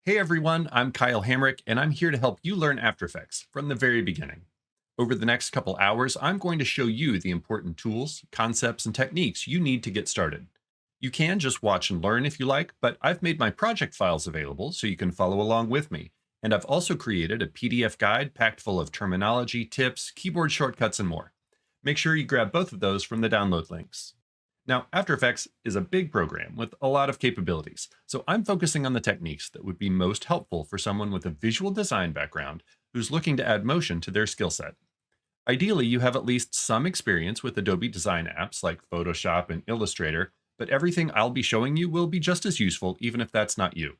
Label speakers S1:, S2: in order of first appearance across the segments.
S1: Hey everyone, I'm Kyle Hamrick, and I'm here to help you learn After Effects from the very beginning. Over the next couple hours, I'm going to show you the important tools, concepts, and techniques you need to get started. You can just watch and learn if you like, but I've made my project files available so you can follow along with me. And I've also created a PDF guide packed full of terminology, tips, keyboard shortcuts, and more. Make sure you grab both of those from the download links. Now, After Effects is a big program with a lot of capabilities, so I'm focusing on the techniques that would be most helpful for someone with a visual design background who's looking to add motion to their skill set. Ideally, you have at least some experience with Adobe design apps like Photoshop and Illustrator, but everything I'll be showing you will be just as useful even if that's not you.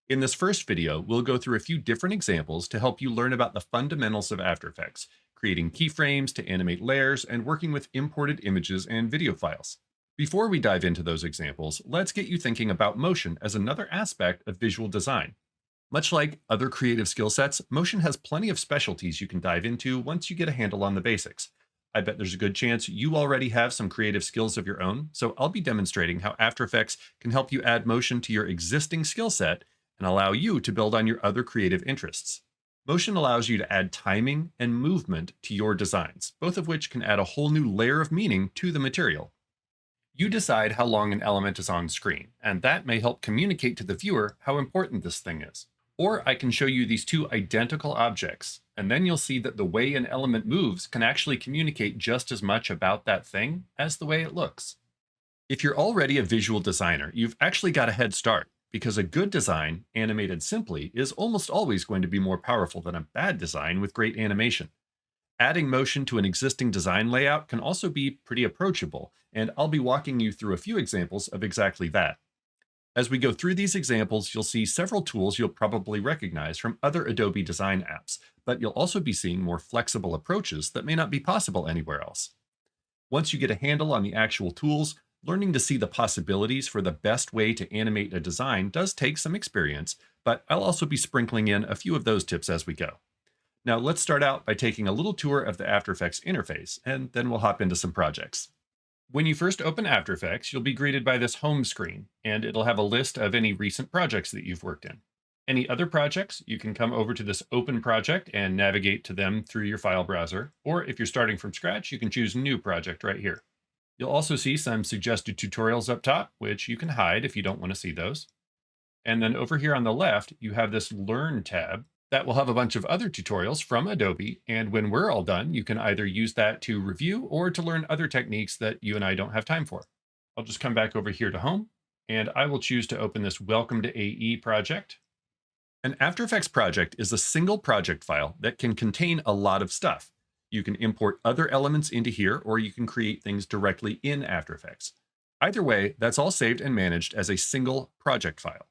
S1: In this first video, we'll go through a few different examples to help you learn about the fundamentals of After Effects, creating keyframes to animate layers, and working with imported images and video files. Before we dive into those examples, let's get you thinking about motion as another aspect of visual design. Much like other creative skill sets, motion has plenty of specialties you can dive into once you get a handle on the basics. I bet there's a good chance you already have some creative skills of your own, so I'll be demonstrating how After Effects can help you add motion to your existing skill set and allow you to build on your other creative interests. Motion allows you to add timing and movement to your designs, both of which can add a whole new layer of meaning to the material. You decide how long an element is on screen, and that may help communicate to the viewer how important this thing is. Or I can show you these two identical objects, and then you'll see that the way an element moves can actually communicate just as much about that thing as the way it looks. If you're already a visual designer, you've actually got a head start, because a good design, animated simply, is almost always going to be more powerful than a bad design with great animation. Adding motion to an existing design layout can also be pretty approachable, and I'll be walking you through a few examples of exactly that. As we go through these examples, you'll see several tools you'll probably recognize from other Adobe design apps, but you'll also be seeing more flexible approaches that may not be possible anywhere else. Once you get a handle on the actual tools, learning to see the possibilities for the best way to animate a design does take some experience, but I'll also be sprinkling in a few of those tips as we go. Now let's start out by taking a little tour of the After Effects interface, and then we'll hop into some projects. When you first open After Effects, you'll be greeted by this home screen, and it'll have a list of any recent projects that you've worked in. Any other projects, you can come over to this Open Project and navigate to them through your file browser, or if you're starting from scratch, you can choose New Project right here. You'll also see some suggested tutorials up top, which you can hide if you don't want to see those. And then over here on the left, you have this Learn tab that will have a bunch of other tutorials from Adobe, and when we're all done, you can either use that to review or to learn other techniques that you and I don't have time for. I'll just come back over here to Home, and I will choose to open this Welcome to AE project. An After Effects project is a single project file that can contain a lot of stuff. You can import other elements into here, or you can create things directly in After Effects. Either way, that's all saved and managed as a single project file.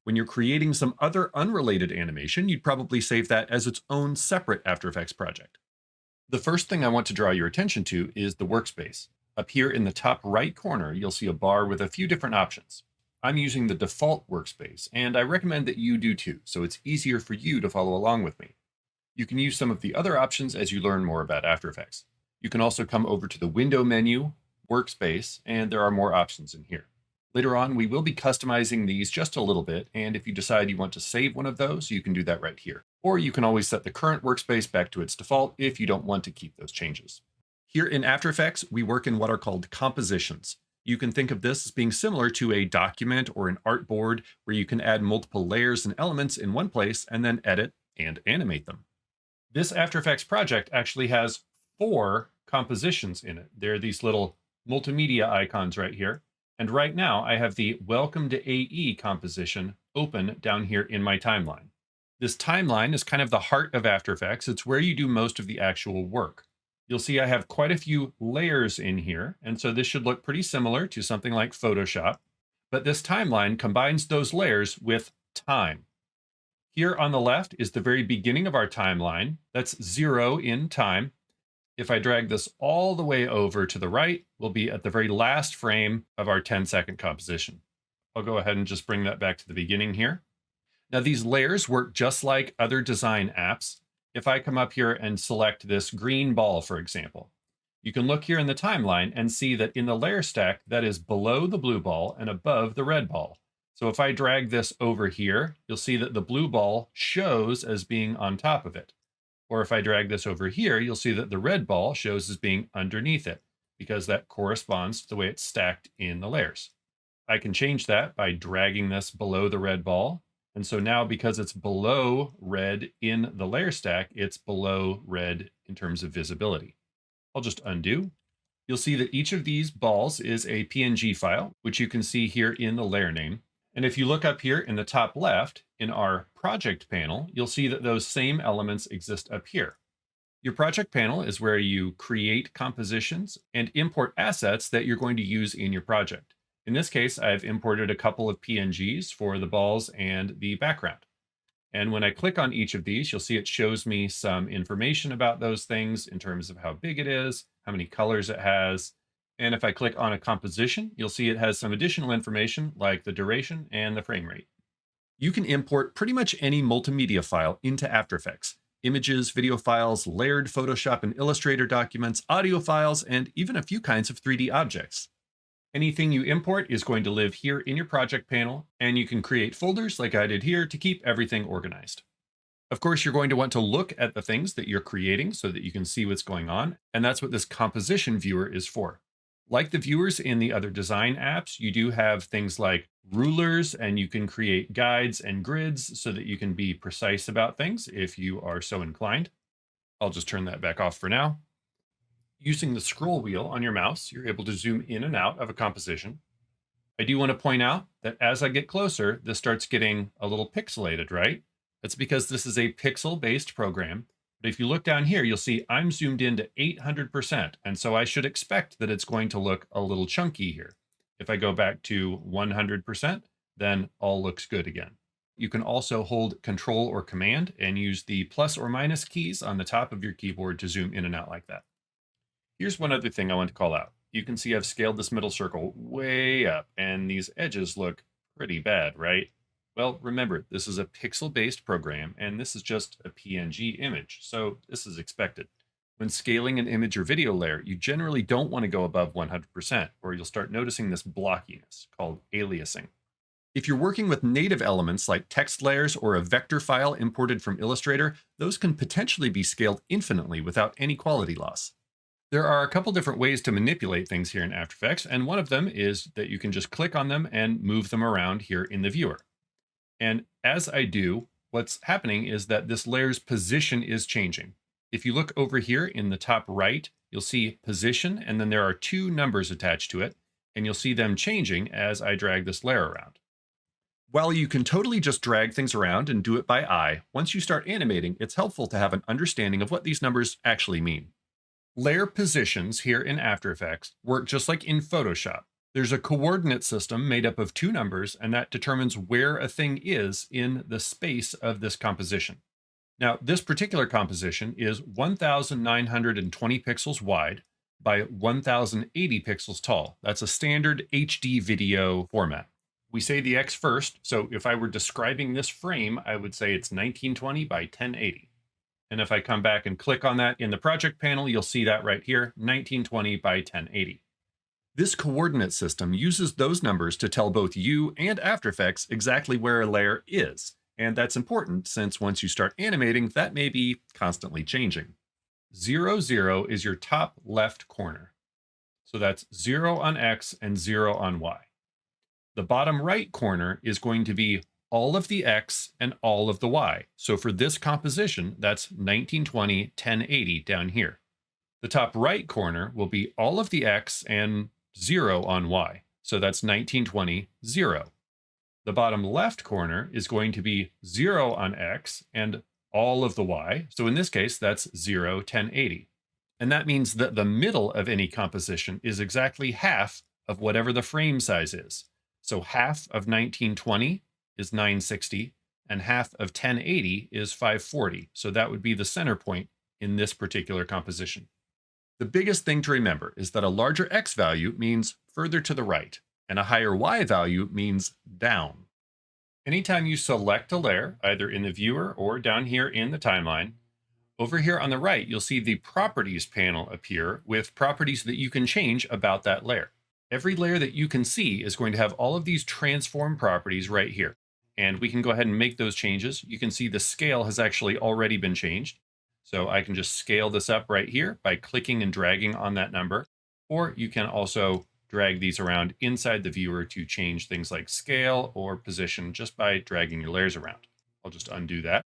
S1: When you're creating some other unrelated animation, you'd probably save that as its own separate After Effects project. The first thing I want to draw your attention to is the workspace. Up here in the top right corner, you'll see a bar with a few different options. I'm using the default workspace, and I recommend that you do too, so it's easier for you to follow along with me. You can use some of the other options as you learn more about After Effects. You can also come over to the Window menu, Workspace, and there are more options in here. Later on, we will be customizing these just a little bit, and if you decide you want to save one of those, you can do that right here. Or you can always set the current workspace back to its default if you don't want to keep those changes. Here in After Effects, we work in what are called compositions. You can think of this as being similar to a document or an artboard where you can add multiple layers and elements in one place and then edit and animate them. This After Effects project actually has 4 compositions in it. There are these little multimedia icons right here. And right now I have the Welcome to AE composition open down here in my timeline. This timeline is kind of the heart of After Effects. It's where you do most of the actual work. You'll see I have quite a few layers in here, and so this should look pretty similar to something like Photoshop. But this timeline combines those layers with time. Here on the left is the very beginning of our timeline. That's 0 in time. If I drag this all the way over to the right, we'll be at the very last frame of our 10-second composition. I'll go ahead and just bring that back to the beginning here. Now these layers work just like other design apps. If I come up here and select this green ball, for example, you can look here in the timeline and see that in the layer stack that is below the blue ball and above the red ball. So if I drag this over here, you'll see that the blue ball shows as being on top of it. Or if I drag this over here, you'll see that the red ball shows as being underneath it, because that corresponds to the way it's stacked in the layers. I can change that by dragging this below the red ball. And so now, because it's below red in the layer stack, it's below red in terms of visibility. I'll just undo. You'll see that each of these balls is a PNG file, which you can see here in the layer name. And if you look up here in the top left in our project panel, you'll see that those same elements exist up here. Your project panel is where you create compositions and import assets that you're going to use in your project. In this case, I've imported a couple of PNGs for the balls and the background. And when I click on each of these, you'll see it shows me some information about those things in terms of how big it is, how many colors it has. And if I click on a composition, you'll see it has some additional information like the duration and the frame rate. You can import pretty much any multimedia file into After Effects. Images, video files, layered Photoshop and Illustrator documents, audio files, and even a few kinds of 3D objects. Anything you import is going to live here in your project panel, and you can create folders like I did here to keep everything organized. Of course, you're going to want to look at the things that you're creating so that you can see what's going on, and that's what this composition viewer is for. Like the viewers in the other design apps, you do have things like rulers, and you can create guides and grids so that you can be precise about things if you are so inclined. I'll just turn that back off for now. Using the scroll wheel on your mouse, you're able to zoom in and out of a composition. I do want to point out that as I get closer, this starts getting a little pixelated, right? That's because this is a pixel-based program. But if you look down here, you'll see I'm zoomed in to 800%, and so I should expect that it's going to look a little chunky here. If I go back to 100%, then all looks good again. You can also hold Control or Command and use the plus or minus keys on the top of your keyboard to zoom in and out like that. Here's one other thing I want to call out. You can see I've scaled this middle circle way up, and these edges look pretty bad, right? Well, remember, this is a pixel-based program, and this is just a PNG image, so this is expected. When scaling an image or video layer, you generally don't want to go above 100%, or you'll start noticing this blockiness called aliasing. If you're working with native elements like text layers or a vector file imported from Illustrator, those can potentially be scaled infinitely without any quality loss. There are a couple different ways to manipulate things here in After Effects, and one of them is that you can just click on them and move them around here in the viewer. And as I do, what's happening is that this layer's position is changing. If you look over here in the top right, you'll see position, and then there are two numbers attached to it, and you'll see them changing as I drag this layer around. While you can totally just drag things around and do it by eye, once you start animating, it's helpful to have an understanding of what these numbers actually mean. Layer positions here in After Effects work just like in Photoshop. There's a coordinate system made up of two numbers, and that determines where a thing is in the space of this composition. Now, this particular composition is 1,920 pixels wide by 1,080 pixels tall. That's a standard HD video format. We say the X first, so if I were describing this frame, I would say it's 1920 by 1080. And if I come back and click on that in the project panel, you'll see that right here, 1920 by 1080. This coordinate system uses those numbers to tell both you and After Effects exactly where a layer is. And that's important since once you start animating, that may be constantly changing. 0, 0 is your top left corner. So that's 0 on X and 0 on Y. The bottom right corner is going to be all of the X and all of the Y. So for this composition, that's 1920, 1080 down here. The top right corner will be all of the X and 0 on Y. So that's 1920, 0. The bottom left corner is going to be 0 on X and all of the Y. So in this case, that's 0, 1080. And that means that the middle of any composition is exactly half of whatever the frame size is. So half of 1920 is 960, and half of 1080 is 540. So that would be the center point in this particular composition. The biggest thing to remember is that a larger X value means further to the right, and a higher Y value means down. Anytime you select a layer, either in the viewer or down here in the timeline, over here on the right, you'll see the Properties panel appear with properties that you can change about that layer. Every layer that you can see is going to have all of these transform properties right here. And we can go ahead and make those changes. You can see the scale has actually already been changed. So I can just scale this up right here by clicking and dragging on that number. Or you can also drag these around inside the viewer to change things like scale or position just by dragging your layers around. I'll just undo that.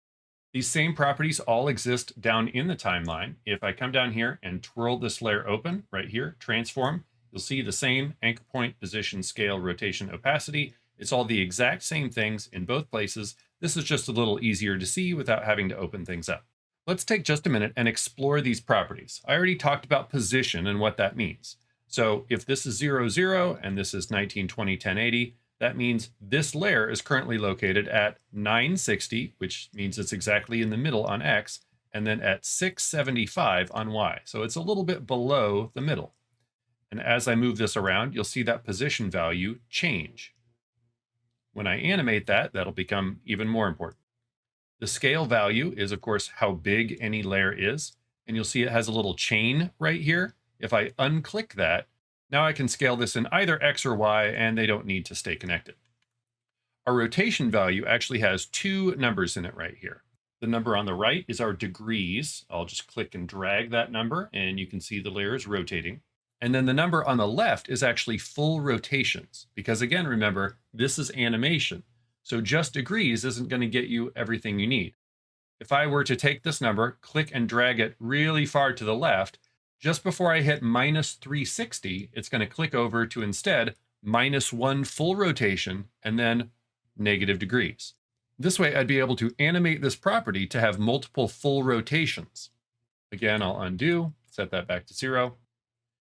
S1: These same properties all exist down in the timeline. If I come down here and twirl this layer open right here, transform, you'll see the same anchor point, position, scale, rotation, opacity. It's all the exact same things in both places. This is just a little easier to see without having to open things up. Let's take just a minute and explore these properties. I already talked about position and what that means. So if this is 0, 0, and this is 1920, 1080, that means this layer is currently located at 960, which means it's exactly in the middle on X, and then at 675 on Y. So it's a little bit below the middle. And as I move this around, you'll see that position value change. When I animate that, that'll become even more important. The scale value is, of course, how big any layer is. And you'll see it has a little chain right here. If I unclick that, now I can scale this in either X or Y, and they don't need to stay connected. Our rotation value actually has two numbers in it right here. The number on the right is our degrees. I'll just click and drag that number, and you can see the layer is rotating. And then the number on the left is actually full rotations, because again, remember, this is animation. So just degrees isn't going to get you everything you need. If I were to take this number, click and drag it really far to the left, just before I hit minus 360, it's going to click over to instead -1 full rotation and then negative degrees. This way, I'd be able to animate this property to have multiple full rotations. Again, I'll undo, set that back to 0.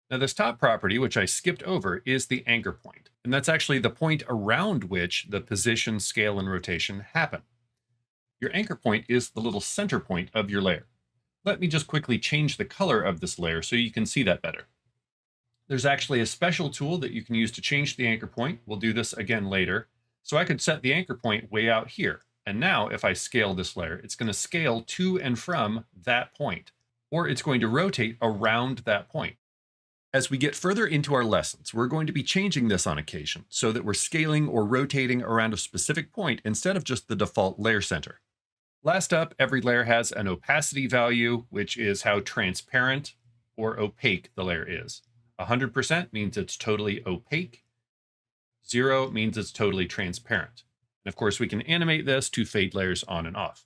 S1: Now, this top property, which I skipped over, is the anchor point. And that's actually the point around which the position, scale, and rotation happen. Your anchor point is the little center point of your layer. Let me just quickly change the color of this layer so you can see that better. There's actually a special tool that you can use to change the anchor point. We'll do this again later. So I could set the anchor point way out here. And now if I scale this layer, it's going to scale to and from that point, or it's going to rotate around that point. As we get further into our lessons, we're going to be changing this on occasion so that we're scaling or rotating around a specific point instead of just the default layer center. Last up, every layer has an opacity value, which is how transparent or opaque the layer is. 100% means it's totally opaque. 0 means it's totally transparent. And of course, we can animate this to fade layers on and off.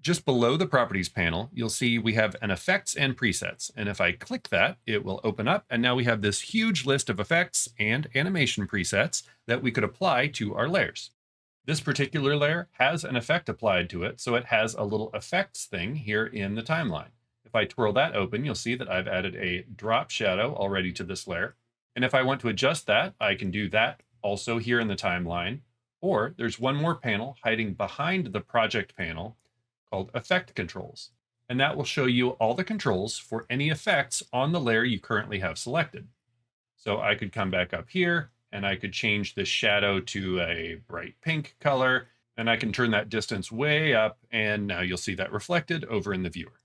S1: Just below the properties panel, you'll see we have an effects and presets. And if I click that, it will open up. And now we have this huge list of effects and animation presets that we could apply to our layers. This particular layer has an effect applied to it, so it has a little effects thing here in the timeline. If I twirl that open, you'll see that I've added a drop shadow already to this layer. And if I want to adjust that, I can do that also here in the timeline. Or there's one more panel hiding behind the project panel called Effect Controls. And that will show you all the controls for any effects on the layer you currently have selected. So I could come back up here, and I could change the shadow to a bright pink color, and I can turn that distance way up, and now you'll see that reflected over in the viewer.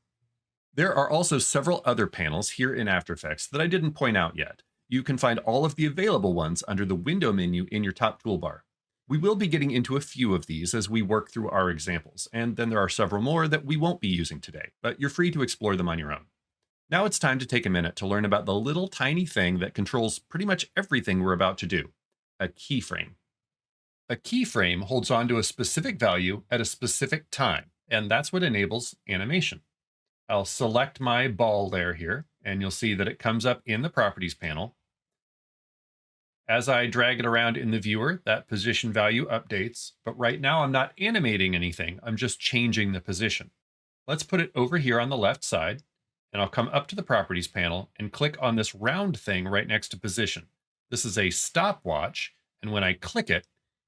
S1: There are also several other panels here in After Effects that I didn't point out yet. You can find all of the available ones under the window menu in your top toolbar. We will be getting into a few of these as we work through our examples, and then there are several more that we won't be using today, but you're free to explore them on your own. Now it's time to take a minute to learn about the little tiny thing that controls pretty much everything we're about to do, a keyframe. A keyframe holds on to a specific value at a specific time, and that's what enables animation. I'll select my ball layer here, and you'll see that it comes up in the properties panel. As I drag it around in the viewer, that position value updates, but right now I'm not animating anything, I'm just changing the position. Let's put it over here on the left side, and I'll come up to the properties panel and click on this round thing right next to position. This is a stopwatch, and when I click it,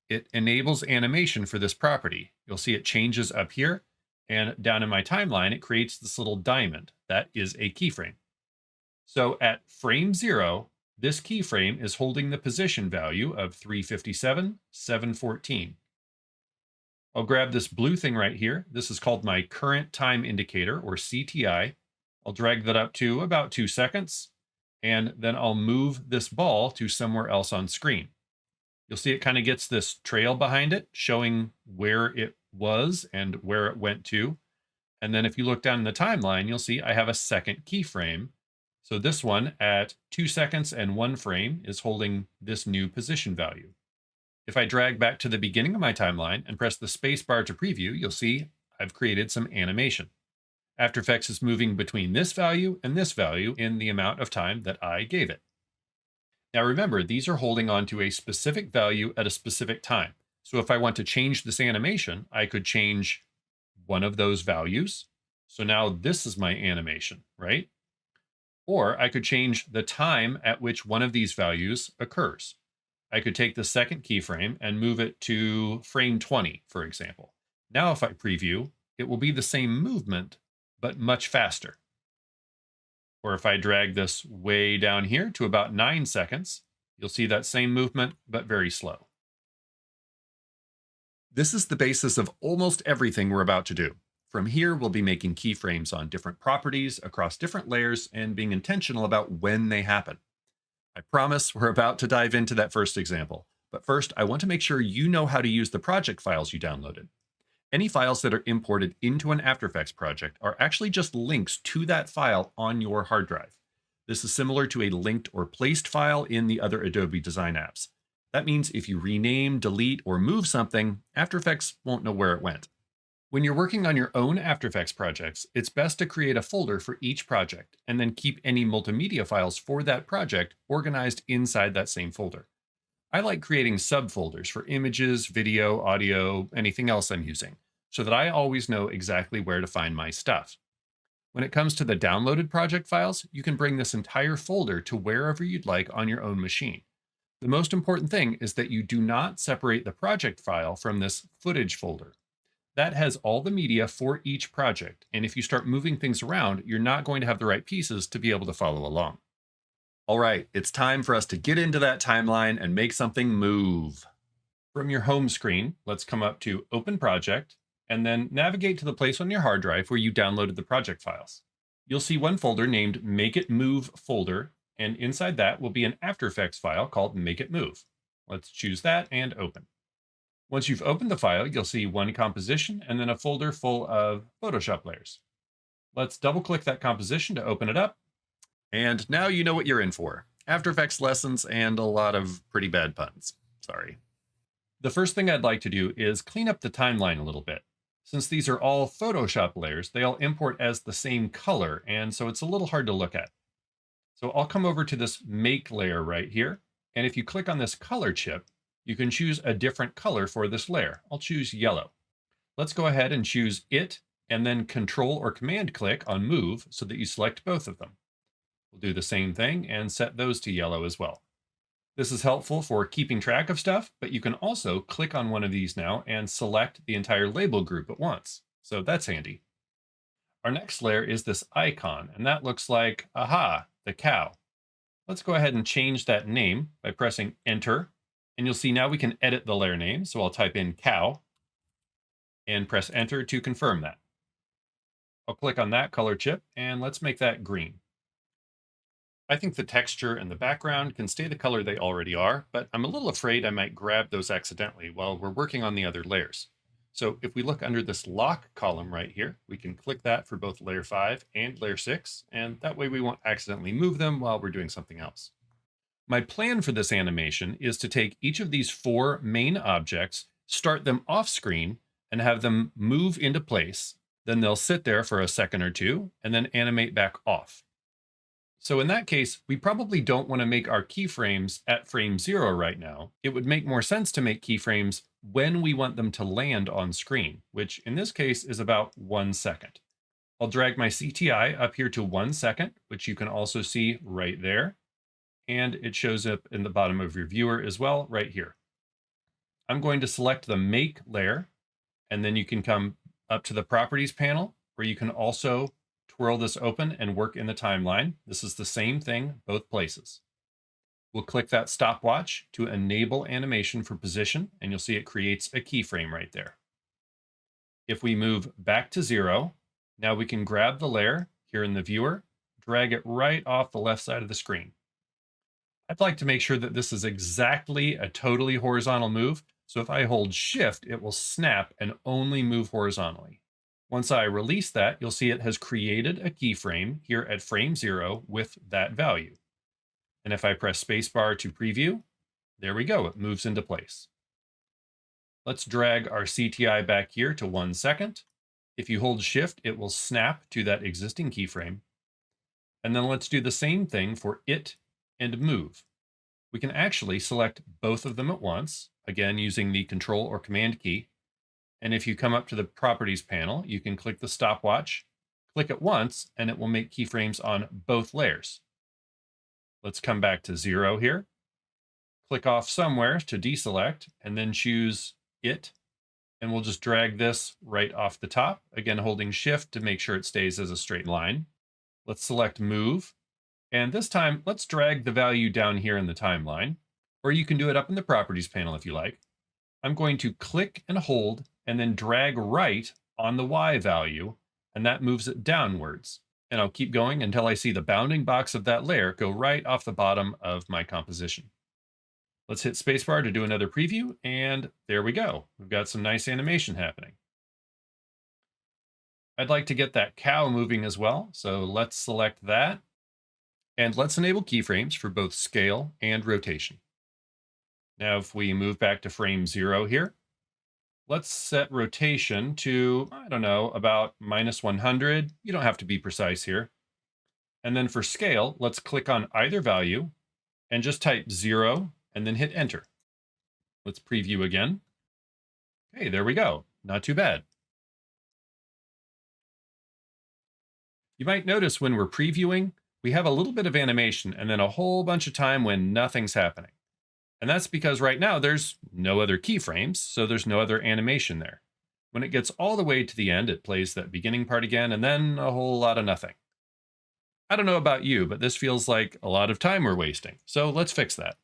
S1: it enables animation for this property. You'll see it changes up here, and down in my timeline, it creates this little diamond. That is a keyframe. So at frame 0, this keyframe is holding the position value of 357, 714. I'll grab this blue thing right here. This is called my current time indicator, or CTI. I'll drag that up to about 2 seconds. and then I'll move this ball to somewhere else on screen. You'll see it kind of gets this trail behind it showing where it was and where it went to. And then if you look down in the timeline, you'll see I have a second keyframe. So this one at 2 seconds and 1 frame is holding this new position value. If I drag back to the beginning of my timeline and press the space bar to preview, you'll see I've created some animation. After Effects is moving between this value and this value in the amount of time that I gave it. Now remember, these are holding on to a specific value at a specific time. So if I want to change this animation, I could change one of those values. So now this is my animation, right? Or I could change the time at which one of these values occurs. I could take the second keyframe and move it to frame 20, for example. Now if I preview, it will be the same movement, but much faster. Or if I drag this way down here to about 9 seconds, you'll see that same movement, but very slow. This is the basis of almost everything we're about to do. From here, we'll be making keyframes on different properties across different layers and being intentional about when they happen. I promise we're about to dive into that first example, but first I want to make sure you know how to use the project files you downloaded. Any files that are imported into an After Effects project are actually just links to that file on your hard drive. This is similar to a linked or placed file in the other Adobe design apps. That means if you rename, delete, or move something, After Effects won't know where it went. When you're working on your own After Effects projects, it's best to create a folder for each project and then keep any multimedia files for that project organized inside that same folder. I like creating subfolders for images, video, audio, anything else I'm using, so that I always know exactly where to find my stuff. When it comes to the downloaded project files, you can bring this entire folder to wherever you'd like on your own machine. The most important thing is that you do not separate the project file from this footage folder. That has all the media for each project, and if you start moving things around, you're not going to have the right pieces to be able to follow along. All right, it's time for us to get into that timeline and make something move. From your home screen, let's come up to Open Project, and then navigate to the place on your hard drive where you downloaded the project files. You'll see one folder named Make It Move folder, and inside that will be an After Effects file called Make It Move. Let's choose that and open. Once you've opened the file, you'll see one composition and then a folder full of Photoshop layers. Let's double-click that composition to open it up. And now you know what you're in for. After Effects lessons and a lot of pretty bad puns. Sorry. The first thing I'd like to do is clean up the timeline a little bit. Since these are all Photoshop layers, they all import as the same color, and so it's a little hard to look at. So I'll come over to this Make layer right here, and if you click on this color chip, you can choose a different color for this layer. I'll choose yellow. Let's go ahead and choose it, and then Control or Command click on Move so that you select both of them. We'll do the same thing and set those to yellow as well. This is helpful for keeping track of stuff, but you can also click on one of these now and select the entire label group at once. So that's handy. Our next layer is this icon, and that looks like, aha, the cow. Let's go ahead and change that name by pressing Enter. And you'll see now we can edit the layer name. So I'll type in cow and press Enter to confirm that. I'll click on that color chip and let's make that green. I think the texture and the background can stay the color they already are, but I'm a little afraid I might grab those accidentally while we're working on the other layers. So if we look under this lock column right here, we can click that for both layer 5 and layer 6, and that way we won't accidentally move them while we're doing something else. My plan for this animation is to take each of these 4 main objects, start them off screen, and have them move into place. Then they'll sit there for a second or two, and then animate back off. So in that case, we probably don't want to make our keyframes at frame 0 right now. It would make more sense to make keyframes when we want them to land on screen, which in this case is about 1 second. I'll drag my CTI up here to 1 second, which you can also see right there. And it shows up in the bottom of your viewer as well, right here. I'm going to select the Make layer, and then you can come up to the Properties panel, where you can also twirl this open and work in the timeline. This is the same thing, both places. We'll click that stopwatch to enable animation for position, and you'll see it creates a keyframe right there. If we move back to 0, now we can grab the layer here in the viewer, drag it right off the left side of the screen. I'd like to make sure that this is exactly a totally horizontal move. So if I hold shift, it will snap and only move horizontally. Once I release that, you'll see it has created a keyframe here at frame 0 with that value. And if I press spacebar to preview, there we go, it moves into place. Let's drag our CTI back here to 1 second. If you hold shift, it will snap to that existing keyframe. And then let's do the same thing for it and move. We can actually select both of them at once, again using the Control or Command key. And if you come up to the Properties panel, you can click the stopwatch, click it once, and it will make keyframes on both layers. Let's come back to 0 here. Click off somewhere to deselect, and then choose it. And we'll just drag this right off the top, again holding shift to make sure it stays as a straight line. Let's select move. And this time, let's drag the value down here in the timeline, or you can do it up in the properties panel if you like. I'm going to click and hold and then drag right on the Y value, and that moves it downwards. And I'll keep going until I see the bounding box of that layer go right off the bottom of my composition. Let's hit spacebar to do another preview, and there we go. We've got some nice animation happening. I'd like to get that cow moving as well, so let's select that. And let's enable keyframes for both scale and rotation. Now, if we move back to frame 0 here, let's set rotation to, I don't know, about -100. You don't have to be precise here. And then for scale, let's click on either value and just type 0 and then hit enter. Let's preview again. Hey, there we go. Not too bad. You might notice when we're previewing, we have a little bit of animation and then a whole bunch of time when nothing's happening. And that's because right now there's no other keyframes, so there's no other animation there. When it gets all the way to the end, it plays that beginning part again and then a whole lot of nothing. I don't know about you, but this feels like a lot of time we're wasting. So let's fix that.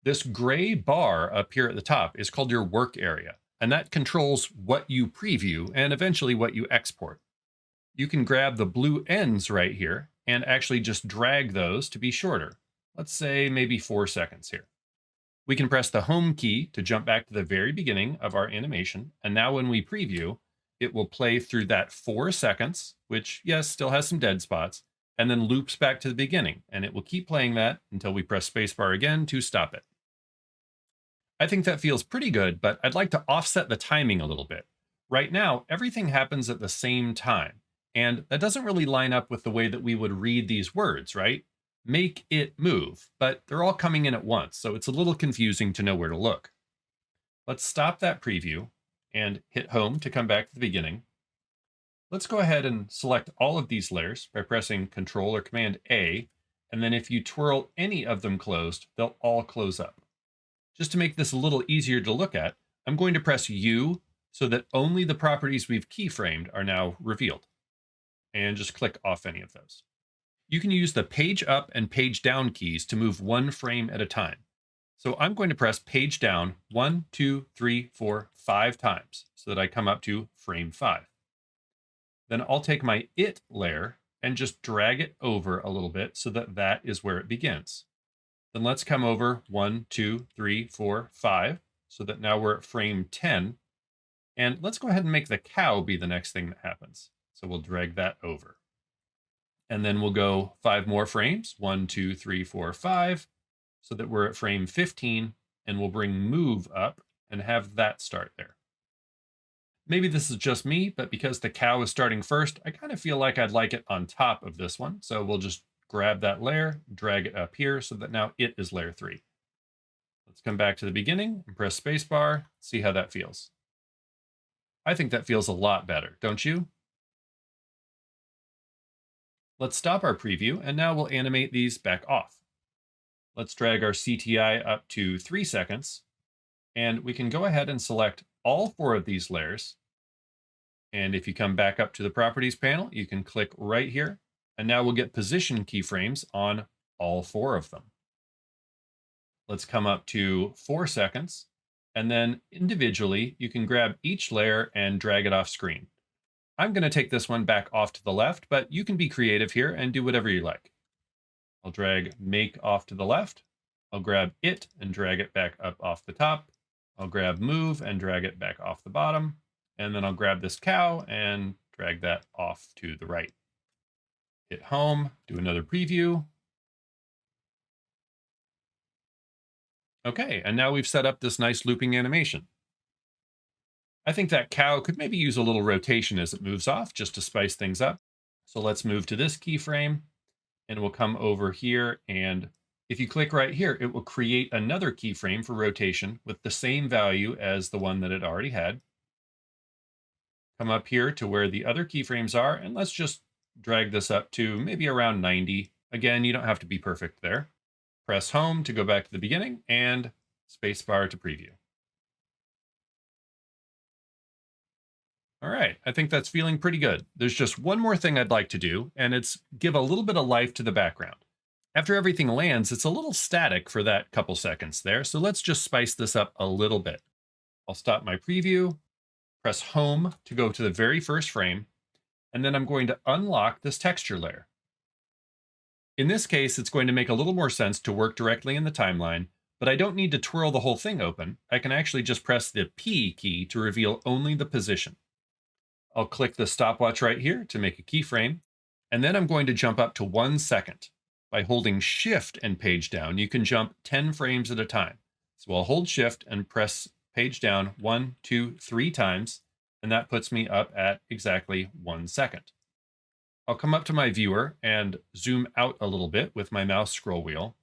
S1: This gray bar up here at the top is called your work area, and that controls what you preview and eventually what you export. You can grab the blue ends right here and actually just drag those to be shorter. Let's say maybe 4 seconds here. We can press the home key to jump back to the very beginning of our animation. And now when we preview, it will play through that 4 seconds, which yes, still has some dead spots, and then loops back to the beginning. And it will keep playing that until we press spacebar again to stop it. I think that feels pretty good, but I'd like to offset the timing a little bit. Right now, everything happens at the same time. And that doesn't really line up with the way that we would read these words, right? Make it move, but they're all coming in at once, so it's a little confusing to know where to look. Let's stop that preview and hit home to come back to the beginning. Let's go ahead and select all of these layers by pressing Control or Command A, and then if you twirl any of them closed, they'll all close up. Just to make this a little easier to look at, I'm going to press U so that only the properties we've keyframed are now revealed. And just click off any of those. You can use the page up and page down keys to move one frame at a time. So I'm going to press page down 1, 2, 3, 4, 5 times so that I come up to frame 5. Then I'll take my it layer and just drag it over a little bit so that that is where it begins. Then let's come over 1, 2, 3, 4, 5 so that now we're at frame 10. And let's go ahead and make the cow be the next thing that happens. So we'll drag that over. And then we'll go 5 more frames, 1, 2, 3, 4, 5, so that we're at frame 15, and we'll bring move up and have that start there. Maybe this is just me, but because the cow is starting first, I kind of feel like I'd like it on top of this one. So we'll just grab that layer, drag it up here so that now it is layer 3. Let's come back to the beginning and press spacebar, see how that feels. I think that feels a lot better, don't you? Let's stop our preview, and now we'll animate these back off. Let's drag our CTI up to 3 seconds, and we can go ahead and select all 4 of these layers. And if you come back up to the Properties panel, you can click right here, and now we'll get position keyframes on all 4 of them. Let's come up to 4 seconds, and then individually, you can grab each layer and drag it off screen. I'm going to take this one back off to the left, but you can be creative here and do whatever you like. I'll drag make off to the left. I'll grab it and drag it back up off the top. I'll grab move and drag it back off the bottom. And then I'll grab this cow and drag that off to the right. Hit home, do another preview. Okay, and now we've set up this nice looping animation. I think that cow could maybe use a little rotation as it moves off just to spice things up. So let's move to this keyframe and we'll come over here, and if you click right here, it will create another keyframe for rotation with the same value as the one that it already had. Come up here to where the other keyframes are, and let's just drag this up to maybe around 90. Again, you don't have to be perfect there. Press home to go back to the beginning and spacebar to preview. All right, I think that's feeling pretty good. There's just one more thing I'd like to do, and it's give a little bit of life to the background. After everything lands, it's a little static for that couple seconds there, so let's just spice this up a little bit. I'll stop my preview, press home to go to the very first frame, and then I'm going to unlock this texture layer. In this case, it's going to make a little more sense to work directly in the timeline, but I don't need to twirl the whole thing open. I can actually just press the P key to reveal only the position. I'll click the stopwatch right here to make a keyframe, and then I'm going to jump up to 1 second. By holding Shift and page down, you can jump 10 frames at a time. So I'll hold Shift and press page down 1, 2, 3 times, and that puts me up at exactly 1 second. I'll come up to my viewer and zoom out a little bit with my mouse scroll wheel,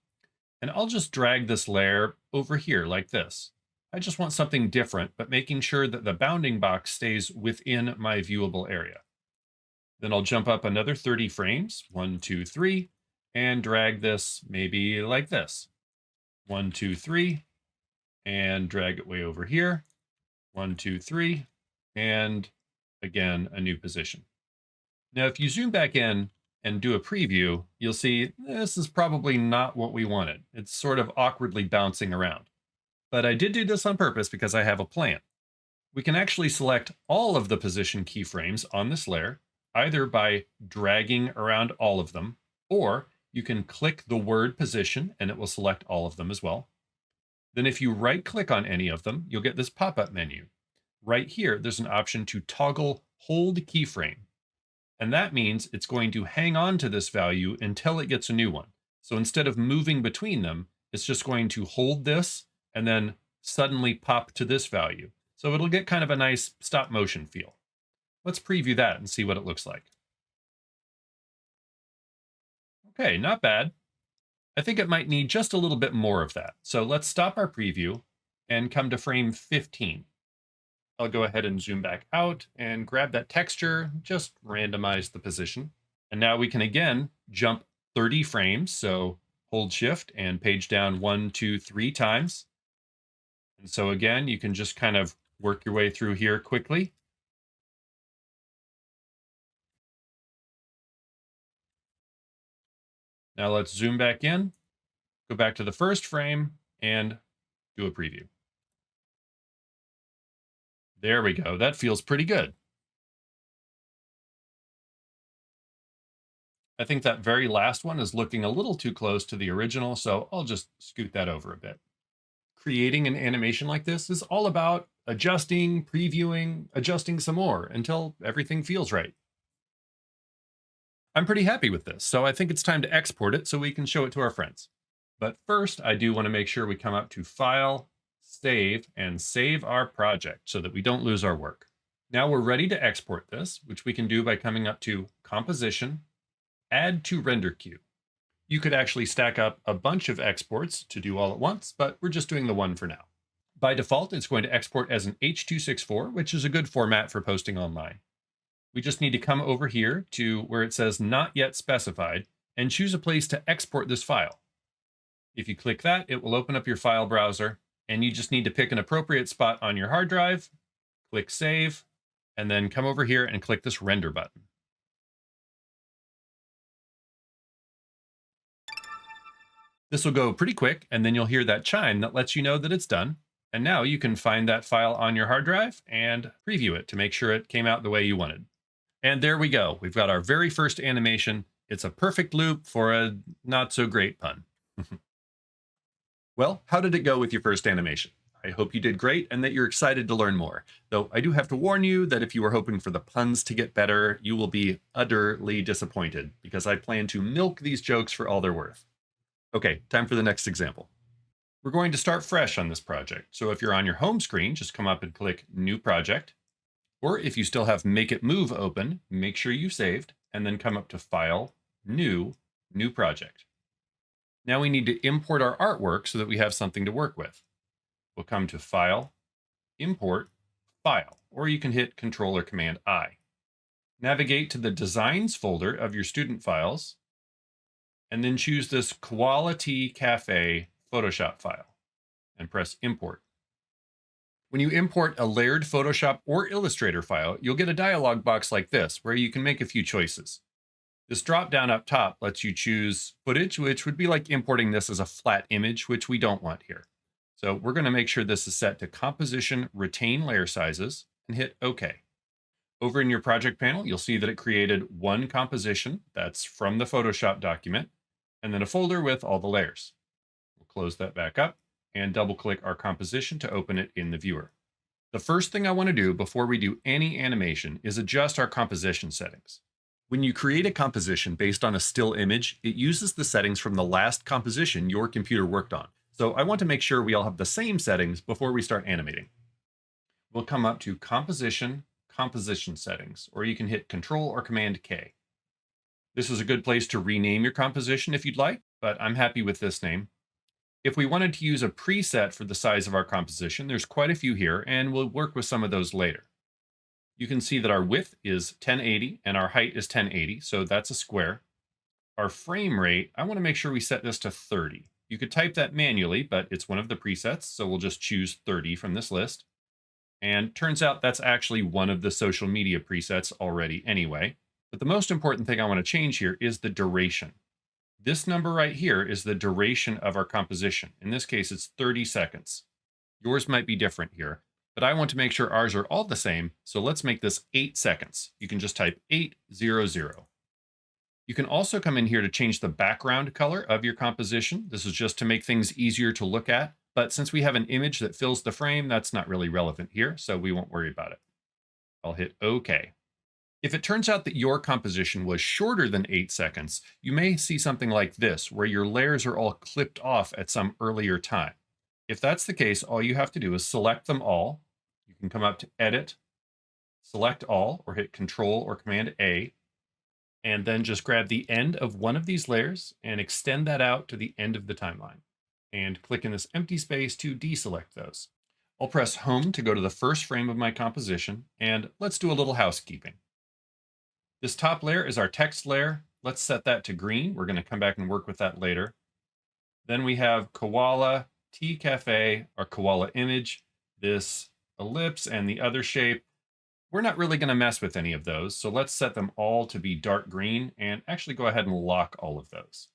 S1: and I'll just drag this layer over here like this. I just want something different, but making sure that the bounding box stays within my viewable area. Then I'll jump up another 30 frames, 1, 2, 3, and drag this maybe like this. 1, 2, 3, and drag it way over here. 1, 2, 3, and again, a new position. Now, if you zoom back in and do a preview, you'll see this is probably not what we wanted. It's sort of awkwardly bouncing around. But I did do this on purpose because I have a plan. We can actually select all of the position keyframes on this layer, either by dragging around all of them, or you can click the word position and it will select all of them as well. Then if you right click on any of them, you'll get this pop-up menu. Right here, there's an option to toggle hold keyframe. And that means it's going to hang on to this value until it gets a new one. So instead of moving between them, it's just going to hold this and then suddenly pop to this value. So it'll get kind of a nice stop motion feel. Let's preview that and see what it looks like. Okay, not bad. I think it might need just a little bit more of that. So let's stop our preview and come to frame 15. I'll go ahead and zoom back out and grab that texture, just randomize the position. And now we can again jump 30 frames. So hold Shift and page down 1, 2, 3 times. And so again, you can just kind of work your way through here quickly. Now let's zoom back in, go back to the first frame and do a preview. There we go. That feels pretty good. I think that very last one is looking a little too close to the original, so I'll just scoot that over a bit. Creating an animation like this is all about adjusting, previewing, adjusting some more until everything feels right. I'm pretty happy with this, so I think it's time to export it so we can show it to our friends. But first, I do want to make sure we come up to File, Save, and save our project so that we don't lose our work. Now we're ready to export this, which we can do by coming up to Composition, Add to Render Queue. You could actually stack up a bunch of exports to do all at once, but we're just doing the one for now. By default, it's going to export as an H.264, which is a good format for posting online. We just need to come over here to where it says Not Yet Specified and choose a place to export this file. If you click that, it will open up your file browser, and you just need to pick an appropriate spot on your hard drive, click Save, and then come over here and click this Render button. This will go pretty quick, and then you'll hear that chime that lets you know that it's done. And now you can find that file on your hard drive and preview it to make sure it came out the way you wanted. And there we go. We've got our very first animation. It's a perfect loop for a not so great pun. Well, how did it go with your first animation? I hope you did great and that you're excited to learn more. Though I do have to warn you that if you were hoping for the puns to get better, you will be utterly disappointed because I plan to milk these jokes for all they're worth. Okay, time for the next example. We're going to start fresh on this project. So if you're on your home screen, just come up and click New Project. Or if you still have Make It Move open, make sure you saved and then come up to File, New Project. Now we need to import our artwork so that we have something to work with. We'll come to File, Import, File, or you can hit Control or Command I. Navigate to the Designs folder of your student files, and then choose this Quality Cafe Photoshop file, and press Import. When you import a layered Photoshop or Illustrator file, you'll get a dialog box like this, where you can make a few choices. This drop down up top lets you choose footage, which would be like importing this as a flat image, which we don't want here. So we're going to make sure this is set to Composition Retain Layer Sizes and hit OK. Over in your project panel, you'll see that it created one composition that's from the Photoshop document, and then a folder with all the layers. We'll close that back up and double click our composition to open it in the viewer. The first thing I want to do before we do any animation is adjust our composition settings. When you create a composition based on a still image, it uses the settings from the last composition your computer worked on. So I want to make sure we all have the same settings before we start animating. We'll come up to Composition Settings, or you can hit Control or Command K. This is a good place to rename your composition if you'd like, but I'm happy with this name. If we wanted to use a preset for the size of our composition, there's quite a few here, and we'll work with some of those later. You can see that our width is 1080 and our height is 1080, so that's a square. Our frame rate, I want to make sure we set this to 30. You could type that manually, but it's one of the presets, so we'll just choose 30 from this list. And turns out that's actually one of the social media presets already anyway. But the most important thing I want to change here is the duration. This number right here is the duration of our composition. In this case, it's 30 seconds. Yours might be different here, but I want to make sure ours are all the same, so let's make this 8 seconds. You can just type 800. You can also come in here to change the background color of your composition. This is just to make things easier to look at, but since we have an image that fills the frame, that's not really relevant here, so we won't worry about it. I'll hit OK. If it turns out that your composition was shorter than 8 seconds, you may see something like this, where your layers are all clipped off at some earlier time. If that's the case, all you have to do is select them all. You can come up to Edit, Select All, or hit Control or Command A, and then just grab the end of one of these layers and extend that out to the end of the timeline. And click in this empty space to deselect those. I'll press Home to go to the first frame of my composition, and let's do a little housekeeping. This top layer is our text layer. Let's set that to green. We're going to come back and work with that later. Then we have Koala, Tea Cafe, our koala image, this ellipse, and the other shape. We're not really going to mess with any of those, so let's set them all to be dark green and actually go ahead and lock all of those.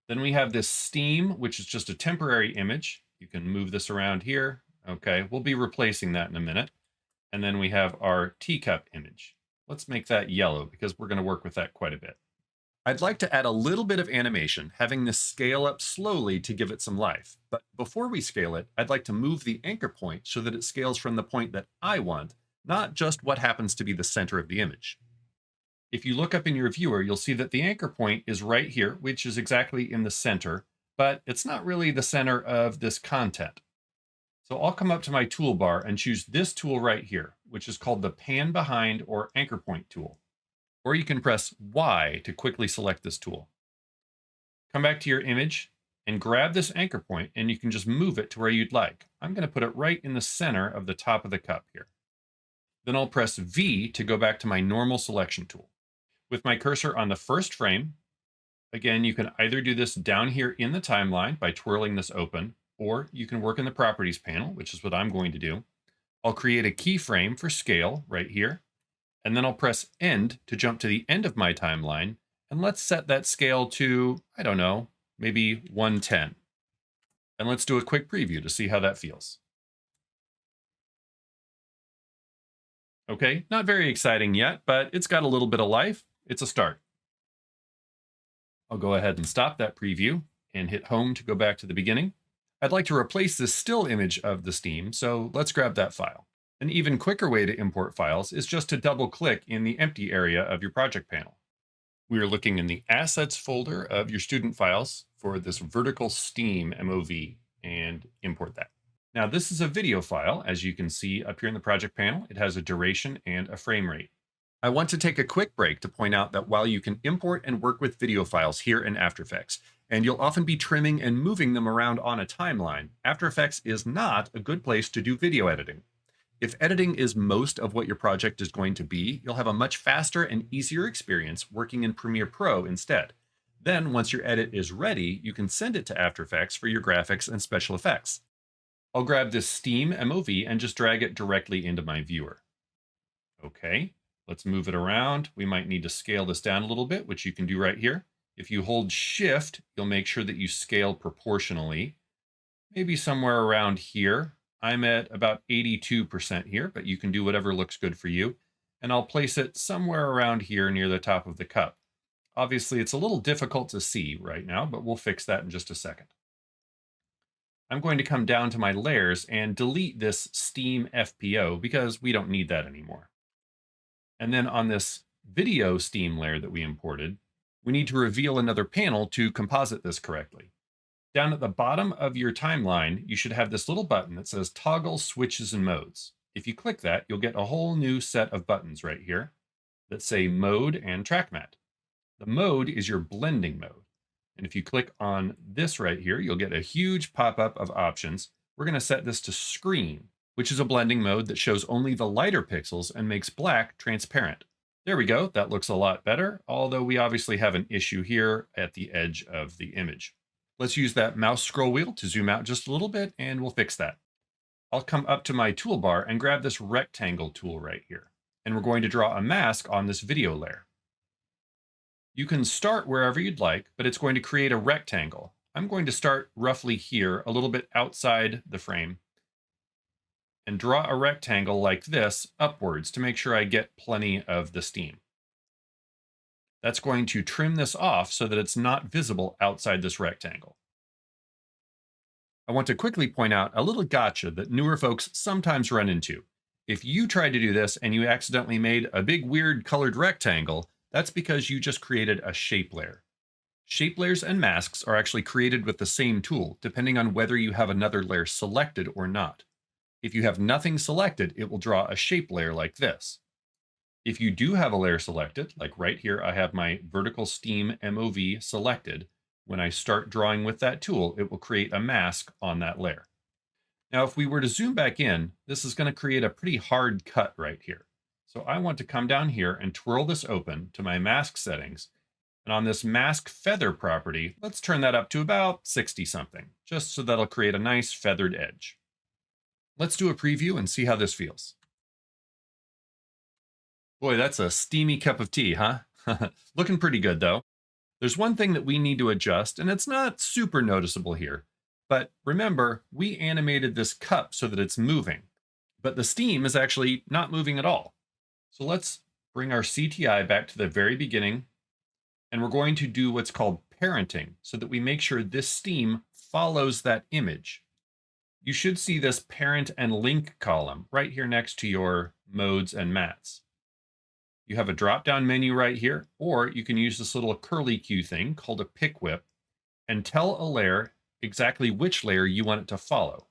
S1: Then we have this steam, which is just a temporary image. You can move this around here. Okay, we'll be replacing that in a minute. And then we have our teacup image. Let's make that yellow because we're going to work with that quite a bit. I'd like to add a little bit of animation, having this scale up slowly to give it some life. But before we scale it, I'd like to move the anchor point so that it scales from the point that I want, not just what happens to be the center of the image. If you look up in your viewer, you'll see that the anchor point is right here, which is exactly in the center, but it's not really the center of this content. So I'll come up to my toolbar and choose this tool right here, which is called the Pan Behind or Anchor Point tool. Or you can press Y to quickly select this tool. Come back to your image and grab this anchor point, and you can just move it to where you'd like. I'm going to put it right in the center of the top of the cup here. Then I'll press V to go back to my normal selection tool. With my cursor on the first frame, again, you can either do this down here in the timeline by twirling this open, or you can work in the Properties panel, which is what I'm going to do. I'll create a keyframe for scale right here, and then I'll press End to jump to the end of my timeline, and let's set that scale to, I don't know, maybe 110. And let's do a quick preview to see how that feels. Okay, not very exciting yet, but it's got a little bit of life. It's a start. I'll go ahead and stop that preview and hit home to go back to the beginning. I'd like to replace this still image of the steam, so let's grab that file. An even quicker way to import files is just to double click in the empty area of your project panel. We are looking in the Assets folder of your student files for this vertical steam MOV and import that. Now, this is a video file, as you can see up here in the project panel. It has a duration and a frame rate. I want to take a quick break to point out that while you can import and work with video files here in After Effects, and you'll often be trimming and moving them around on a timeline, After Effects is not a good place to do video editing. If editing is most of what your project is going to be, you'll have a much faster and easier experience working in Premiere Pro instead. Then, once your edit is ready, you can send it to After Effects for your graphics and special effects. I'll grab this Steam MOV and just drag it directly into my viewer. Okay, let's move it around. We might need to scale this down a little bit, which you can do right here. If you hold Shift, you'll make sure that you scale proportionally. Maybe somewhere around here. I'm at about 82% here, but you can do whatever looks good for you. And I'll place it somewhere around here near the top of the cup. Obviously, it's a little difficult to see right now, but we'll fix that in just a second. I'm going to come down to my layers and delete this Steam FPO because we don't need that anymore. And then on this video Steam layer that we imported, we need to reveal another panel to composite this correctly. Down at the bottom of your timeline, you should have this little button that says Toggle Switches and Modes. If you click that, you'll get a whole new set of buttons right here that say Mode and Track Matte. The mode is your blending mode. And if you click on this right here, you'll get a huge pop-up of options. We're going to set this to Screen, which is a blending mode that shows only the lighter pixels and makes black transparent. There we go. That looks a lot better, although we obviously have an issue here at the edge of the image. Let's use that mouse scroll wheel to zoom out just a little bit, and we'll fix that. I'll come up to my toolbar and grab this rectangle tool right here. And we're going to draw a mask on this video layer. You can start wherever you'd like, but it's going to create a rectangle. I'm going to start roughly here, a little bit outside the frame, and draw a rectangle like this upwards to make sure I get plenty of the steam. That's going to trim this off so that it's not visible outside this rectangle. I want to quickly point out a little gotcha that newer folks sometimes run into. If you try to do this and you accidentally made a big weird colored rectangle, that's because you just created a shape layer. Shape layers and masks are actually created with the same tool, depending on whether you have another layer selected or not. If you have nothing selected, it will draw a shape layer like this. If you do have a layer selected, like right here, I have my vertical steam MOV selected. When I start drawing with that tool, it will create a mask on that layer. Now, if we were to zoom back in, this is going to create a pretty hard cut right here. So I want to come down here and twirl this open to my mask settings. And on this mask feather property, let's turn that up to about 60 something, just so that'll create a nice feathered edge. Let's do a preview and see how this feels. Boy, that's a steamy cup of tea, huh? Looking pretty good though. There's one thing that we need to adjust, and it's not super noticeable here. But remember, we animated this cup so that it's moving, but the steam is actually not moving at all. So let's bring our CTI back to the very beginning, and we're going to do what's called parenting so that we make sure this steam follows that image. You should see this parent and link column right here next to your modes and mats. You have a drop-down menu right here, or you can use this little curly Q thing called a pick whip and tell a layer exactly which layer you want it to follow.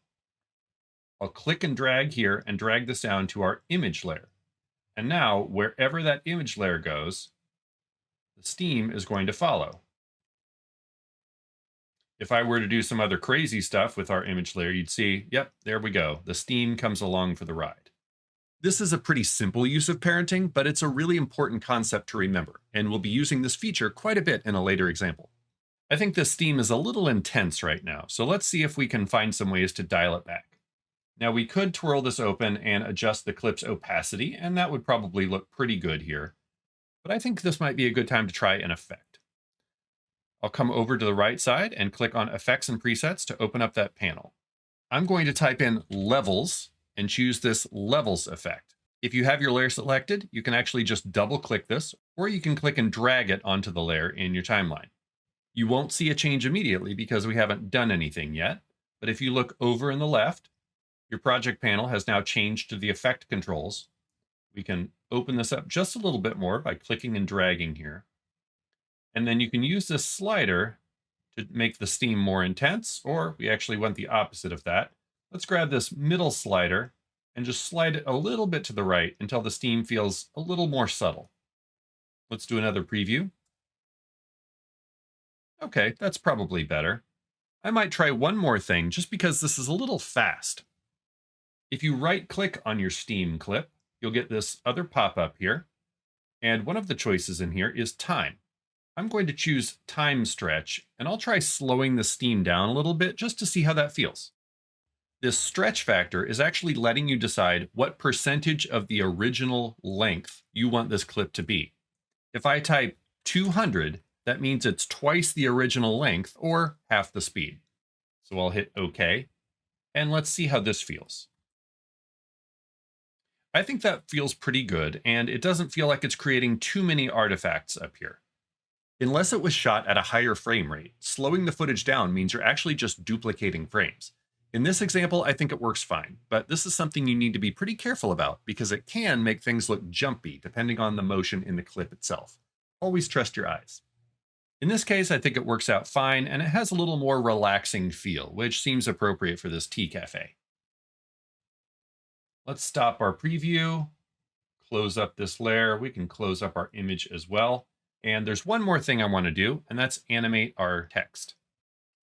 S1: I'll click and drag here and drag this down to our image layer. And now, wherever that image layer goes, the steam is going to follow. If I were to do some other crazy stuff with our image layer, you'd see, yep, there we go. The steam comes along for the ride. This is a pretty simple use of parenting, but it's a really important concept to remember, and we'll be using this feature quite a bit in a later example. I think this steam is a little intense right now, so let's see if we can find some ways to dial it back. Now we could twirl this open and adjust the clip's opacity, and that would probably look pretty good here. But I think this might be a good time to try an effect. I'll come over to the right side and click on Effects and Presets to open up that panel. I'm going to type in Levels and choose this Levels effect. If you have your layer selected, you can actually just double click this, or you can click and drag it onto the layer in your timeline. You won't see a change immediately because we haven't done anything yet. But if you look over in the left, your project panel has now changed to the effect controls. We can open this up just a little bit more by clicking and dragging here. And then you can use this slider to make the steam more intense, or we actually want the opposite of that. Let's grab this middle slider and just slide it a little bit to the right until the steam feels a little more subtle. Let's do another preview. Okay, that's probably better. I might try one more thing just because this is a little fast. If you right-click on your steam clip, you'll get this other pop-up here. And one of the choices in here is time. I'm going to choose time stretch, and I'll try slowing the steam down a little bit just to see how that feels. This stretch factor is actually letting you decide what percentage of the original length you want this clip to be. If I type 200, that means it's twice the original length or half the speed. So I'll hit OK, and let's see how this feels. I think that feels pretty good, and it doesn't feel like it's creating too many artifacts up here. Unless it was shot at a higher frame rate, slowing the footage down means you're actually just duplicating frames. In this example, I think it works fine, but this is something you need to be pretty careful about because it can make things look jumpy depending on the motion in the clip itself. Always trust your eyes. In this case, I think it works out fine, and it has a little more relaxing feel, which seems appropriate for this tea cafe. Let's stop our preview, close up this layer. We can close up our image as well. And there's one more thing I want to do, and that's animate our text.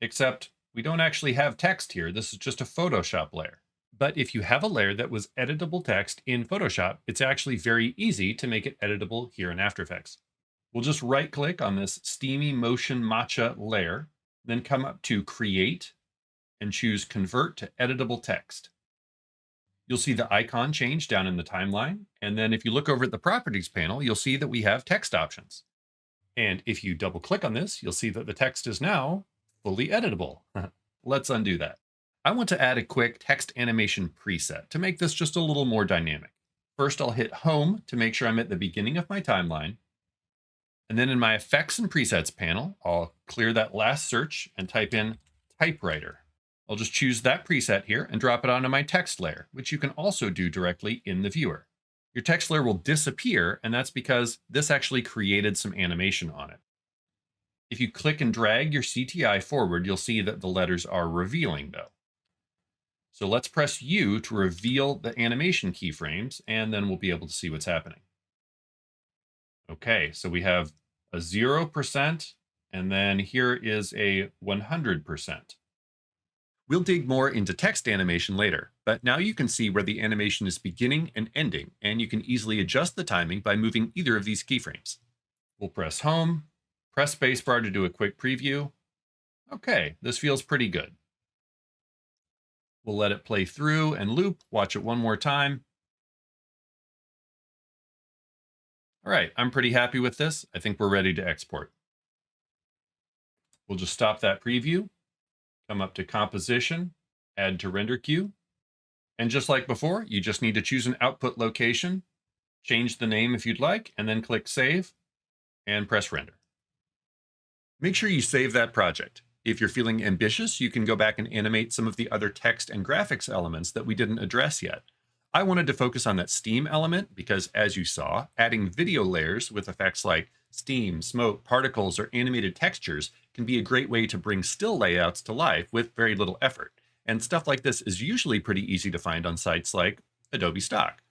S1: Except we don't actually have text here. This is just a Photoshop layer. But if you have a layer that was editable text in Photoshop, it's actually very easy to make it editable here in After Effects. We'll just right-click on this Steamy Motion Matcha layer, then come up to Create and choose Convert to Editable Text. You'll see the icon change down in the timeline. And then if you look over at the Properties panel, you'll see that we have text options. And if you double click on this, you'll see that the text is now fully editable. Let's undo that. I want to add a quick text animation preset to make this just a little more dynamic. First, I'll hit Home to make sure I'm at the beginning of my timeline. And then in my Effects and Presets panel, I'll clear that last search and type in typewriter. I'll just choose that preset here and drop it onto my text layer, which you can also do directly in the viewer. Your text layer will disappear, and that's because this actually created some animation on it. If you click and drag your CTI forward, you'll see that the letters are revealing though. So let's press U to reveal the animation keyframes, and then we'll be able to see what's happening. Okay, so we have a 0%, and then here is a 100%. We'll dig more into text animation later, but now you can see where the animation is beginning and ending, and you can easily adjust the timing by moving either of these keyframes. We'll press Home, press spacebar to do a quick preview. Okay, this feels pretty good. We'll let it play through and loop, watch it one more time. All right, I'm pretty happy with this. I think we're ready to export. We'll just stop that preview. Come up to Composition, Add to Render Queue. And just like before, you just need to choose an output location, change the name if you'd like, and then click Save, and press Render. Make sure you save that project. If you're feeling ambitious, you can go back and animate some of the other text and graphics elements that we didn't address yet. I wanted to focus on that steam element because, as you saw, adding video layers with effects like steam, smoke, particles, or animated textures can be a great way to bring still layouts to life with very little effort. And stuff like this is usually pretty easy to find on sites like Adobe Stock.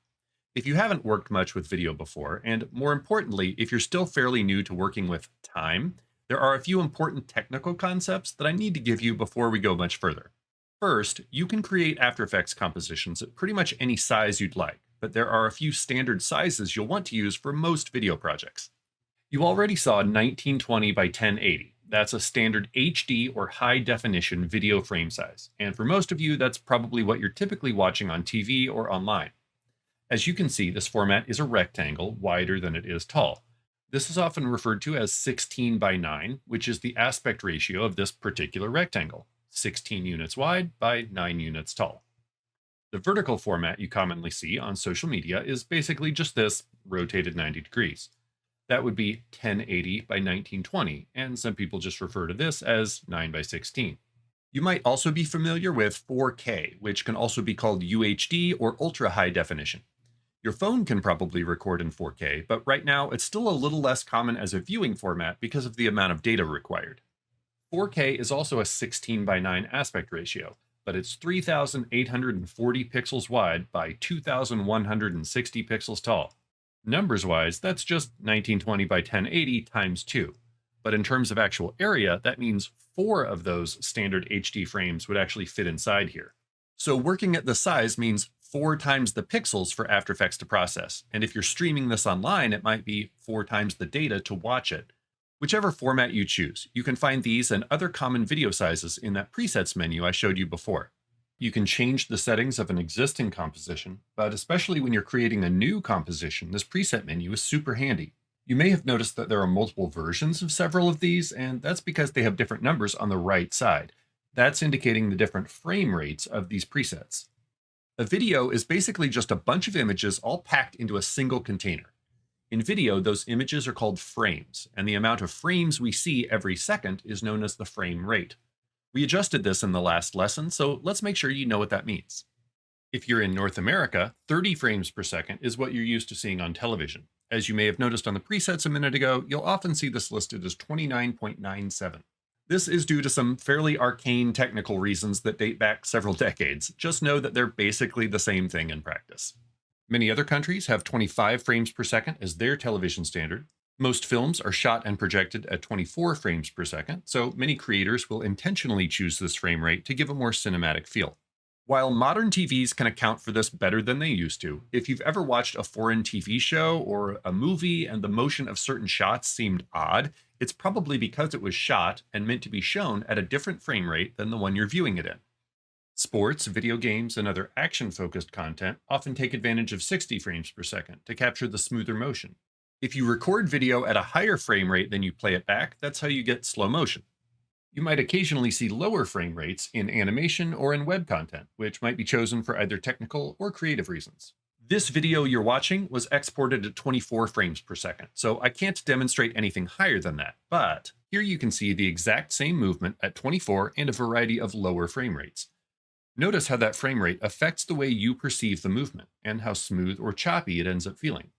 S1: If you haven't worked much with video before, and more importantly, if you're still fairly new to working with time, there are a few important technical concepts that I need to give you before we go much further. First, you can create After Effects compositions at pretty much any size you'd like, but there are a few standard sizes you'll want to use for most video projects. You already saw 1920 by 1080. That's a standard HD or high definition video frame size. And for most of you, that's probably what you're typically watching on TV or online. As you can see, this format is a rectangle wider than it is tall. This is often referred to as 16 by 9, which is the aspect ratio of this particular rectangle, 16 units wide by 9 units tall. The vertical format you commonly see on social media is basically just this, rotated 90 degrees. That would be 1080 by 1920, and some people just refer to this as 9 by 16. You might also be familiar with 4K, which can also be called UHD or ultra high definition. Your phone can probably record in 4K, but right now it's still a little less common as a viewing format because of the amount of data required. 4K is also a 16 by 9 aspect ratio, but it's 3,840 pixels wide by 2,160 pixels tall. Numbers-wise, that's just 1920 by 1080 times 2. But in terms of actual area, that means 4 of those standard HD frames would actually fit inside here. So working at this size means 4 times the pixels for After Effects to process. And if you're streaming this online, it might be 4 times the data to watch it. Whichever format you choose, you can find these and other common video sizes in that presets menu I showed you before. You can change the settings of an existing composition, but especially when you're creating a new composition, this preset menu is super handy. You may have noticed that there are multiple versions of several of these, and that's because they have different numbers on the right side. That's indicating the different frame rates of these presets. A video is basically just a bunch of images all packed into a single container. In video, those images are called frames, and the amount of frames we see every second is known as the frame rate. We adjusted this in the last lesson, so let's make sure you know what that means. If you're in North America, 30 frames per second is what you're used to seeing on television. As you may have noticed on the presets a minute ago, you'll often see this listed as 29.97. This is due to some fairly arcane technical reasons that date back several decades. Just know that they're basically the same thing in practice. Many other countries have 25 frames per second as their television standard. Most films are shot and projected at 24 frames per second, so many creators will intentionally choose this frame rate to give a more cinematic feel. While modern TVs can account for this better than they used to, if you've ever watched a foreign TV show or a movie and the motion of certain shots seemed odd, it's probably because it was shot and meant to be shown at a different frame rate than the one you're viewing it in. Sports, video games, and other action-focused content often take advantage of 60 frames per second to capture the smoother motion. If you record video at a higher frame rate than you play it back, that's how you get slow motion. You might occasionally see lower frame rates in animation or in web content, which might be chosen for either technical or creative reasons. This video you're watching was exported at 24 frames per second, so I can't demonstrate anything higher than that, but here you can see the exact same movement at 24 and a variety of lower frame rates. Notice how that frame rate affects the way you perceive the movement and how smooth or choppy it ends up feeling.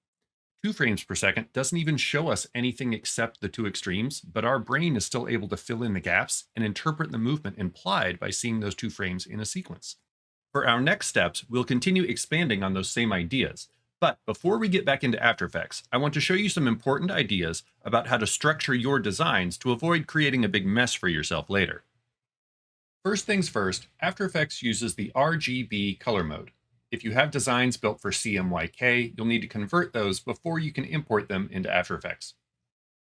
S1: 2 frames per second doesn't even show us anything except the two extremes, but our brain is still able to fill in the gaps and interpret the movement implied by seeing those 2 frames in a sequence. For our next steps, we'll continue expanding on those same ideas. But before we get back into After Effects, I want to show you some important ideas about how to structure your designs to avoid creating a big mess for yourself later. First things first, After Effects uses the RGB color mode. If you have designs built for CMYK, you'll need to convert those before you can import them into After Effects.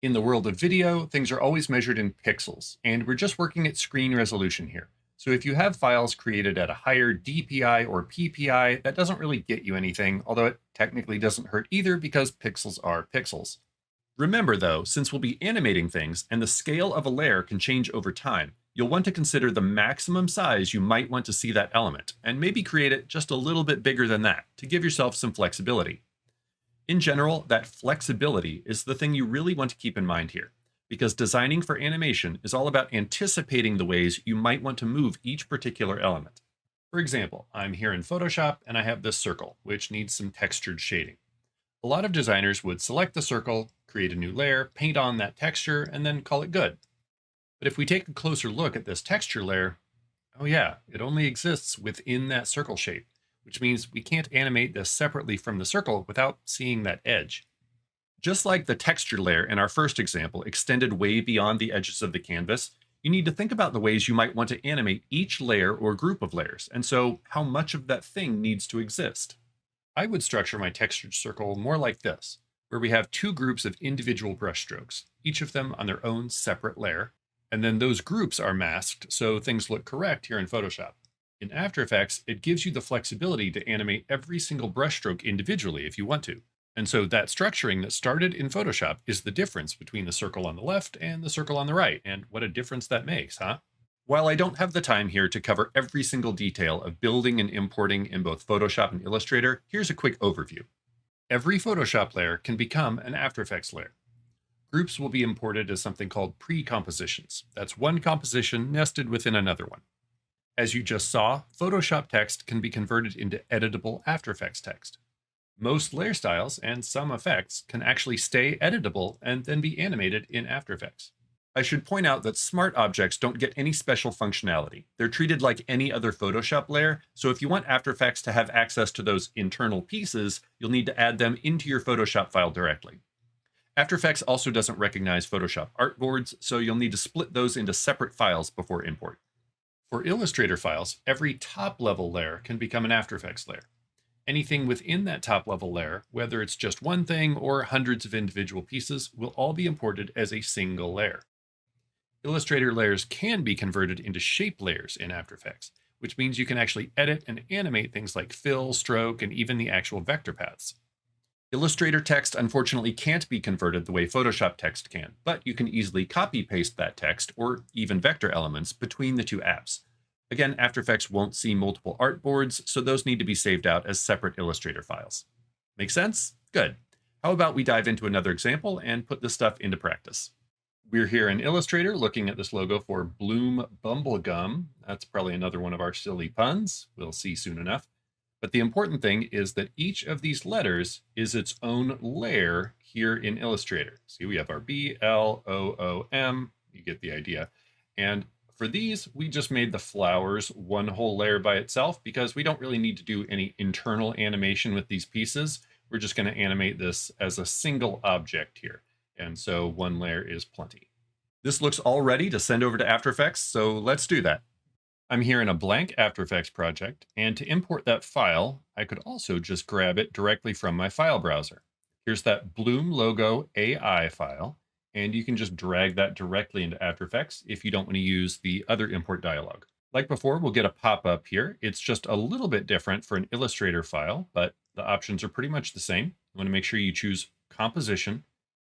S1: In the world of video, things are always measured in pixels, and we're just working at screen resolution here. So if you have files created at a higher DPI or PPI, that doesn't really get you anything, although it technically doesn't hurt either because pixels are pixels. Remember though, since we'll be animating things and the scale of a layer can change over time, you'll want to consider the maximum size you might want to see that element, and maybe create it just a little bit bigger than that to give yourself some flexibility. In general, that flexibility is the thing you really want to keep in mind here, because designing for animation is all about anticipating the ways you might want to move each particular element. For example, I'm here in Photoshop and I have this circle, which needs some textured shading. A lot of designers would select the circle, create a new layer, paint on that texture, and then call it good. But if we take a closer look at this texture layer, oh yeah, it only exists within that circle shape, which means we can't animate this separately from the circle without seeing that edge. Just like the texture layer in our first example extended way beyond the edges of the canvas, you need to think about the ways you might want to animate each layer or group of layers, and so how much of that thing needs to exist. I would structure my textured circle more like this, where we have 2 groups of individual brushstrokes, each of them on their own separate layer, and then those groups are masked so things look correct here in Photoshop. In After Effects, it gives you the flexibility to animate every single brushstroke individually if you want to. And so that structuring that started in Photoshop is the difference between the circle on the left and the circle on the right, and what a difference that makes, huh? While I don't have the time here to cover every single detail of building and importing in both Photoshop and Illustrator, here's a quick overview. Every Photoshop layer can become an After Effects layer. Groups will be imported as something called pre-compositions. That's one composition nested within another one. As you just saw, Photoshop text can be converted into editable After Effects text. Most layer styles and some effects can actually stay editable and then be animated in After Effects. I should point out that smart objects don't get any special functionality. They're treated like any other Photoshop layer, so if you want After Effects to have access to those internal pieces, you'll need to add them into your Photoshop file directly. After Effects also doesn't recognize Photoshop artboards, so you'll need to split those into separate files before import. For Illustrator files, every top-level layer can become an After Effects layer. Anything within that top-level layer, whether it's just one thing or hundreds of individual pieces, will all be imported as a single layer. Illustrator layers can be converted into shape layers in After Effects, which means you can actually edit and animate things like fill, stroke, and even the actual vector paths. Illustrator text unfortunately can't be converted the way Photoshop text can, but you can easily copy-paste that text or even vector elements between the two apps. Again, After Effects won't see multiple artboards, so those need to be saved out as separate Illustrator files. Make sense? Good. How about we dive into another example and put this stuff into practice? We're here in Illustrator looking at this logo for Bloom Bumblegum. That's probably another one of our silly puns. We'll see soon enough. But the important thing is that each of these letters is its own layer here in Illustrator. See, we have our B, L, O, O, M. You get the idea. And for these, we just made the flowers one whole layer by itself because we don't really need to do any internal animation with these pieces. We're just going to animate this as a single object here. And so one layer is plenty. This looks all ready to send over to After Effects, so let's do that. I'm here in a blank After Effects project, and to import that file, I could also just grab it directly from my file browser. Here's that Bloom logo AI file, and you can just drag that directly into After Effects if you don't want to use the other import dialog. Like before, we'll get a pop-up here. It's just a little bit different for an Illustrator file, but the options are pretty much the same. You want to make sure you choose Composition,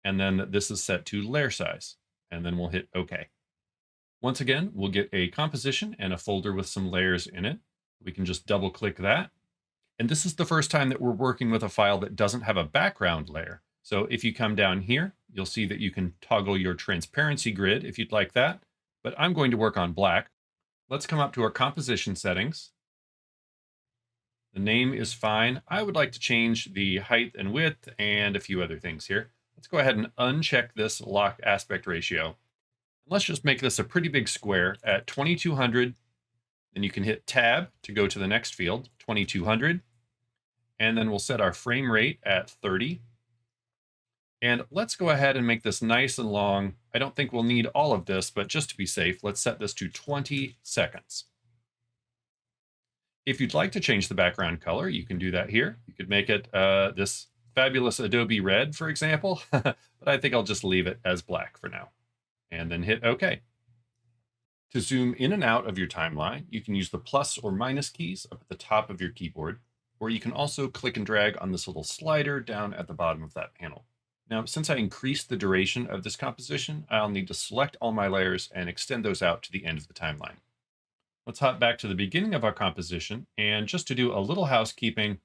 S1: and then this is set to Layer Size, and then we'll hit OK. Once again, we'll get a composition and a folder with some layers in it. We can just double click that. And this is the first time that we're working with a file that doesn't have a background layer. So if you come down here, you'll see that you can toggle your transparency grid if you'd like that, but I'm going to work on black. Let's come up to our composition settings. The name is fine. I would like to change the height and width and a few other things here. Let's go ahead and uncheck this lock aspect ratio. Let's just make this a pretty big square at 2200. Then you can hit Tab to go to the next field, 2200. And then we'll set our frame rate at 30. And let's go ahead and make this nice and long. I don't think we'll need all of this, but just to be safe, let's set this to 20 seconds. If you'd like to change the background color, you can do that here. You could make it this fabulous Adobe red, for example, but I think I'll just leave it as black for now. And then hit OK. To zoom in and out of your timeline, you can use the plus or minus keys up at the top of your keyboard, or you can also click and drag on this little slider down at the bottom of that panel. Now, since I increased the duration of this composition, I'll need to select all my layers and extend those out to the end of the timeline. Let's hop back to the beginning of our composition, and just to do a little housekeeping,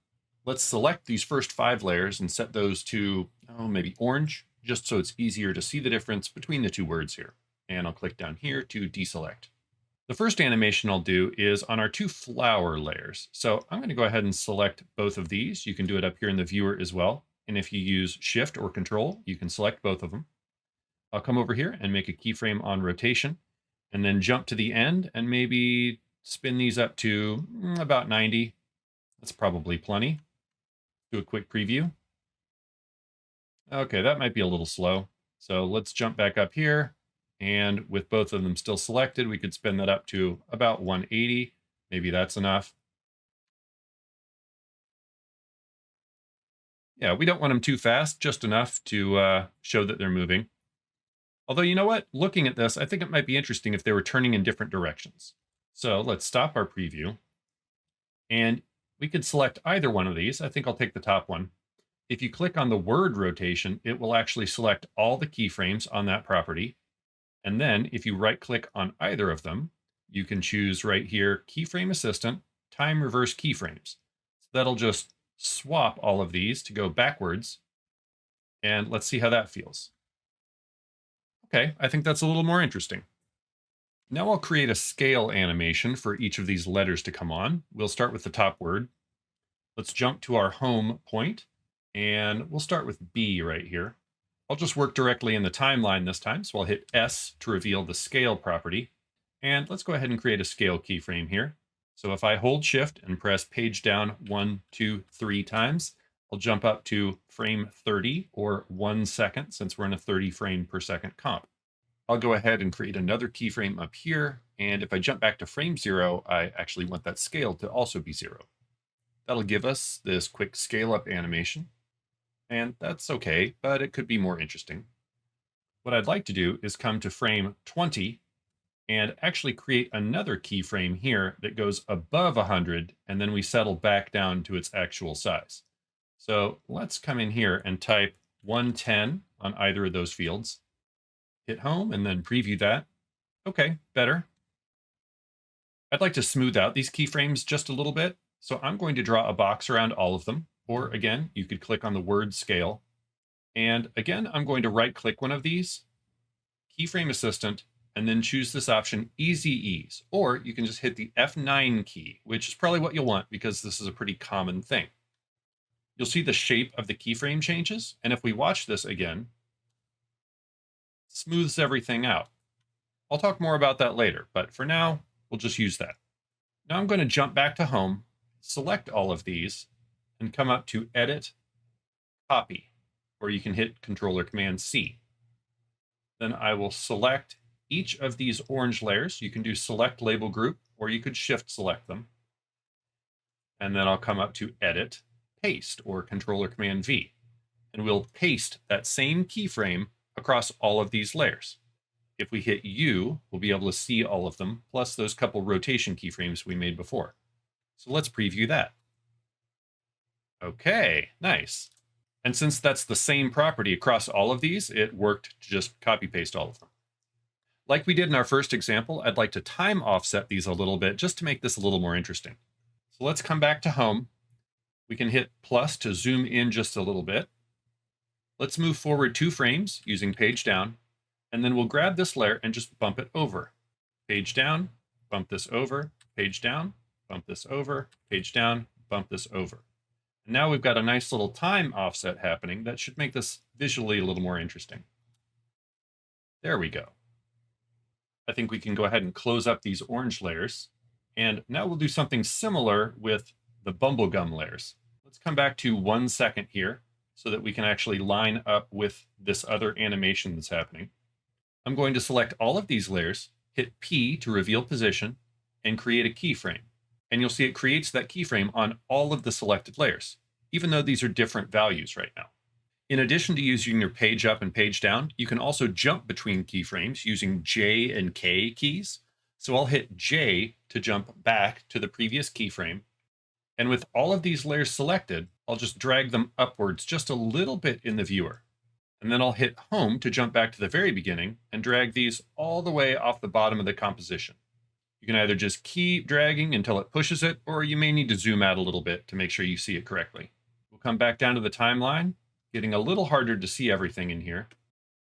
S1: let's select these first 5 layers and set those to, maybe orange, just so it's easier to see the difference between the two words here. And I'll click down here to deselect. The first animation I'll do is on our 2 flower layers. So I'm going to go ahead and select both of these. You can do it up here in the viewer as well. And if you use Shift or Control, you can select both of them. I'll come over here and make a keyframe on rotation, and then jump to the end and maybe spin these up to about 90. That's probably plenty. Do a quick preview. Okay, that might be a little slow. So let's jump back up here. And with both of them still selected, we could spin that up to about 180. Maybe that's enough. Yeah, we don't want them too fast, just enough to show that they're moving. Although, you know what? Looking at this, I think it might be interesting if they were turning in different directions. So let's stop our preview. And we could select either one of these. I think I'll take the top one. If you click on the word rotation, it will actually select all the keyframes on that property. And then if you right click on either of them, you can choose right here, Keyframe Assistant, Time Reverse Keyframes. So that'll just swap all of these to go backwards. And let's see how that feels. Okay, I think that's a little more interesting. Now I'll create a scale animation for each of these letters to come on. We'll start with the top word. Let's jump to our home point, and we'll start with B right here. I'll just work directly in the timeline this time, so I'll hit S to reveal the scale property. And let's go ahead and create a scale keyframe here. So if I hold Shift and press page down 1, 2, 3 times, I'll jump up to frame 30 or 1 second since we're in a 30 frame per second comp. I'll go ahead and create another keyframe up here. And if I jump back to frame 0, I actually want that scale to also be 0. That'll give us this quick scale up animation. And that's okay, but it could be more interesting. What I'd like to do is come to frame 20 and actually create another keyframe here that goes above 100, and then we settle back down to its actual size. So let's come in here and type 110 on either of those fields. Hit home and then preview that. Okay, better. I'd like to smooth out these keyframes just a little bit. So I'm going to draw a box around all of them. Or again, you could click on the word scale. And again, I'm going to right click one of these, keyframe assistant, and then choose this option Easy Ease. Or you can just hit the F9 key, which is probably what you'll want because this is a pretty common thing. You'll see the shape of the keyframe changes. And if we watch this again, smooths everything out. I'll talk more about that later, but for now, we'll just use that. Now I'm going to jump back to home, select all of these, and come up to Edit, Copy, or you can hit Control or Command C. Then I will select each of these orange layers. You can do Select Label Group, or you could Shift select them. And then I'll come up to Edit, Paste, or Control or Command V. And we'll paste that same keyframe across all of these layers. If we hit U, we'll be able to see all of them, plus those couple rotation keyframes we made before. So let's preview that. Okay, nice. And since that's the same property across all of these, it worked to just copy paste all of them. Like we did in our first example, I'd like to time offset these a little bit just to make this a little more interesting. So let's come back to home. We can hit plus to zoom in just a little bit. Let's move forward 2 frames using page down, and then we'll grab this layer and just bump it over. Page down, bump this over, page down, bump this over, page down, bump this over. And now we've got a nice little time offset happening that should make this visually a little more interesting. There we go. I think we can go ahead and close up these orange layers. And now we'll do something similar with the bubblegum layers. Let's come back to 1 second here so that we can actually line up with this other animation that's happening. I'm going to select all of these layers, hit P to reveal position, and create a keyframe. And you'll see it creates that keyframe on all of the selected layers, even though these are different values right now. In addition to using your page up and page down, you can also jump between keyframes using J and K keys. So I'll hit J to jump back to the previous keyframe. And with all of these layers selected, I'll just drag them upwards just a little bit in the viewer. And then I'll hit home to jump back to the very beginning and drag these all the way off the bottom of the composition. You can either just keep dragging until it pushes it, or you may need to zoom out a little bit to make sure you see it correctly. We'll come back down to the timeline, getting a little harder to see everything in here.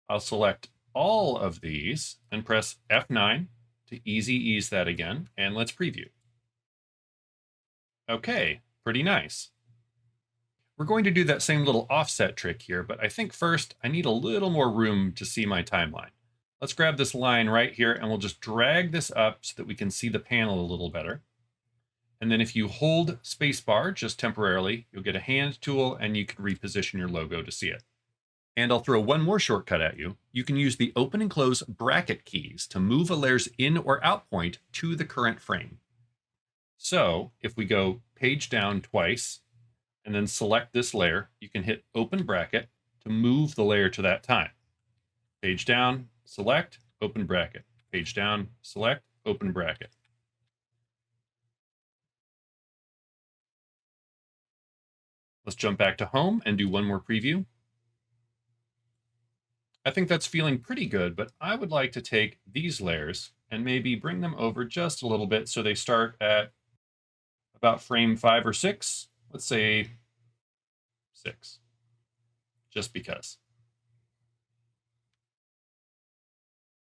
S1: I'll select all of these and press F9 to easy ease that again, and let's preview. Okay, pretty nice. We're going to do that same little offset trick here, but I think first I need a little more room to see my timeline. Let's grab this line right here and we'll just drag this up so that we can see the panel a little better. And then if you hold spacebar just temporarily, you'll get a hand tool and you can reposition your logo to see it. And I'll throw one more shortcut at you. You can use the open and close bracket keys to move a layer's in or out point to the current frame. So if we go page down twice and then select this layer, you can hit open bracket to move the layer to that time. Page down, select, open bracket. Page down, select, open bracket. Let's jump back to home and do one more preview. I think that's feeling pretty good, but I would like to take these layers and maybe bring them over just a little bit so they start at about frame 5 or 6. Let's say 6, just because.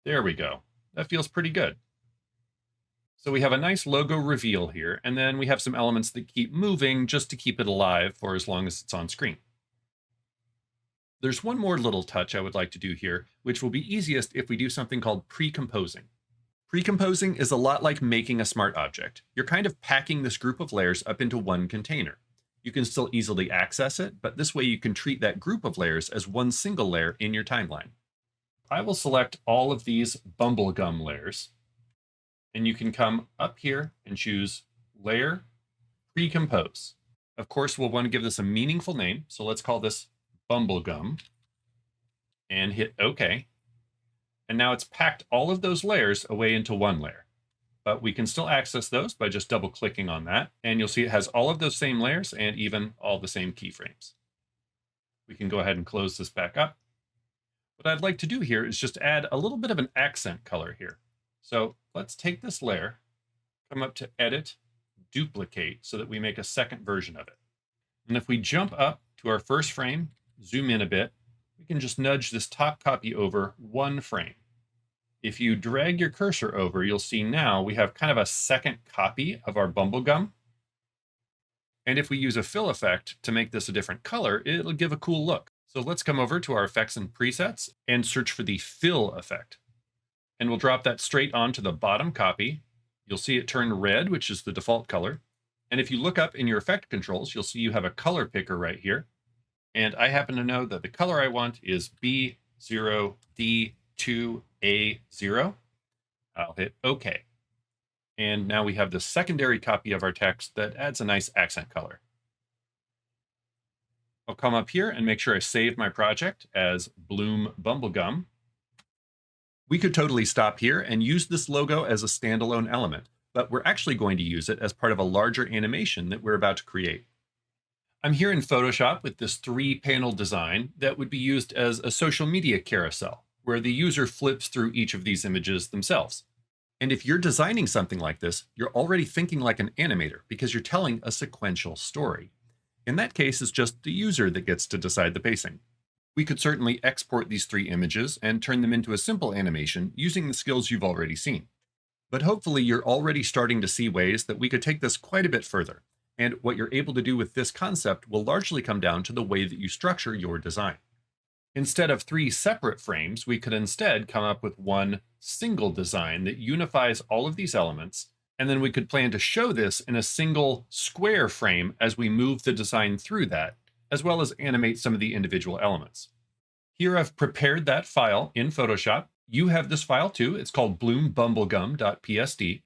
S1: There we go. That feels pretty good. So we have a nice logo reveal here, and then we have some elements that keep moving just to keep it alive for as long as it's on screen. There's one more little touch I would like to do here, which will be easiest if we do something called pre-composing. Pre-composing is a lot like making a smart object. You're kind of packing this group of layers up into one container. You can still easily access it, but this way you can treat that group of layers as one single layer in your timeline. I will select all of these bubblegum layers, and you can come up here and choose Layer, Pre-compose. Of course, we'll want to give this a meaningful name, so let's call this bubblegum, and hit OK. And now it's packed all of those layers away into one layer. But we can still access those by just double-clicking on that, and you'll see it has all of those same layers and even all the same keyframes. We can go ahead and close this back up. What I'd like to do here is just add a little bit of an accent color here. So let's take this layer, come up to Edit, Duplicate, so that we make a second version of it. And if we jump up to our first frame, zoom in a bit, we can just nudge this top copy over one frame. If you drag your cursor over, you'll see now we have kind of a second copy of our bubblegum. And if we use a fill effect to make this a different color, it'll give a cool look. So let's come over to our effects and presets and search for the fill effect. And we'll drop that straight onto the bottom copy. You'll see it turn red, which is the default color. And if you look up in your effect controls, you'll see you have a color picker right here. And I happen to know that the color I want is B0D2A0. I'll hit OK. And now we have the secondary copy of our text that adds a nice accent color. I'll come up here and make sure I save my project as Bloom Bubblegum. We could totally stop here and use this logo as a standalone element, but we're actually going to use it as part of a larger animation that we're about to create. I'm here in Photoshop with this 3-panel design that would be used as a social media carousel, where the user flips through each of these images themselves. And if you're designing something like this, you're already thinking like an animator because you're telling a sequential story. In that case, it's just the user that gets to decide the pacing. We could certainly export these 3 images and turn them into a simple animation using the skills you've already seen. But hopefully you're already starting to see ways that we could take this quite a bit further. And what you're able to do with this concept will largely come down to the way that you structure your design. Instead of 3 separate frames, we could instead come up with one single design that unifies all of these elements, and then we could plan to show this in a single square frame as we move the design through that, as well as animate some of the individual elements. Here I've prepared that file in Photoshop. You have this file too. It's called bloombubblegum.psd.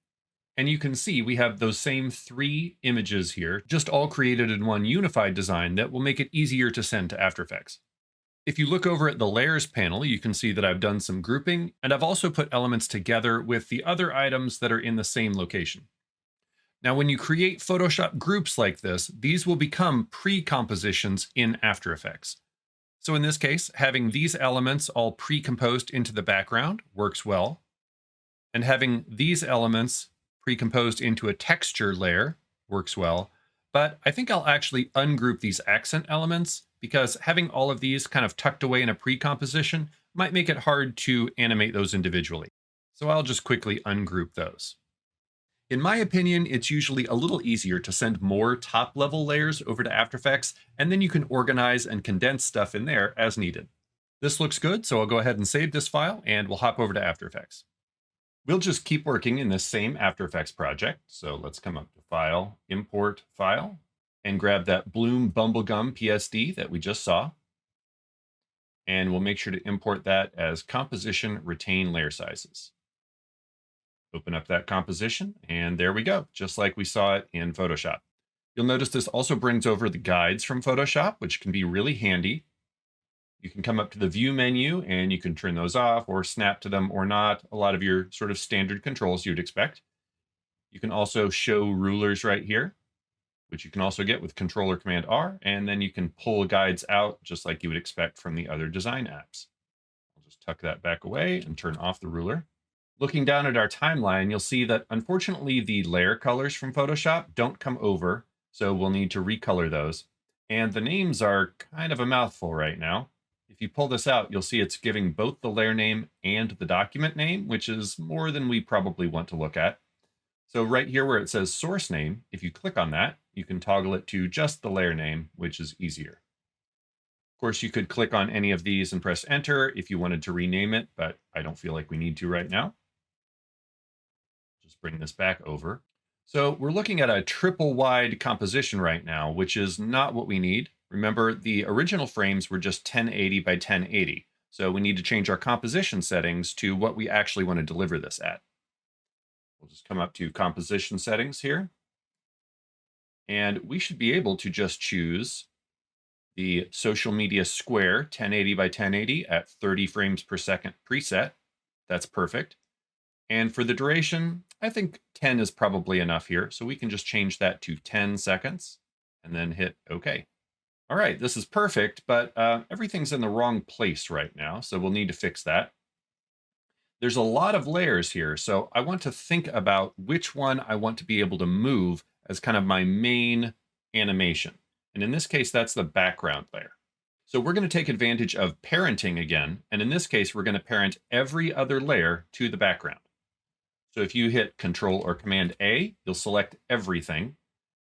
S1: And you can see we have those same 3 images here, just all created in one unified design that will make it easier to send to After Effects. If you look over at the Layers panel, you can see that I've done some grouping, and I've also put elements together with the other items that are in the same location. Now, when you create Photoshop groups like this, these will become pre-compositions in After Effects. So in this case, having these elements all pre-composed into the background works well, and having these elements pre-composed into a texture layer works well, but I think I'll actually ungroup these accent elements because having all of these kind of tucked away in a pre-composition might make it hard to animate those individually. So I'll just quickly ungroup those. In my opinion, it's usually a little easier to send more top-level layers over to After Effects, and then you can organize and condense stuff in there as needed. This looks good, so I'll go ahead and save this file, and we'll hop over to After Effects. We'll just keep working in this same After Effects project. So let's come up to File, Import File, and grab that Bloom Bubblegum PSD that we just saw. And we'll make sure to import that as Composition Retain Layer Sizes. Open up that composition, and there we go, just like we saw it in Photoshop. You'll notice this also brings over the guides from Photoshop, which can be really handy. You can come up to the View menu, and you can turn those off or snap to them or not, a lot of your sort of standard controls you'd expect. You can also show rulers right here, which you can also get with Control or Command R, and then you can pull guides out just like you would expect from the other design apps. I'll just tuck that back away and turn off the ruler. Looking down at our timeline, you'll see that unfortunately the layer colors from Photoshop don't come over, so we'll need to recolor those. And the names are kind of a mouthful right now. If you pull this out, you'll see it's giving both the layer name and the document name, which is more than we probably want to look at. So right here where it says source name, if you click on that, you can toggle it to just the layer name, which is easier. Of course, you could click on any of these and press enter if you wanted to rename it, but I don't feel like we need to right now. Just bring this back over. So we're looking at a triple wide composition right now, which is not what we need. Remember, the original frames were just 1080 by 1080. So we need to change our composition settings to what we actually want to deliver this at. We'll just come up to composition settings here. And we should be able to just choose the social media square 1080 by 1080 at 30 frames per second preset. That's perfect. And for the duration, I think 10 is probably enough here. So we can just change that to 10 seconds and then hit OK. All right, this is perfect, but everything's in the wrong place right now. So we'll need to fix that. There's a lot of layers here. So I want to think about which one I want to be able to move as kind of my main animation. And in this case, that's the background layer. So we're going to take advantage of parenting again. And in this case, we're going to parent every other layer to the background. So if you hit Control or Command A, you'll select everything.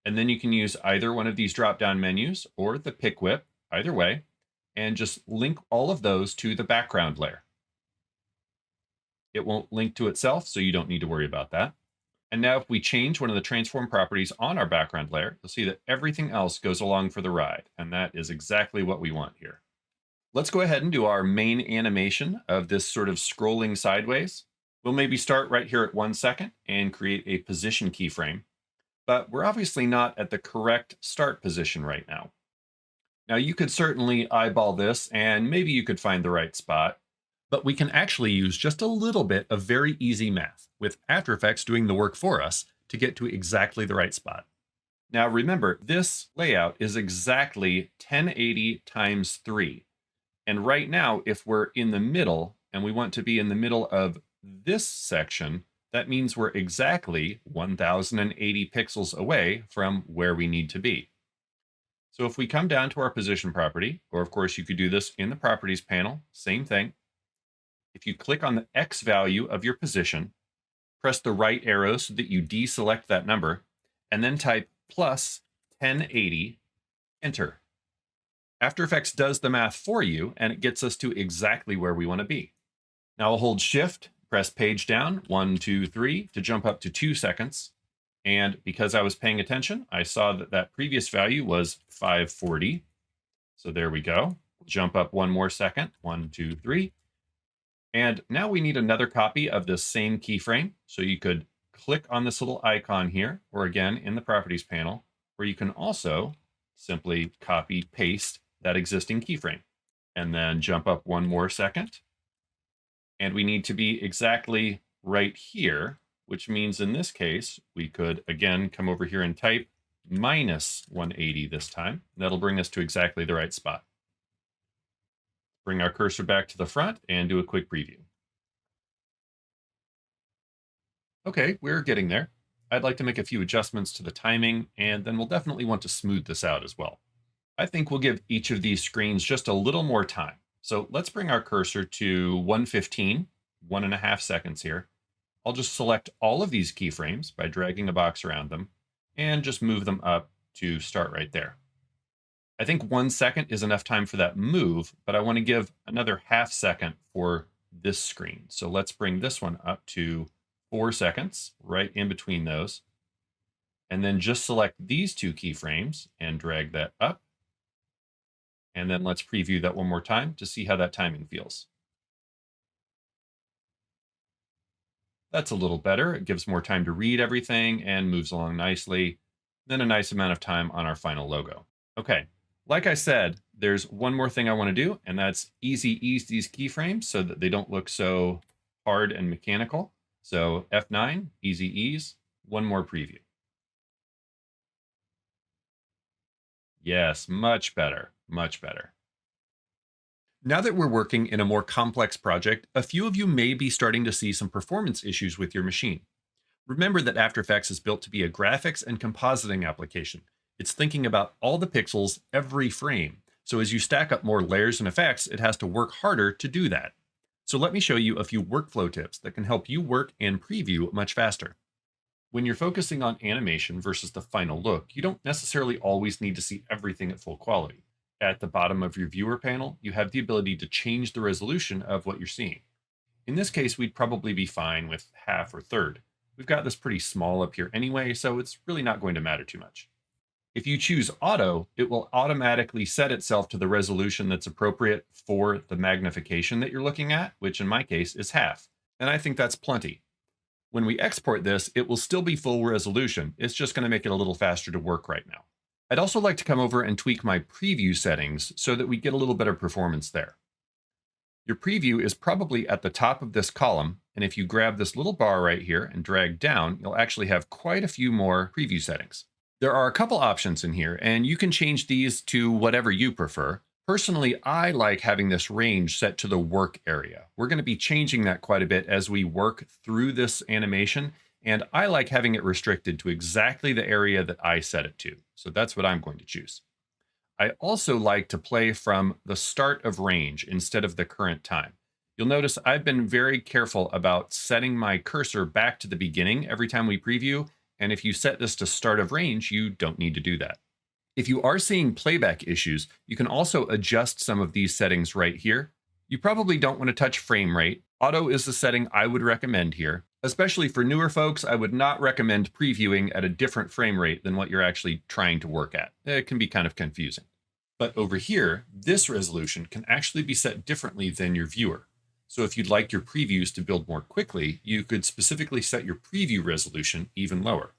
S1: And then you can use either one of these drop-down menus or the pick whip, either way, and just link all of those to the background layer. It won't link to itself, so you don't need to worry about that. And now if we change one of the transform properties on our background layer, you'll see that everything else goes along for the ride. And that is exactly what we want here. Let's go ahead and do our main animation of this sort of scrolling sideways. We'll maybe start right here at 1 second and create a position keyframe. But we're obviously not at the correct start position right now. Now you could certainly eyeball this and maybe you could find the right spot. But we can actually use just a little bit of very easy math with After Effects doing the work for us to get to exactly the right spot. Now remember, this layout is exactly 1080 times 3. And right now, if we're in the middle and we want to be in the middle of this section, that means we're exactly 1080 pixels away from where we need to be. So if we come down to our position property, or of course you could do this in the properties panel, same thing. If you click on the X value of your position, press the right arrow so that you deselect that number, and then type plus 1080, enter. After Effects does the math for you, and it gets us to exactly where we want to be. Now I'll hold Shift, press page down, 1, 2, 3, to jump up to 2 seconds. And because I was paying attention, I saw that that previous value was 540. So there we go. Jump up 1 more second, 1, 2, 3. And now we need another copy of this same keyframe. So you could click on this little icon here, or again, in the properties panel, where you can also simply copy, paste that existing keyframe. And then jump up 1 more second. And we need to be exactly right here, which means in this case, we could, again, come over here and type minus 180 this time. That'll bring us to exactly the right spot. Bring our cursor back to the front and do a quick preview. Okay, we're getting there. I'd like to make a few adjustments to the timing, and then we'll definitely want to smooth this out as well. I think we'll give each of these screens just a little more time. So let's bring our cursor to 115, 1.5 seconds here. I'll just select all of these keyframes by dragging a box around them and just move them up to start right there. I think 1 second is enough time for that move, but I want to give another ½ second for this screen. So let's bring this one up to 4 seconds, right in between those. And then just select these 2 keyframes and drag that up. And then let's preview that one more time to see how that timing feels. That's a little better. It gives more time to read everything and moves along nicely. Then a nice amount of time on our final logo. Okay, like I said, there's one more thing I want to do, and that's easy ease these keyframes so that they don't look so hard and mechanical. So F9, easy ease, one more preview. Yes, much better, much better. Now that we're working in a more complex project, a few of you may be starting to see some performance issues with your machine. Remember that After Effects is built to be a graphics and compositing application. It's thinking about all the pixels every frame. So as you stack up more layers and effects, it has to work harder to do that. So let me show you a few workflow tips that can help you work and preview much faster. When you're focusing on animation versus the final look, you don't necessarily always need to see everything at full quality. At the bottom of your viewer panel, you have the ability to change the resolution of what you're seeing. In this case, we'd probably be fine with half or third. We've got this pretty small up here anyway, so it's really not going to matter too much. If you choose auto, it will automatically set itself to the resolution that's appropriate for the magnification that you're looking at, which in my case is half. And I think that's plenty. When we export this, it will still be full resolution. It's just going to make it a little faster to work right now. I'd also like to come over and tweak my preview settings so that we get a little better performance there. Your preview is probably at the top of this column, and if you grab this little bar right here and drag down, you'll actually have quite a few more preview settings. There are a couple options in here, and you can change these to whatever you prefer. Personally, I like having this range set to the work area. We're going to be changing that quite a bit as we work through this animation, and I like having it restricted to exactly the area that I set it to. So that's what I'm going to choose. I also like to play from the start of range instead of the current time. You'll notice I've been very careful about setting my cursor back to the beginning every time we preview, and if you set this to start of range, you don't need to do that. If you are seeing playback issues, you can also adjust some of these settings right here. You probably don't want to touch frame rate. Auto is the setting I would recommend here. Especially for newer folks, I would not recommend previewing at a different frame rate than what you're actually trying to work at. It can be kind of confusing. But over here, this resolution can actually be set differently than your viewer. So if you'd like your previews to build more quickly, you could specifically set your preview resolution even lower.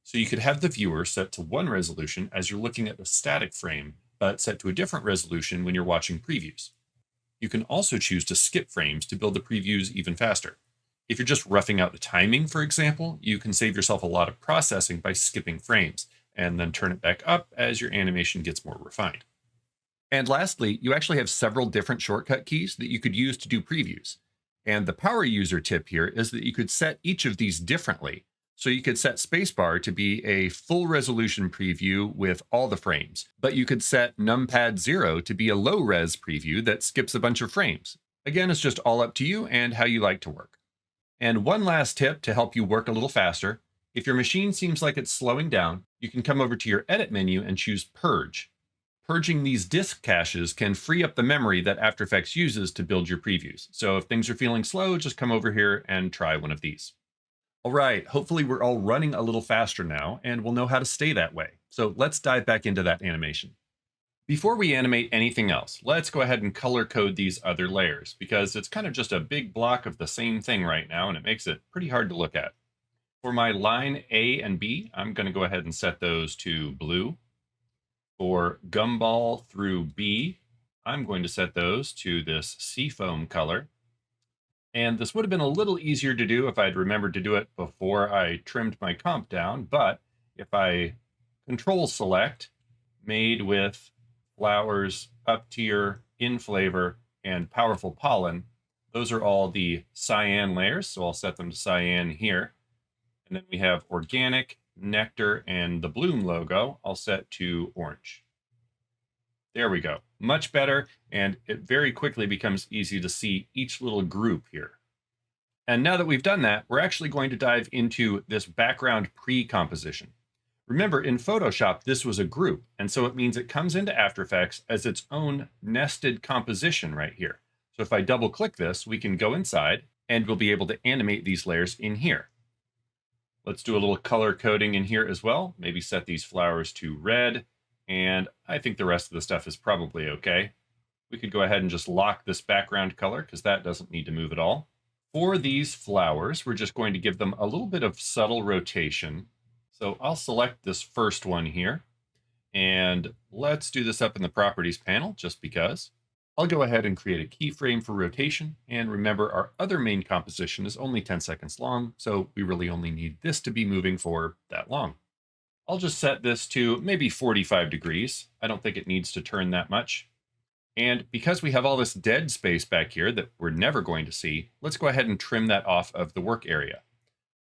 S1: So you could have the viewer set to one resolution as you're looking at a static frame, but set to a different resolution when you're watching previews. You can also choose to skip frames to build the previews even faster. If you're just roughing out the timing, for example, you can save yourself a lot of processing by skipping frames, and then turn it back up as your animation gets more refined. And lastly, you actually have several different shortcut keys that you could use to do previews. And the power user tip here is that you could set each of these differently. So you could set spacebar to be a full resolution preview with all the frames, but you could set numpad 0 to be a low res preview that skips a bunch of frames. Again, it's just all up to you and how you like to work. And one last tip to help you work a little faster. If your machine seems like it's slowing down, you can come over to your edit menu and choose purge. Purging these disk caches can free up the memory that After Effects uses to build your previews. So if things are feeling slow, just come over here and try one of these. All right, hopefully we're all running a little faster now and we'll know how to stay that way. So let's dive back into that animation. Before we animate anything else, let's go ahead and color code these other layers because it's kind of just a big block of the same thing right now and it makes it pretty hard to look at. For my line A and B, I'm going to go ahead and set those to blue. For gumball through B, I'm going to set those to this seafoam color. And this would have been a little easier to do if I'd remembered to do it before I trimmed my comp down. But if I control select, made with flowers, up tier, in flavor, and powerful pollen, those are all the cyan layers. So I'll set them to cyan here. And then we have organic, nectar, and the bloom logo I'll set to orange. There we go. Much better, and it very quickly becomes easy to see each little group here. And now that we've done that, we're actually going to dive into this background pre-composition. Remember, in Photoshop, this was a group, and so it means it comes into After Effects as its own nested composition right here. So if I double-click this, we can go inside, and we'll be able to animate these layers in here. Let's do a little color coding in here as well. Maybe set these flowers to red. And I think the rest of the stuff is probably okay. We could go ahead and just lock this background color because that doesn't need to move at all. For these flowers, we're just going to give them a little bit of subtle rotation. So I'll select this first one here. And let's do this up in the properties panel just because. I'll go ahead and create a keyframe for rotation. And remember, our other main composition is only 10 seconds long, so we really only need this to be moving for that long. I'll just set this to maybe 45 degrees. I don't think it needs to turn that much. And because we have all this dead space back here that we're never going to see, let's go ahead and trim that off of the work area.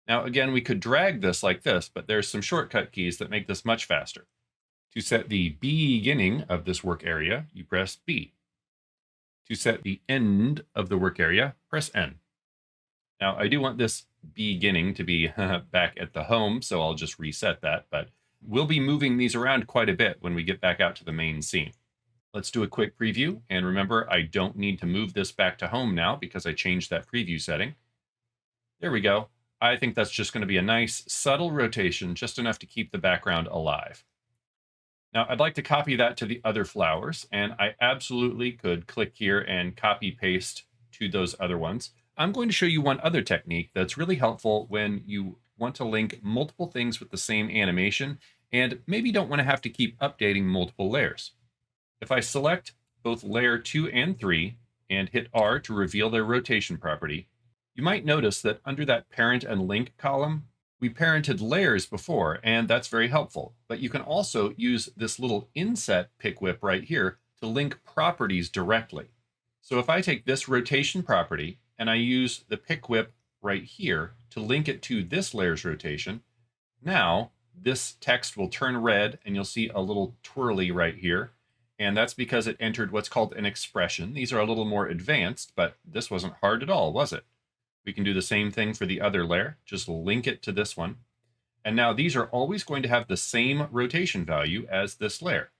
S1: Now, again, we could drag this like this, but there's some shortcut keys that make this much faster. To set the beginning of this work area, you press B. To set the end of the work area, press N. Now, I do want this beginning to be back at the home, so I'll just reset that, but we'll be moving these around quite a bit when we get back out to the main scene. Let's do a quick preview, and remember, I don't need to move this back to home now because I changed that preview setting. There we go. I think that's just going to be a nice, subtle rotation, just enough to keep the background alive. Now, I'd like to copy that to the other flowers, and I absolutely could click here and copy paste to those other ones. I'm going to show you one other technique that's really helpful when you want to link multiple things with the same animation and maybe don't want to have to keep updating multiple layers. If I select both layer 2 and 3 and hit R to reveal their rotation property, you might notice that under that parent and link column, we parented layers before, and that's very helpful. But you can also use this little inset pick whip right here to link properties directly. So if I take this rotation property and I use the pick whip right here to link it to this layer's rotation, now this text will turn red and you'll see a little twirly right here. And that's because it entered what's called an expression. These are a little more advanced, but this wasn't hard at all, was it? We can do the same thing for the other layer, just link it to this one. And now these are always going to have the same rotation value as this layer.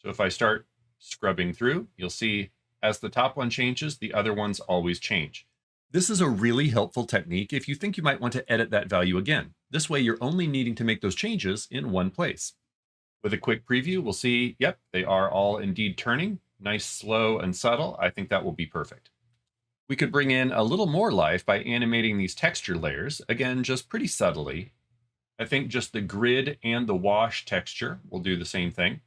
S1: So if I start scrubbing through, you'll see as the top one changes, the other ones always change. This is a really helpful technique if you think you might want to edit that value again. This way you're only needing to make those changes in one place. With a quick preview, we'll see, yep, they are all indeed turning. Nice, slow, and subtle. I think that will be perfect. We could bring in a little more life by animating these texture layers, again, just pretty subtly. I think just the grid and the wash texture will do the same thing.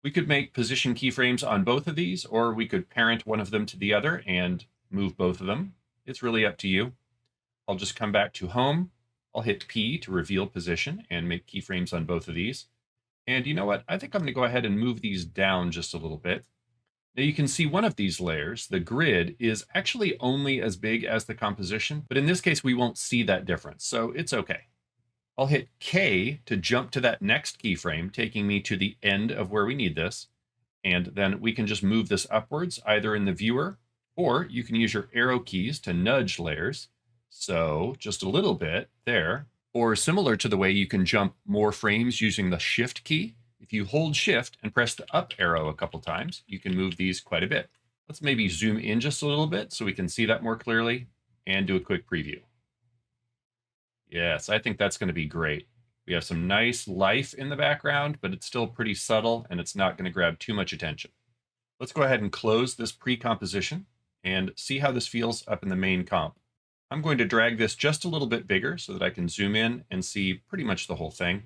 S1: We could make position keyframes on both of these, or we could parent one of them to the other and move both of them. It's really up to you. I'll just come back to home. I'll hit P to reveal position and make keyframes on both of these. And you know what? I think I'm going to go ahead and move these down just a little bit. Now you can see one of these layers, the grid, is actually only as big as the composition, but in this case, we won't see that difference, so it's okay. I'll hit K to jump to that next keyframe, taking me to the end of where we need this. And then we can just move this upwards, either in the viewer, or you can use your arrow keys to nudge layers. So just a little bit there, or similar to the way you can jump more frames using the Shift key. If you hold Shift and press the up arrow a couple times, you can move these quite a bit. Let's maybe zoom in just a little bit so we can see that more clearly and do a quick preview. Yes, I think that's going to be great. We have some nice life in the background, but it's still pretty subtle and it's not going to grab too much attention. Let's go ahead and close this pre-composition and see how this feels up in the main comp. I'm going to drag this just a little bit bigger so that I can zoom in and see pretty much the whole thing.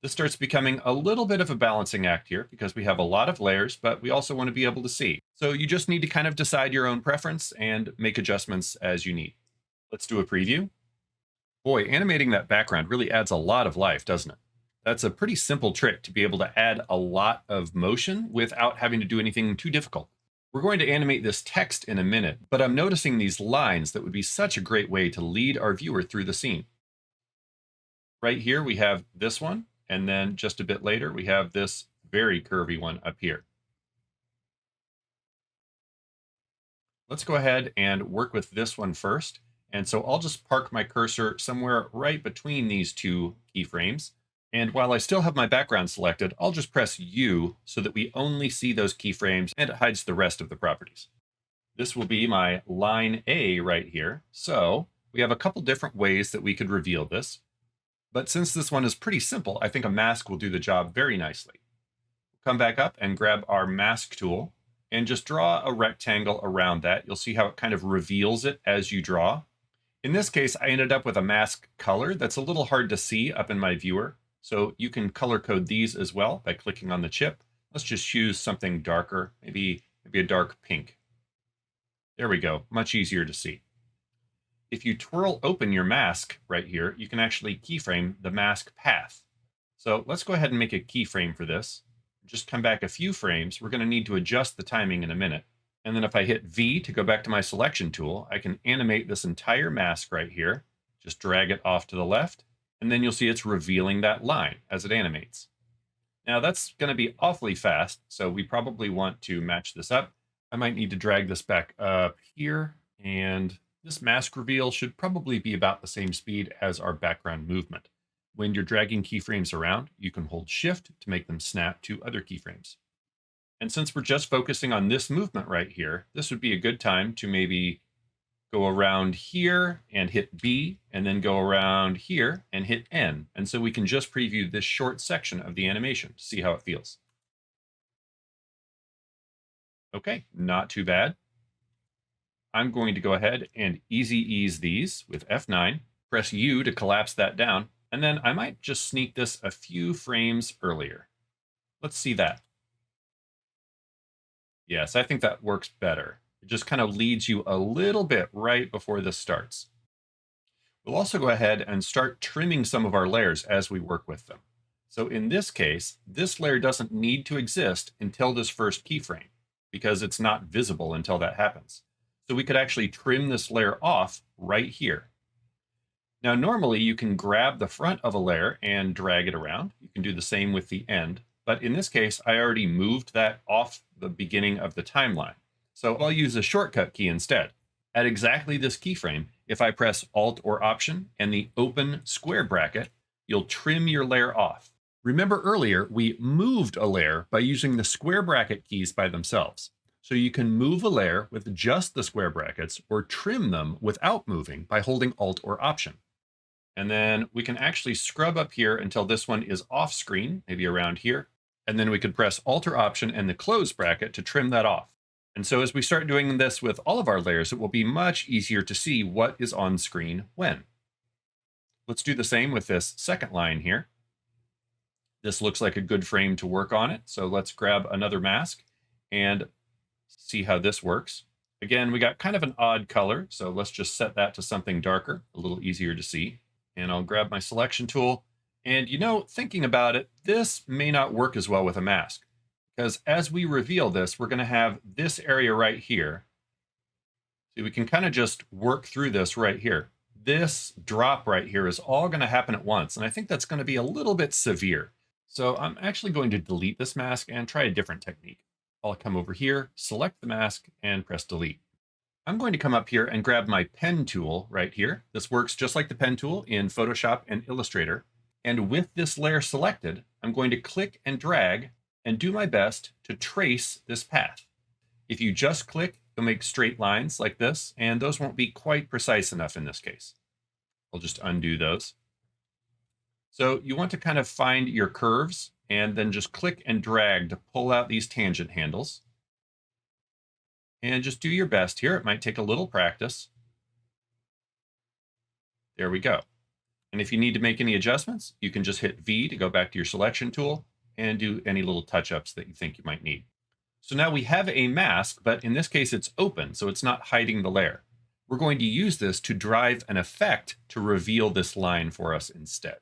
S1: This starts becoming a little bit of a balancing act here because we have a lot of layers, but we also want to be able to see. So you just need to kind of decide your own preference and make adjustments as you need. Let's do a preview. Boy, animating that background really adds a lot of life, doesn't it? That's a pretty simple trick to be able to add a lot of motion without having to do anything too difficult. We're going to animate this text in a minute, but I'm noticing these lines that would be such a great way to lead our viewer through the scene. Right here, we have this one. And then just a bit later, we have this very curvy one up here. Let's go ahead and work with this one first. And so I'll just park my cursor somewhere right between these two keyframes. And while I still have my background selected, I'll just press U so that we only see those keyframes and it hides the rest of the properties. This will be my line A right here. So we have a couple different ways that we could reveal this. But since this one is pretty simple, I think a mask will do the job very nicely. Come back up and grab our mask tool and just draw a rectangle around that. You'll see how it kind of reveals it as you draw. In this case, I ended up with a mask color that's a little hard to see up in my viewer. So you can color code these as well by clicking on the chip. Let's just choose something darker, maybe a dark pink. There we go, much easier to see. If you twirl open your mask right here, you can actually keyframe the mask path. So let's go ahead and make a keyframe for this. Just come back a few frames. We're going to need to adjust the timing in a minute. And then if I hit V to go back to my selection tool, I can animate this entire mask right here. Just drag it off to the left, and then you'll see it's revealing that line as it animates. Now that's going to be awfully fast, so we probably want to match this up. I might need to drag this back up here, and this mask reveal should probably be about the same speed as our background movement. When you're dragging keyframes around, you can hold Shift to make them snap to other keyframes. And since we're just focusing on this movement right here, this would be a good time to maybe go around here and hit B, and then go around here and hit N. And so we can just preview this short section of the animation to see how it feels. Okay, not too bad. I'm going to go ahead and easy ease these with F9, press U to collapse that down, and then I might just sneak this a few frames earlier. Let's see that. Yes, I think that works better. It just kind of leads you a little bit right before this starts. We'll also go ahead and start trimming some of our layers as we work with them. So in this case, this layer doesn't need to exist until this first keyframe, because it's not visible until that happens. So we could actually trim this layer off right here. Now, normally you can grab the front of a layer and drag it around. You can do the same with the end. But in this case, I already moved that off the beginning of the timeline. So I'll use a shortcut key instead. At exactly this keyframe, if I press Alt or Option and the open square bracket, you'll trim your layer off. Remember earlier, we moved a layer by using the square bracket keys by themselves. So you can move a layer with just the square brackets or trim them without moving by holding Alt or Option. And then we can actually scrub up here until this one is off screen, maybe around here. And then we could press Alt or Option and the close bracket to trim that off. And so as we start doing this with all of our layers, it will be much easier to see what is on screen when. Let's do the same with this second line here. This looks like a good frame to work on it. So let's grab another mask and see how this works. Again, we got kind of an odd color, so let's just set that to something darker, a little easier to see. And I'll grab my selection tool. And thinking about it, this may not work as well with a mask, because as we reveal this, we're going to have this area right here. So we can kind of just work through this right here. This drop right here is all going to happen at once, and I think that's going to be a little bit severe. So I'm actually going to delete this mask and try a different technique. I'll come over here, select the mask, and press delete. I'm going to come up here and grab my pen tool right here. This works just like the pen tool in Photoshop and Illustrator. And with this layer selected, I'm going to click and drag and do my best to trace this path. If you just click, you'll make straight lines like this, and those won't be quite precise enough in this case. I'll just undo those. So you want to kind of find your curves and then just click and drag to pull out these tangent handles. And just do your best here. It might take a little practice. There we go. And if you need to make any adjustments, you can just hit V to go back to your selection tool and do any little touch-ups that you think you might need. So now we have a mask, but in this case it's open, so it's not hiding the layer. We're going to use this to drive an effect to reveal this line for us instead.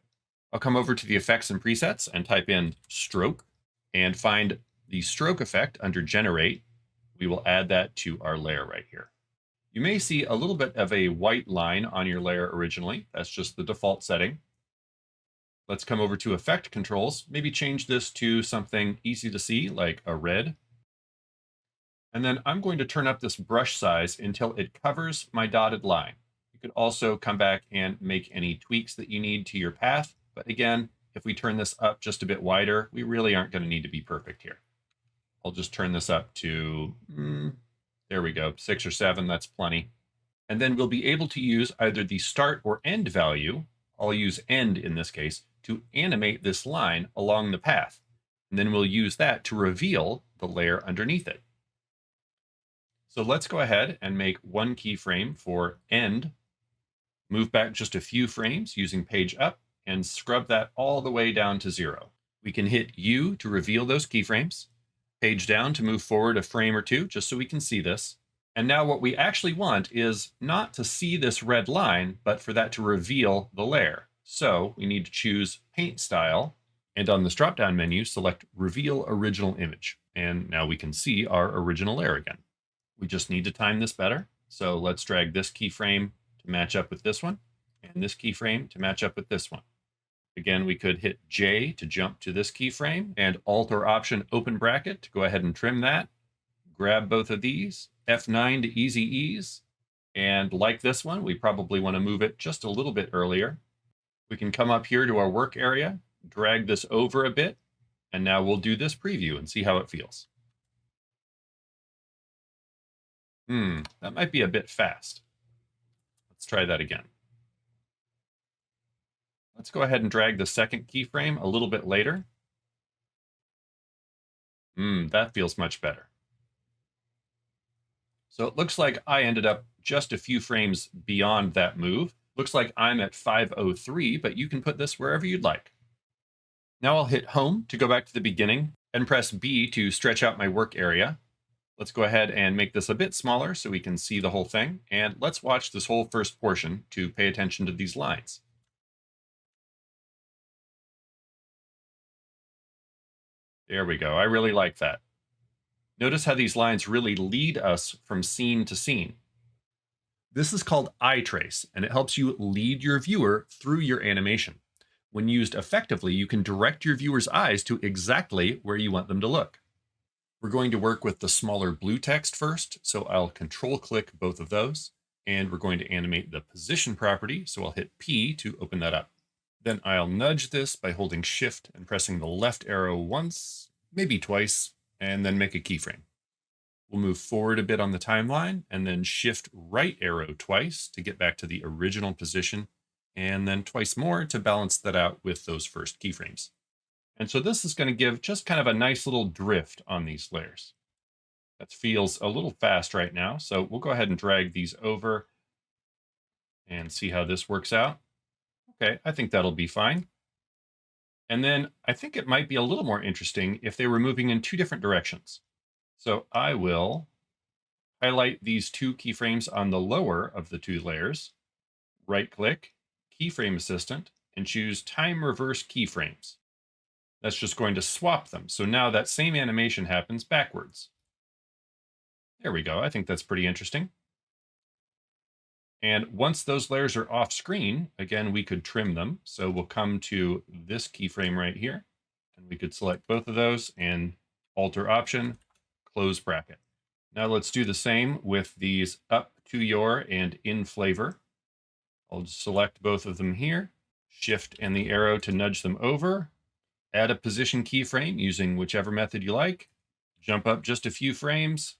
S1: I'll come over to the effects and presets and type in stroke and find the stroke effect under generate. We will add that to our layer right here. You may see a little bit of a white line on your layer originally. That's just the default setting. Let's come over to effect controls, maybe change this to something easy to see like a red. And then I'm going to turn up this brush size until it covers my dotted line. You could also come back and make any tweaks that you need to your path. But again, if we turn this up just a bit wider, we really aren't going to need to be perfect here. I'll just turn this up to, there we go, 6 or 7, that's plenty. And then we'll be able to use either the start or end value, I'll use end in this case, to animate this line along the path. And then we'll use that to reveal the layer underneath it. So let's go ahead and make one keyframe for end, move back just a few frames using page up, and scrub that all the way down to 0. We can hit U to reveal those keyframes, page down to move forward a frame or two, just so we can see this. And now what we actually want is not to see this red line, but for that to reveal the layer. So we need to choose Paint Style, and on this drop-down menu, select Reveal Original Image. And now we can see our original layer again. We just need to time this better. So let's drag this keyframe to match up with this one, and this keyframe to match up with this one. Again, we could hit J to jump to this keyframe and Alt or Option open bracket to go ahead and trim that. Grab both of these, F9 to easy ease. And like this one, we probably want to move it just a little bit earlier. We can come up here to our work area, drag this over a bit, and now we'll do this preview and see how it feels. That might be a bit fast. Let's try that again. Let's go ahead and drag the second keyframe a little bit later. That feels much better. So it looks like I ended up just a few frames beyond that move. Looks like I'm at 503, but you can put this wherever you'd like. Now I'll hit Home to go back to the beginning and press B to stretch out my work area. Let's go ahead and make this a bit smaller so we can see the whole thing. And let's watch this whole first portion to pay attention to these lines. There we go. I really like that. Notice how these lines really lead us from scene to scene. This is called eye trace, and it helps you lead your viewer through your animation. When used effectively, you can direct your viewer's eyes to exactly where you want them to look. We're going to work with the smaller blue text first, so I'll control-click both of those, and we're going to animate the position property, so I'll hit P to open that up. Then I'll nudge this by holding Shift and pressing the left arrow once, maybe twice, and then make a keyframe. We'll move forward a bit on the timeline, and then Shift right arrow twice to get back to the original position, and then twice more to balance that out with those first keyframes. And so this is going to give just kind of a nice little drift on these layers. That feels a little fast right now, so we'll go ahead and drag these over and see how this works out. Okay, I think that'll be fine. And then I think it might be a little more interesting if they were moving in two different directions. So I will highlight these two keyframes on the lower of the two layers, right-click, Keyframe Assistant, and choose Time Reverse Keyframes. That's just going to swap them. So now that same animation happens backwards. There we go. I think that's pretty interesting. And once those layers are off screen, again, we could trim them. So we'll come to this keyframe right here, and we could select both of those and Alter Option, close bracket. Now let's do the same with these up to your and in flavor. I'll just select both of them here, Shift and the arrow to nudge them over, add a position keyframe using whichever method you like, jump up just a few frames,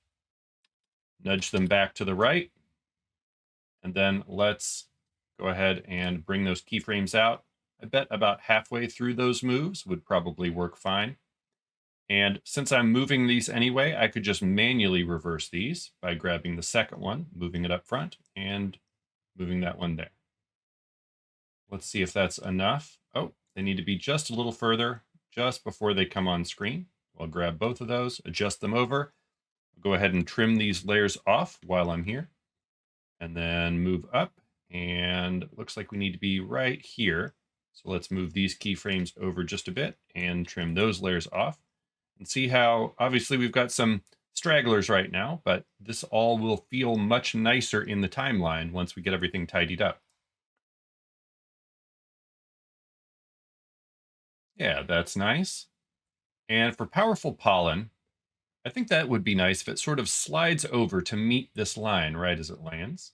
S1: nudge them back to the right, and then let's go ahead and bring those keyframes out. I bet about halfway through those moves would probably work fine. And since I'm moving these anyway, I could just manually reverse these by grabbing the second one, moving it up front, and moving that one there. Let's see if that's enough. Oh, they need to be just a little further, just before they come on screen. I'll grab both of those, adjust them over. I'll go ahead and trim these layers off while I'm here, and then move up. And it looks like we need to be right here. So let's move these keyframes over just a bit and trim those layers off. And see how, obviously, we've got some stragglers right now, but this all will feel much nicer in the timeline once we get everything tidied up. Yeah, that's nice. And for powerful pollen, I think that would be nice if it sort of slides over to meet this line right as it lands.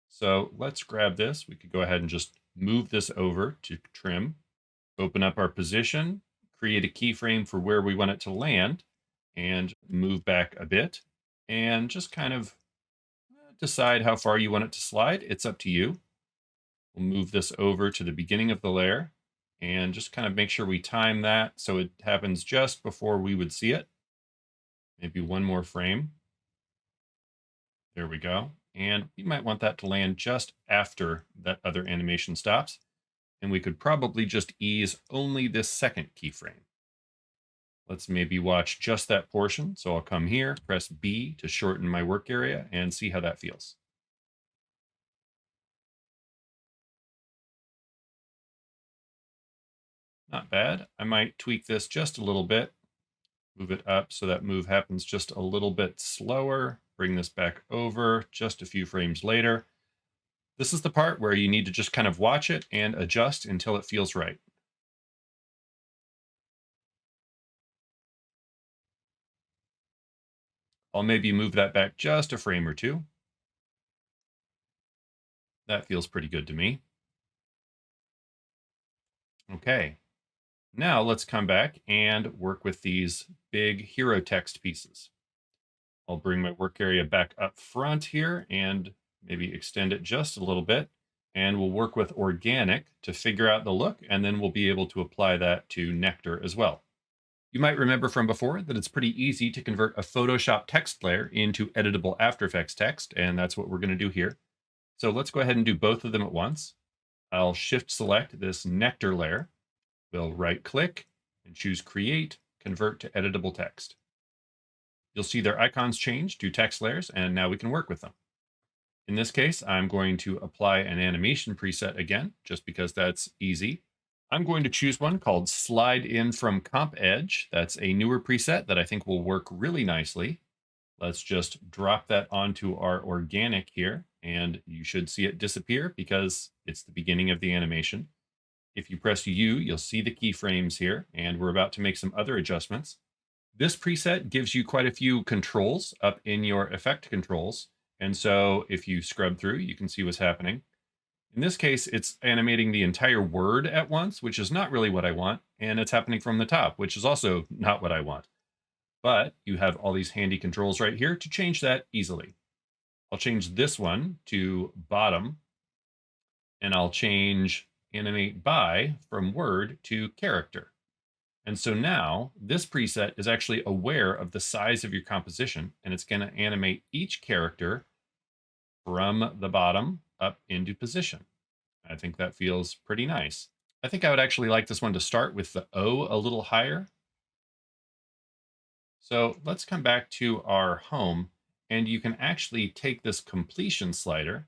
S1: So let's grab this. We could go ahead and just move this over to trim, open up our position, create a keyframe for where we want it to land, and move back a bit, and just kind of decide how far you want it to slide. It's up to you. We'll move this over to the beginning of the layer, and just kind of make sure we time that so it happens just before we would see it. Maybe one more frame. There we go. And you might want that to land just after that other animation stops. And we could probably just ease only this second keyframe. Let's maybe watch just that portion. So I'll come here, press B to shorten my work area, and see how that feels. Not bad. I might tweak this just a little bit, move it up so that move happens just a little bit slower, bring this back over just a few frames later. This is the part where you need to just kind of watch it and adjust until it feels right. I'll maybe move that back just a frame or two. That feels pretty good to me. Okay, now let's come back and work with these big hero text pieces. I'll bring my work area back up front here and maybe extend it just a little bit. And we'll work with organic to figure out the look, and then we'll be able to apply that to Nectar as well. You might remember from before that it's pretty easy to convert a Photoshop text layer into editable After Effects text, and that's what we're going to do here. So let's go ahead and do both of them at once. I'll shift select this Nectar layer. We'll right click and choose Create, Convert to Editable Text. You'll see their icons change to text layers, and now we can work with them. In this case, I'm going to apply an animation preset again, just because that's easy. I'm going to choose one called Slide In from Comp Edge. That's a newer preset that I think will work really nicely. Let's just drop that onto our organic here, and you should see it disappear because it's the beginning of the animation. If you press U, you'll see the keyframes here, and we're about to make some other adjustments. This preset gives you quite a few controls up in your effect controls. And so if you scrub through, you can see what's happening. In this case, it's animating the entire word at once, which is not really what I want. And it's happening from the top, which is also not what I want. But you have all these handy controls right here to change that easily. I'll change this one to bottom, and I'll change animate by from word to character. And so now this preset is actually aware of the size of your composition, and it's going to animate each character from the bottom up into position. I think that feels pretty nice. I think I would actually like this one to start with the O a little higher. So let's come back to our home, and you can actually take this completion slider,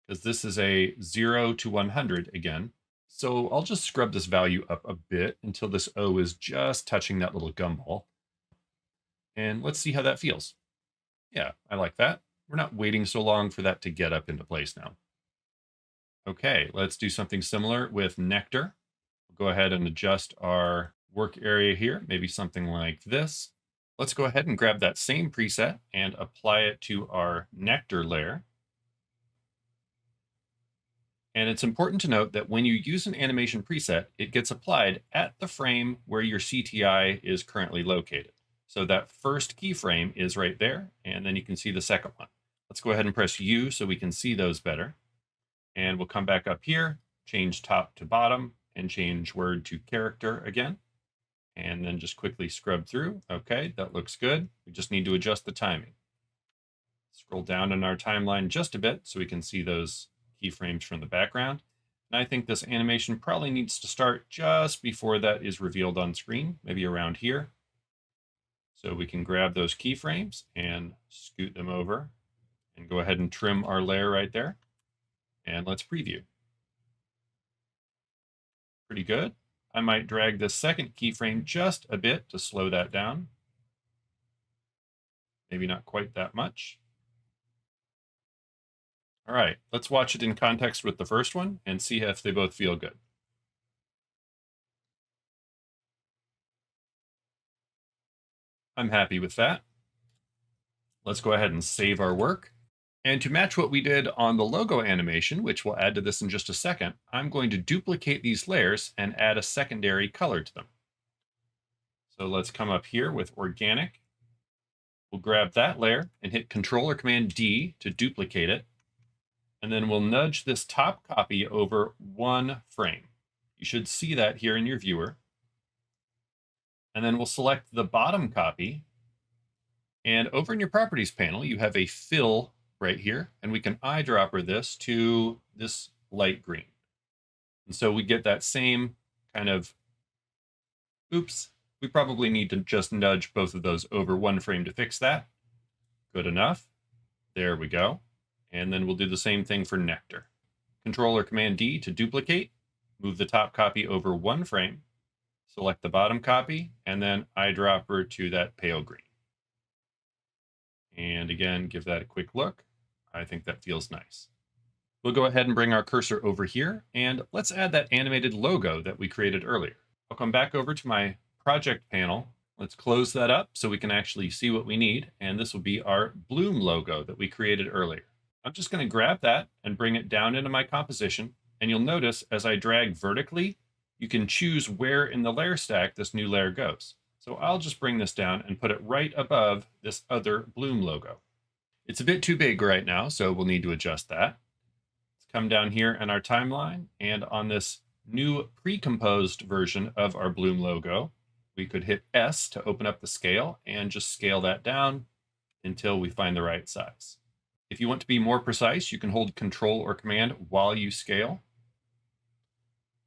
S1: because this is a 0 to 100 again. So I'll just scrub this value up a bit until this O is just touching that little gumball. And let's see how that feels. Yeah, I like that. We're not waiting so long for that to get up into place now. Okay, let's do something similar with Nectar. We'll go ahead and adjust our work area here, maybe something like this. Let's go ahead and grab that same preset and apply it to our Nectar layer. And it's important to note that when you use an animation preset, it gets applied at the frame where your CTI is currently located. So that first keyframe is right there, and then you can see the second one. Let's go ahead and press U so we can see those better. And we'll come back up here, change top to bottom, and change word to character again. And then just quickly scrub through. Okay, that looks good. We just need to adjust the timing. Scroll down in our timeline just a bit so we can see those keyframes from the background. And I think this animation probably needs to start just before that is revealed on screen, maybe around here. So we can grab those keyframes and scoot them over and go ahead and trim our layer right there. And let's preview. Pretty good. I might drag this second keyframe just a bit to slow that down. Maybe not quite that much. All right, let's watch it in context with the first one and see if they both feel good. I'm happy with that. Let's go ahead and save our work. And to match what we did on the logo animation, which we'll add to this in just a second, I'm going to duplicate these layers and add a secondary color to them. So let's come up here with organic. We'll grab that layer and hit Control or Command D to duplicate it. And then we'll nudge this top copy over one frame. You should see that here in your viewer. And then we'll select the bottom copy. And over in your properties panel, you have a fill right here, and we can eyedropper this to this light green. And so we get that same kind of, oops, we probably need to just nudge both of those over one frame to fix that. Good enough. There we go. And then we'll do the same thing for Nectar. Control or Command D to duplicate, move the top copy over one frame, select the bottom copy, and then eyedropper to that pale green. And again, give that a quick look. I think that feels nice. We'll go ahead and bring our cursor over here, and let's add that animated logo that we created earlier. I'll come back over to my project panel. Let's close that up so we can actually see what we need. And this will be our Bloom logo that we created earlier. I'm just going to grab that and bring it down into my composition. And you'll notice as I drag vertically, you can choose where in the layer stack this new layer goes. So I'll just bring this down and put it right above this other Bloom logo. It's a bit too big right now, so we'll need to adjust that. Let's come down here in our timeline, and on this new pre-composed version of our Bloom logo, we could hit S to open up the scale and just scale that down until we find the right size. If you want to be more precise, you can hold Control or Command while you scale.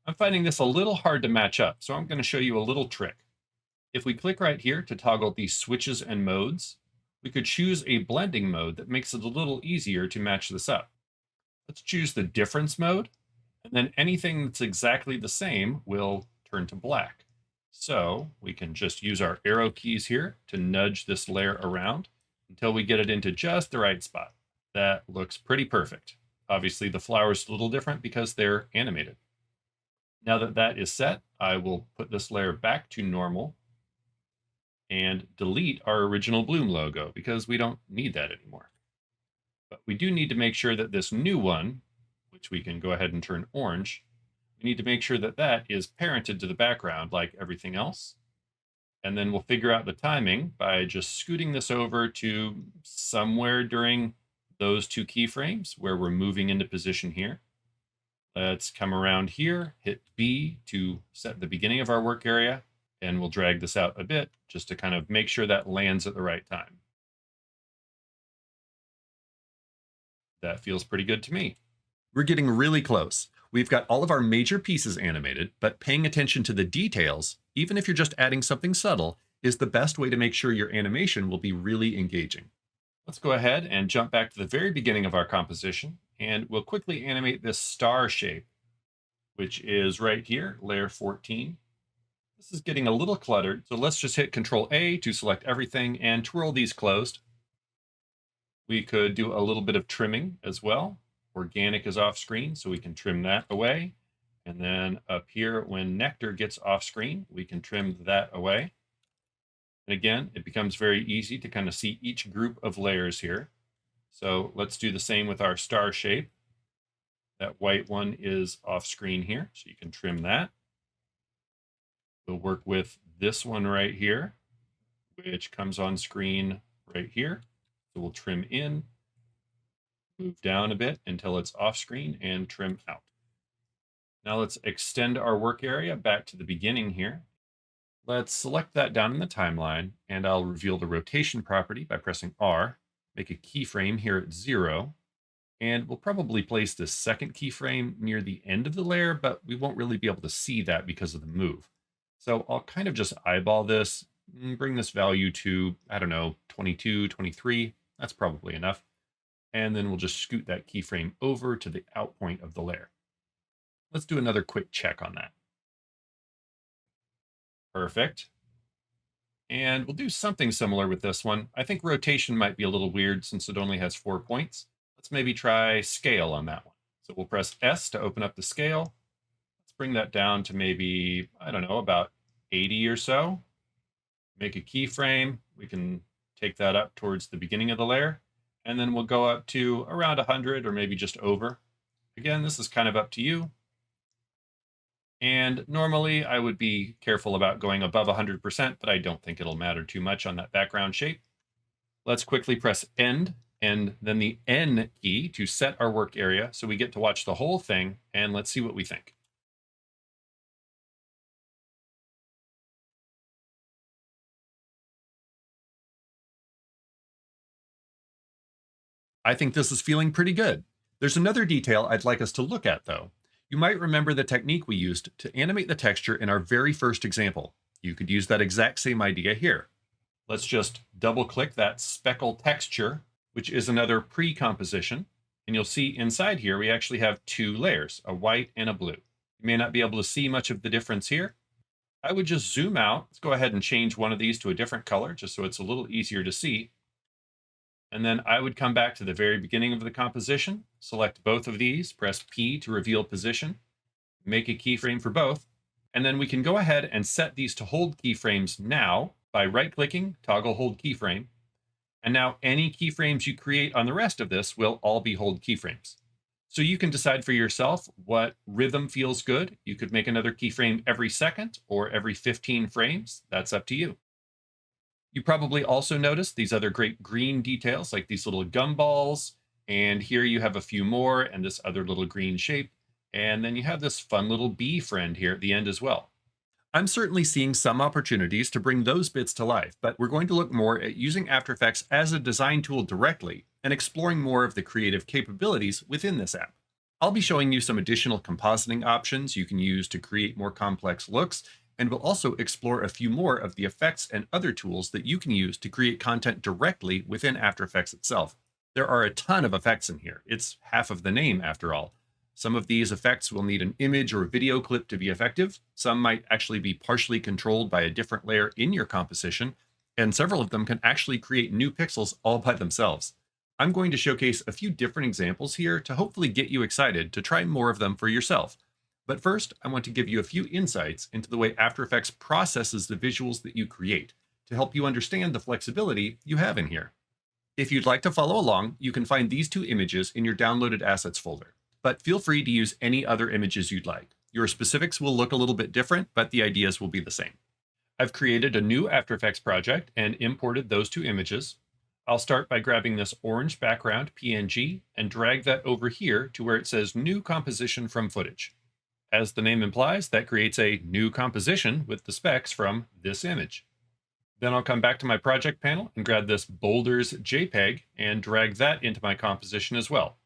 S1: I'm finding this a little hard to match up, so I'm going to show you a little trick. If we click right here to toggle these switches and modes, we could choose a blending mode that makes it a little easier to match this up. Let's choose the difference mode, and then anything that's exactly the same will turn to black. So we can just use our arrow keys here to nudge this layer around until we get it into just the right spot. That looks pretty perfect. Obviously, the flower's a little different because they're animated. Now that that is set, I will put this layer back to normal and delete our original Bloom logo because we don't need that anymore. But we do need to make sure that this new one, which we can go ahead and turn orange, we need to make sure that that is parented to the background like everything else. And then we'll figure out the timing by just scooting this over to somewhere during those two keyframes where we're moving into position here. Let's come around here, hit B to set the beginning of our work area, and we'll drag this out a bit just to kind of make sure that lands at the right time. That feels pretty good to me. We're getting really close. We've got all of our major pieces animated, but paying attention to the details, even if you're just adding something subtle, is the best way to make sure your animation will be really engaging. Let's go ahead and jump back to the very beginning of our composition, and we'll quickly animate this star shape, which is right here, layer 14. This is getting a little cluttered, so let's just hit Control A to select everything and twirl these closed. We could do a little bit of trimming as well. Organic is off screen, so we can trim that away. And then up here, when Nectar gets off screen, we can trim that away. And again, it becomes very easy to kind of see each group of layers here. So let's do the same with our star shape. That white one is off screen here, so you can trim that. We'll work with this one right here, which comes on screen right here. So we'll trim in, move down a bit until it's off screen, and trim out. Now let's extend our work area back to the beginning here. Let's select that down in the timeline, and I'll reveal the rotation property by pressing R, make a keyframe here at 0, and we'll probably place this second keyframe near the end of the layer, but we won't really be able to see that because of the move. So I'll kind of just eyeball this, bring this value to, I don't know, 22, 23. That's probably enough. And then we'll just scoot that keyframe over to the out point of the layer. Let's do another quick check on that. Perfect. And we'll do something similar with this one. I think rotation might be a little weird since it only has 4 points. Let's maybe try scale on that one. So we'll press S to open up the scale. Let's bring that down to maybe, I don't know, about 80 or so. Make a keyframe. We can take that up towards the beginning of the layer. And then we'll go up to around 100 or maybe just over. Again, this is kind of up to you. And normally I would be careful about going above 100%, but I don't think it'll matter too much on that background shape. Let's quickly press End and then the N key to set our work area so we get to watch the whole thing, and let's see what we think. I think this is feeling pretty good. There's another detail I'd like us to look at though. You might remember the technique we used to animate the texture in our very first example. You could use that exact same idea here. Let's just double click that speckle texture, which is another pre-composition. And you'll see inside here, we actually have 2 layers, a white and a blue. You may not be able to see much of the difference here. I would just zoom out. Let's go ahead and change one of these to a different color, just so it's a little easier to see. And then I would come back to the very beginning of the composition, select both of these, press P to reveal position, make a keyframe for both, and then we can go ahead and set these to hold keyframes now By right-clicking, toggle hold keyframe, and now any keyframes you create on the rest of this will all be hold keyframes. So you can decide for yourself what rhythm feels good. You could make another keyframe every second or every 15 frames. That's up to you. You probably also noticed these other great green details, like these little gumballs. And here you have a few more and this other little green shape. And then you have this fun little bee friend here at the end as well. I'm certainly seeing some opportunities to bring those bits to life, but we're going to look more at using After Effects as a design tool directly and exploring more of the creative capabilities within this app. I'll be showing you some additional compositing options you can use to create more complex looks, and we'll also explore a few more of the effects and other tools that you can use to create content directly within After Effects itself. There are a ton of effects in here. It's half of the name, after all. Some of these effects will need an image or video clip to be effective. Some might actually be partially controlled by a different layer in your composition, and several of them can actually create new pixels all by themselves. I'm going to showcase a few different examples here to hopefully get you excited to try more of them for yourself. But first, I want to give you a few insights into the way After Effects processes the visuals that you create to help you understand the flexibility you have in here. If you'd like to follow along, you can find these two images in your downloaded assets folder. But feel free to use any other images you'd like. Your specifics will look a little bit different, but the ideas will be the same. I've created a new After Effects project and imported those two images. I'll start by grabbing this orange background PNG and drag that over here to where it says New Composition from Footage. As the name implies, that creates a new composition with the specs from this image. Then I'll come back to my project panel and grab this Boulders JPEG and drag that into my composition as well.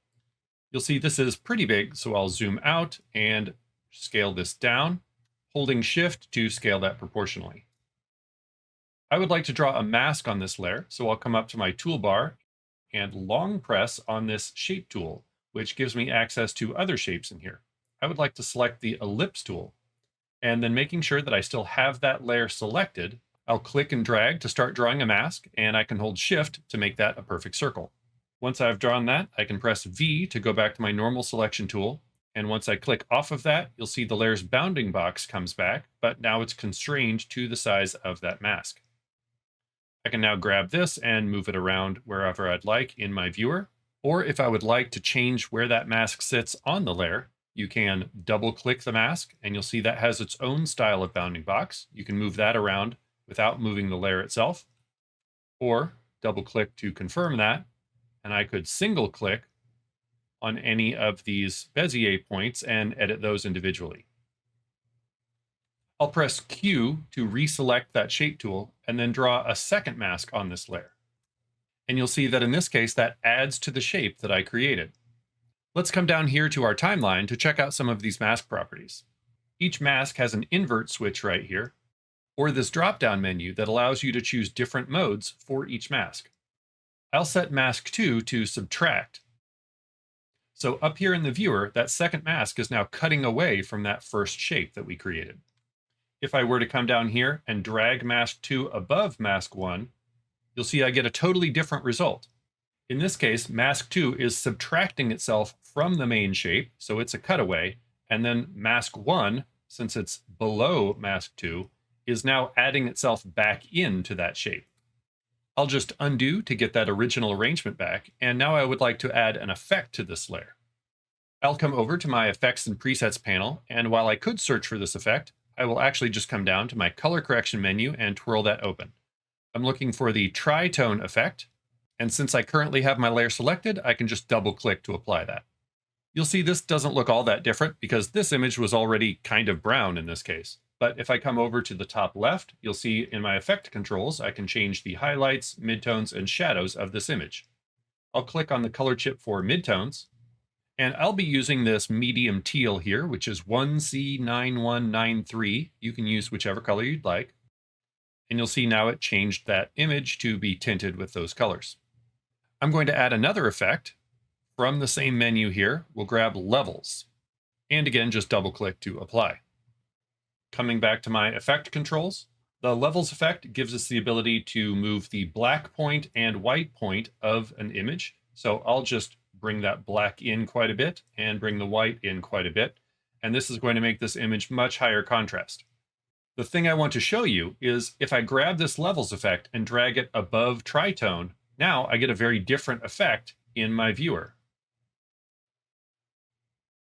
S1: You'll see this is pretty big, so I'll zoom out and scale this down, holding Shift to scale that proportionally. I would like to draw a mask on this layer, so I'll come up to my toolbar and long press on this shape tool, which gives me access to other shapes in here. I would like to select the ellipse tool, and then making sure that I still have that layer selected, I'll click and drag to start drawing a mask, and I can hold Shift to make that a perfect circle. Once I've drawn that, I can press V to go back to my normal selection tool. And once I click off of that, you'll see the layer's bounding box comes back, but now it's constrained to the size of that mask. I can now grab this and move it around wherever I'd like in my viewer. Or if I would like to change where that mask sits on the layer, you can double click the mask and you'll see that has its own style of bounding box. You can move that around without moving the layer itself, or double click to confirm that. And I could single click on any of these Bezier points and edit those individually. I'll press Q to reselect that shape tool and then draw a second mask on this layer. And you'll see that in this case, that adds to the shape that I created. Let's come down here to our timeline to check out some of these mask properties. Each mask has an invert switch right here, or this drop-down menu that allows you to choose different modes for each mask. I'll set mask 2 to subtract. So up here in the viewer, that second mask is now cutting away from that first shape that we created. If I were to come down here and drag mask 2 above mask 1, you'll see I get a totally different result. In this case, mask 2 is subtracting itself from the main shape, so it's a cutaway, and then mask 1, since it's below mask 2, is now adding itself back into that shape. I'll just undo to get that original arrangement back, and now I would like to add an effect to this layer. I'll come over to my Effects and Presets panel, and while I could search for this effect, I will actually just come down to my Color Correction menu and twirl that open. I'm looking for the Tritone effect, and since I currently have my layer selected, I can just double-click to apply that. You'll see this doesn't look all that different because this image was already kind of brown in this case. But if I come over to the top left, you'll see in my effect controls, I can change the highlights, midtones, and shadows of this image. I'll click on the color chip for midtones, and I'll be using this medium teal here, which is 1C9193. You can use whichever color you'd like. And you'll see now it changed that image to be tinted with those colors. I'm going to add another effect. From the same menu here, we'll grab levels. And again, just double click to apply. Coming back to my effect controls, the levels effect gives us the ability to move the black point and white point of an image. So I'll just bring that black in quite a bit and bring the white in quite a bit. And this is going to make this image much higher contrast. The thing I want to show you is if I grab this levels effect and drag it above tritone, now I get a very different effect in my viewer.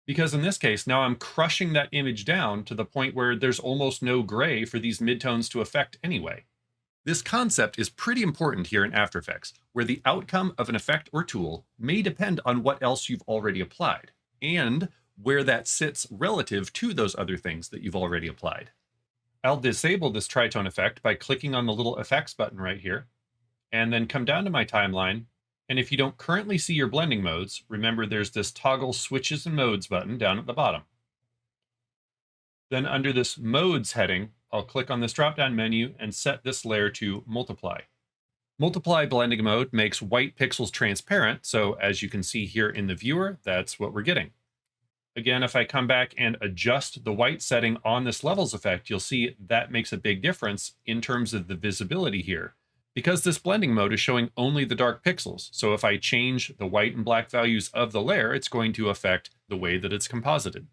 S1: Because in this case, now I'm crushing that image down to the point where there's almost no gray for these midtones to affect anyway. This concept is pretty important here in After Effects, where the outcome of an effect or tool may depend on what else you've already applied, and where that sits relative to those other things that you've already applied. I'll disable this tritone effect by clicking on the little effects button right here, and then come down to my timeline. And if you don't currently see your blending modes, remember there's this toggle switches and modes button down at the bottom. Then under this modes heading, I'll click on this drop-down menu and set this layer to multiply. Multiply blending mode makes white pixels transparent, so as you can see here in the viewer, that's what we're getting. Again, if I come back and adjust the white setting on this levels effect, you'll see that makes a big difference in terms of the visibility here. Because this blending mode is showing only the dark pixels, so if I change the white and black values of the layer, it's going to affect the way that it's composited.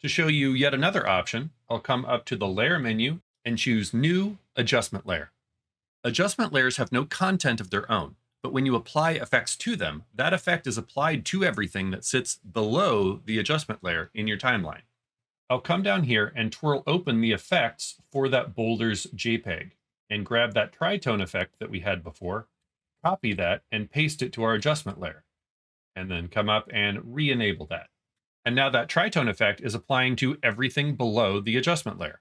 S1: To show you yet another option, I'll come up to the Layer menu and choose New Adjustment Layer. Adjustment layers have no content of their own, but when you apply effects to them, that effect is applied to everything that sits below the adjustment layer in your timeline. I'll come down here and twirl open the effects for that boulder's JPEG and grab that tritone effect that we had before, copy that, and paste it to our adjustment layer, and then come up and re-enable that. And now that tritone effect is applying to everything below the adjustment layer.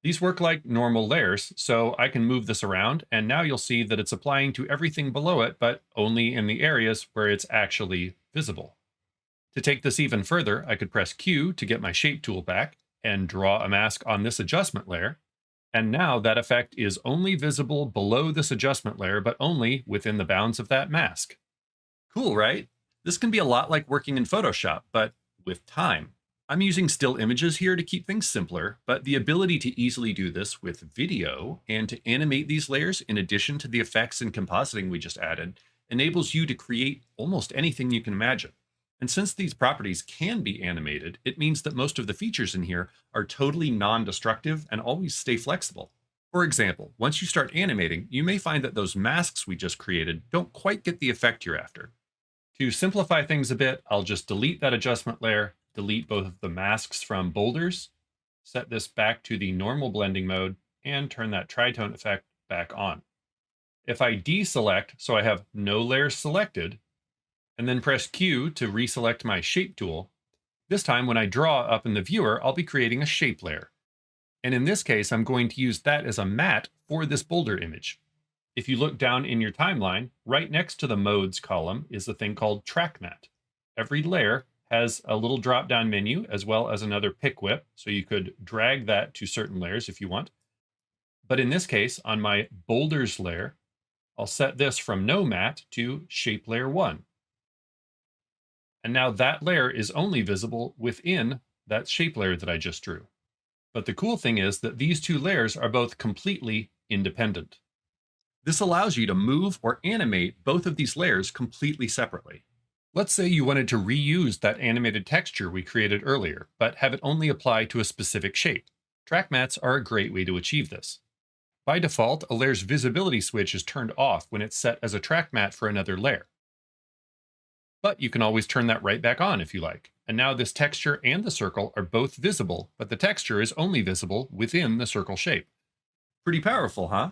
S1: These work like normal layers, so I can move this around, and now you'll see that it's applying to everything below it, but only in the areas where it's actually visible. To take this even further, I could press Q to get my shape tool back and draw a mask on this adjustment layer. And now that effect is only visible below this adjustment layer, but only within the bounds of that mask. Cool, right? This can be a lot like working in Photoshop, but with time. I'm using still images here to keep things simpler, but the ability to easily do this with video and to animate these layers in addition to the effects and compositing we just added enables you to create almost anything you can imagine. And since these properties can be animated, it means that most of the features in here are totally non-destructive and always stay flexible. For example, once you start animating, you may find that those masks we just created don't quite get the effect you're after. To simplify things a bit, I'll just delete that adjustment layer, delete both of the masks from boulders, set this back to the normal blending mode, and turn that tritone effect back on. If I deselect, so I have no layers selected, and then press Q to reselect my shape tool, this time when I draw up in the viewer, I'll be creating a shape layer. And in this case, I'm going to use that as a matte for this boulder image. If you look down in your timeline, right next to the modes column is a thing called track matte. Every layer has a little drop-down menu as well as another pick whip, so you could drag that to certain layers if you want. But in this case, on my boulders layer, I'll set this from no matte to shape layer 1. And now that layer is only visible within that shape layer that I just drew. But the cool thing is that these two layers are both completely independent. This allows you to move or animate both of these layers completely separately. Let's say you wanted to reuse that animated texture we created earlier, but have it only apply to a specific shape. Track mattes are a great way to achieve this. By default, a layer's visibility switch is turned off when it's set as a track matte for another layer. But you can always turn that right back on if you like. And now this texture and the circle are both visible, but the texture is only visible within the circle shape. Pretty powerful, huh?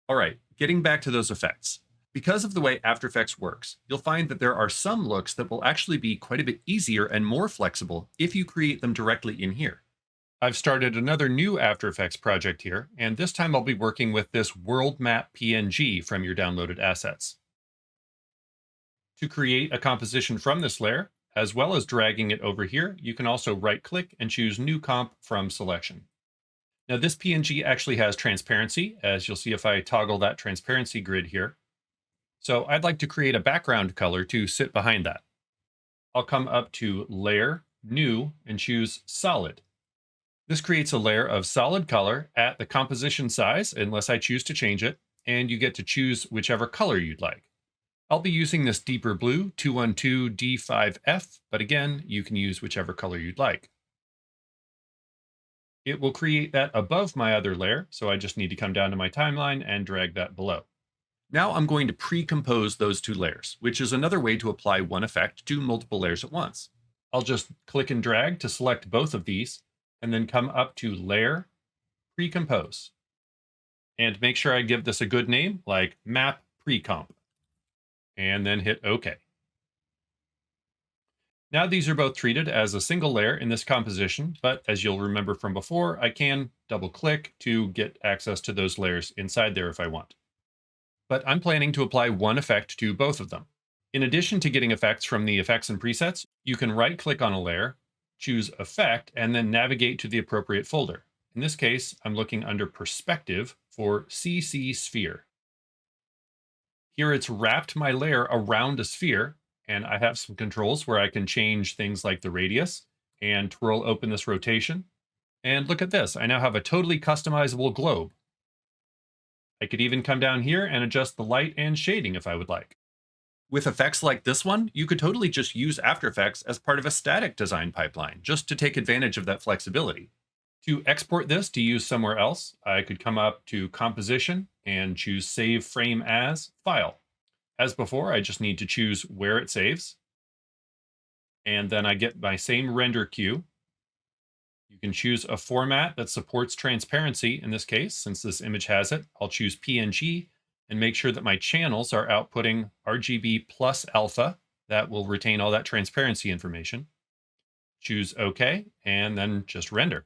S1: All right, getting back to those effects. Because of the way After Effects works, you'll find that there are some looks that will actually be quite a bit easier and more flexible if you create them directly in here. I've started another new After Effects project here, and this time I'll be working with this world map PNG from your downloaded assets. To create a composition from this layer, as well as dragging it over here, you can also right-click and choose New Comp from Selection. Now this PNG actually has transparency, as you'll see if I toggle that transparency grid here. So I'd like to create a background color to sit behind that. I'll come up to Layer, New, and choose Solid. This creates a layer of solid color at the composition size, unless I choose to change it, and you get to choose whichever color you'd like. I'll be using this deeper blue 212 D5F, but again, you can use whichever color you'd like. It will create that above my other layer, so I just need to come down to my timeline and drag that below. Now I'm going to pre-compose those two layers, which is another way to apply one effect to multiple layers at once. I'll just click and drag to select both of these, and then come up to Layer, Pre-compose. And make sure I give this a good name, like Map Pre-comp, and then hit OK. Now these are both treated as a single layer in this composition, but as you'll remember from before, I can double-click to get access to those layers inside there if I want. But I'm planning to apply one effect to both of them. In addition to getting effects from the effects and presets, you can right-click on a layer, choose Effect, and then navigate to the appropriate folder. In this case, I'm looking under Perspective for CC Sphere. Here it's wrapped my layer around a sphere, and I have some controls where I can change things like the radius and twirl open this rotation. And look at this, I now have a totally customizable globe. I could even come down here and adjust the light and shading if I would like. With effects like this one, you could totally just use After Effects as part of a static design pipeline, just to take advantage of that flexibility. To export this to use somewhere else, I could come up to Composition and choose Save Frame As File. As before, I just need to choose where it saves. And then I get my same render queue. You can choose a format that supports transparency. In this case, since this image has it, I'll choose PNG and make sure that my channels are outputting RGB plus alpha. That will retain all that transparency information. Choose OK, and then just render.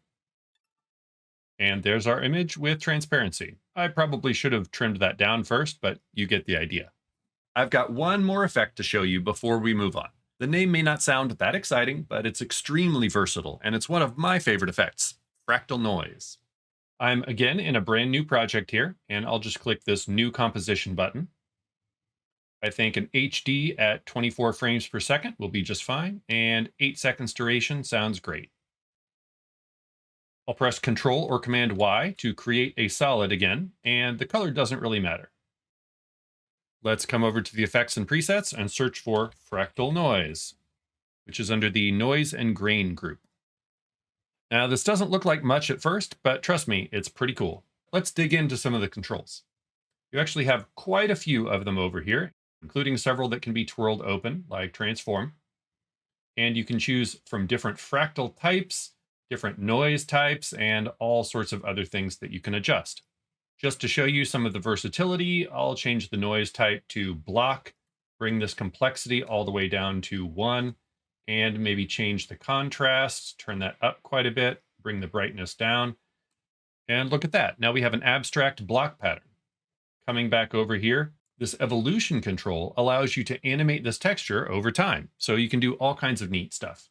S1: And there's our image with transparency. I probably should have trimmed that down first, but you get the idea. I've got one more effect to show you before we move on. The name may not sound that exciting, but it's extremely versatile, and it's one of my favorite effects, fractal noise. I'm again in a brand new project here, and I'll just click this New Composition button. I think an HD at 24 frames per second will be just fine, and 8 seconds duration sounds great. I'll press Control or Command Y to create a solid again, and the color doesn't really matter. Let's come over to the effects and presets and search for fractal noise, which is under the noise and grain group. Now, this doesn't look like much at first, but trust me, it's pretty cool. Let's dig into some of the controls. You actually have quite a few of them over here, including several that can be twirled open, like transform. And you can choose from different fractal types, different noise types, and all sorts of other things that you can adjust. Just to show you some of the versatility, I'll change the noise type to block, bring this complexity all the way down to 1, and maybe change the contrast, turn that up quite a bit, bring the brightness down. And look at that. Now we have an abstract block pattern. Coming back over here, this evolution control allows you to animate this texture over time, so you can do all kinds of neat stuff.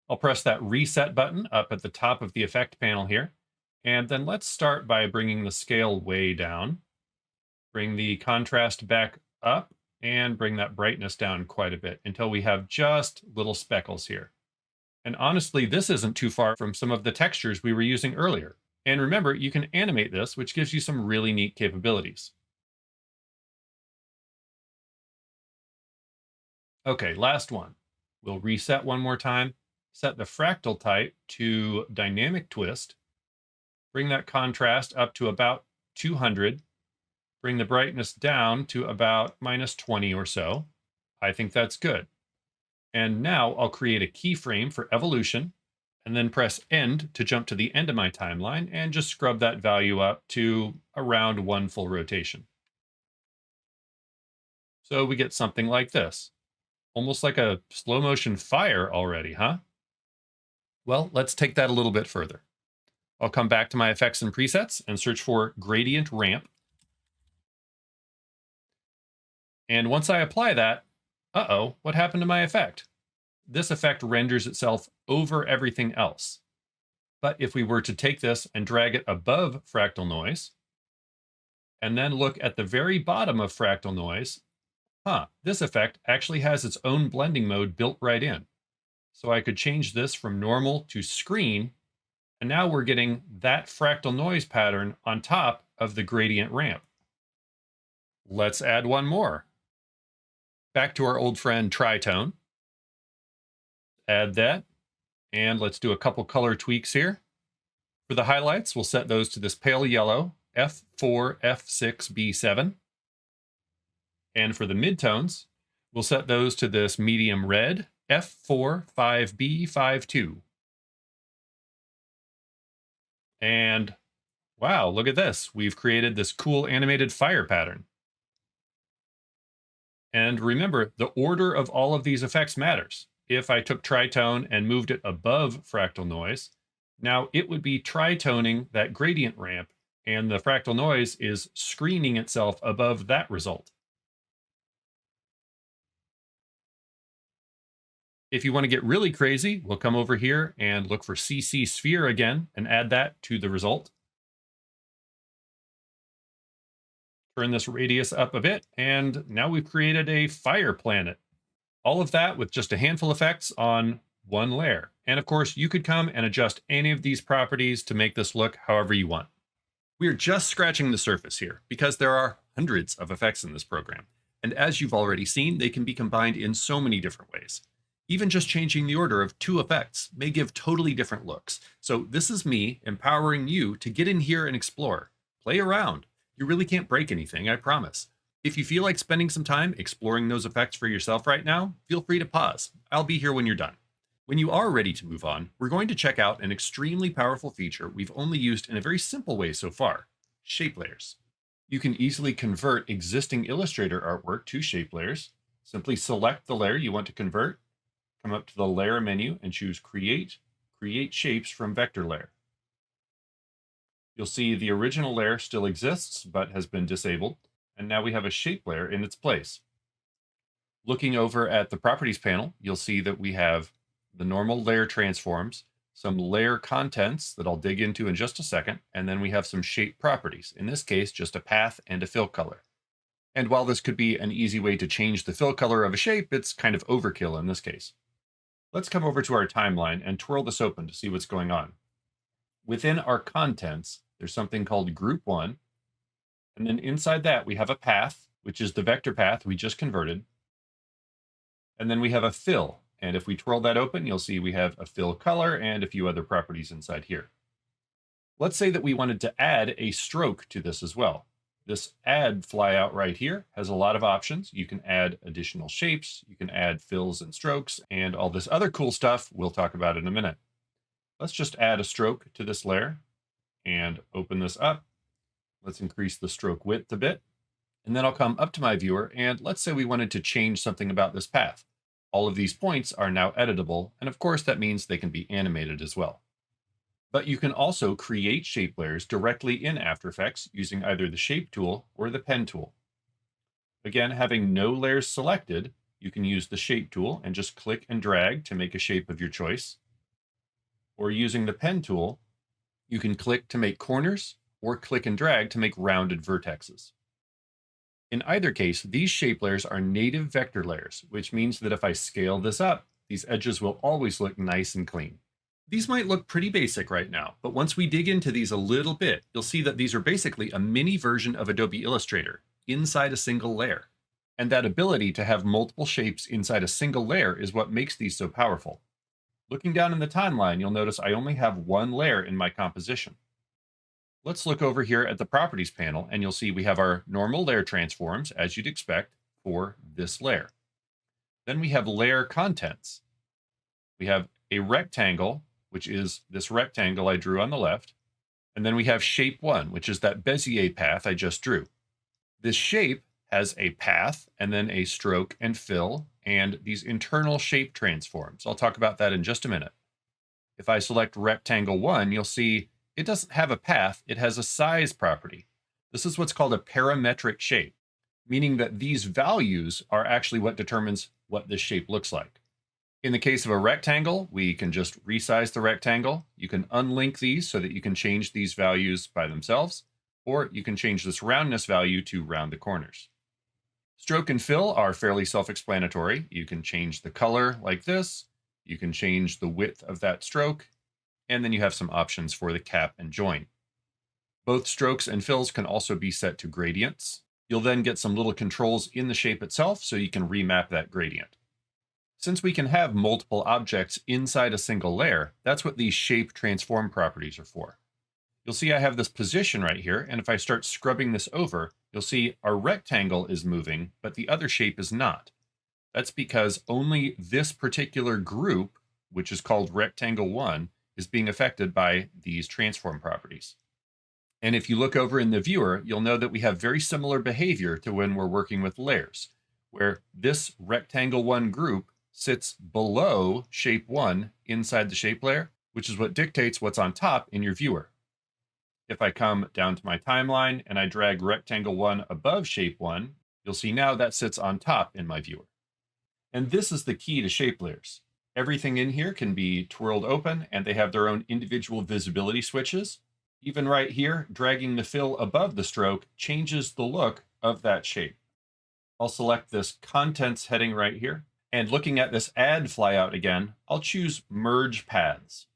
S1: I'll press that reset button up at the top of the effect panel here. And then let's start by bringing the scale way down, bring the contrast back up, and bring that brightness down quite a bit until we have just little speckles here. And honestly, this isn't too far from some of the textures we were using earlier. And remember, you can animate this, which gives you some really neat capabilities. Okay, last one. We'll reset one more time, set the fractal type to dynamic twist, bring that contrast up to about 200, bring the brightness down to about -20 or so. I think that's good. And now I'll create a keyframe for evolution, and then press End to jump to the end of my timeline and just scrub that value up to around 1 full rotation. So we get something like this. Almost like a slow motion fire already, huh? Well, let's take that a little bit further. I'll come back to my effects and presets and search for gradient ramp. And once I apply that, what happened to my effect? This effect renders itself over everything else. But if we were to take this and drag it above fractal noise, and then look at the very bottom of fractal noise, this effect actually has its own blending mode built right in. So I could change this from normal to screen, and now we're getting that fractal noise pattern on top of the gradient ramp. Let's add one more. Back to our old friend tritone. Add that. And let's do a couple color tweaks here. For the highlights, we'll set those to this pale yellow, F4, F6, B7. And for the midtones, we'll set those to this medium red, F4, 5B, 5.2. And wow, look at this. We've created this cool animated fire pattern. And remember, the order of all of these effects matters. If I took tritone and moved it above fractal noise, now it would be tritoning that gradient ramp, and the fractal noise is screening itself above that result. If you want to get really crazy, we'll come over here and look for CC sphere again and add that to the result. Turn this radius up a bit, and now we've created a fire planet. All of that with just a handful of effects on one layer. And of course, you could come and adjust any of these properties to make this look however you want. We're just scratching the surface here because there are hundreds of effects in this program. And as you've already seen, they can be combined in so many different ways. Even just changing the order of 2 effects may give totally different looks. So this is me empowering you to get in here and explore. Play around. You really can't break anything, I promise. If you feel like spending some time exploring those effects for yourself right now, feel free to pause. I'll be here when you're done. When you are ready to move on, we're going to check out an extremely powerful feature we've only used in a very simple way so far: shape layers. You can easily convert existing Illustrator artwork to shape layers. Simply select the layer you want to convert, come up to the Layer menu and choose Create Shapes from Vector Layer. You'll see the original layer still exists, but has been disabled, and now we have a shape layer in its place. Looking over at the Properties panel, you'll see that we have the normal layer transforms, some layer contents that I'll dig into in just a second, and then we have some shape properties, in this case, just a path and a fill color. And while this could be an easy way to change the fill color of a shape, it's kind of overkill in this case. Let's come over to our timeline and twirl this open to see what's going on. Within our contents, there's something called Group 1. And then inside that, we have a path, which is the vector path we just converted. And then we have a fill. And if we twirl that open, you'll see we have a fill color and a few other properties inside here. Let's say that we wanted to add a stroke to this as well. This add flyout right here has a lot of options. You can add additional shapes, you can add fills and strokes, and all this other cool stuff we'll talk about in a minute. Let's just add a stroke to this layer and open this up. Let's increase the stroke width a bit. And then I'll come up to my viewer, and let's say we wanted to change something about this path. All of these points are now editable, and of course that means they can be animated as well. But you can also create shape layers directly in After Effects using either the Shape tool or the Pen tool. Again, having no layers selected, you can use the Shape tool and just click and drag to make a shape of your choice. Or using the Pen tool, you can click to make corners or click and drag to make rounded vertexes. In either case, these shape layers are native vector layers, which means that if I scale this up, these edges will always look nice and clean. These might look pretty basic right now, but once we dig into these a little bit, you'll see that these are basically a mini version of Adobe Illustrator inside a single layer. And that ability to have multiple shapes inside a single layer is what makes these so powerful. Looking down in the timeline, you'll notice I only have one layer in my composition. Let's look over here at the Properties panel, and you'll see we have our normal layer transforms, as you'd expect, for this layer. Then we have layer contents. We have a rectangle, which is this rectangle I drew on the left. And then we have shape 1, which is that Bezier path I just drew. This shape has a path and then a stroke and fill and these internal shape transforms. I'll talk about that in just a minute. If I select rectangle 1, you'll see it doesn't have a path, it has a size property. This is what's called a parametric shape, meaning that these values are actually what determines what this shape looks like. In the case of a rectangle, we can just resize the rectangle. You can unlink these so that you can change these values by themselves, or you can change this roundness value to round the corners. Stroke and fill are fairly self-explanatory. You can change the color like this. You can change the width of that stroke, and then you have some options for the cap and join. Both strokes and fills can also be set to gradients. You'll then get some little controls in the shape itself so you can remap that gradient. Since we can have multiple objects inside a single layer, that's what these shape transform properties are for. You'll see I have this position right here, and if I start scrubbing this over, you'll see our rectangle is moving, but the other shape is not. That's because only this particular group, which is called rectangle 1, is being affected by these transform properties. And if you look over in the viewer, you'll know that we have very similar behavior to when we're working with layers, where this rectangle 1 group sits below shape 1 inside the shape layer, which is what dictates what's on top in your viewer. If I come down to my timeline and I drag rectangle 1 above shape 1, you'll see now that sits on top in my viewer. And this is the key to shape layers. Everything in here can be twirled open and they have their own individual visibility switches. Even right here, dragging the fill above the stroke changes the look of that shape. I'll select this contents heading right here. And looking at this add flyout again, I'll choose merge paths.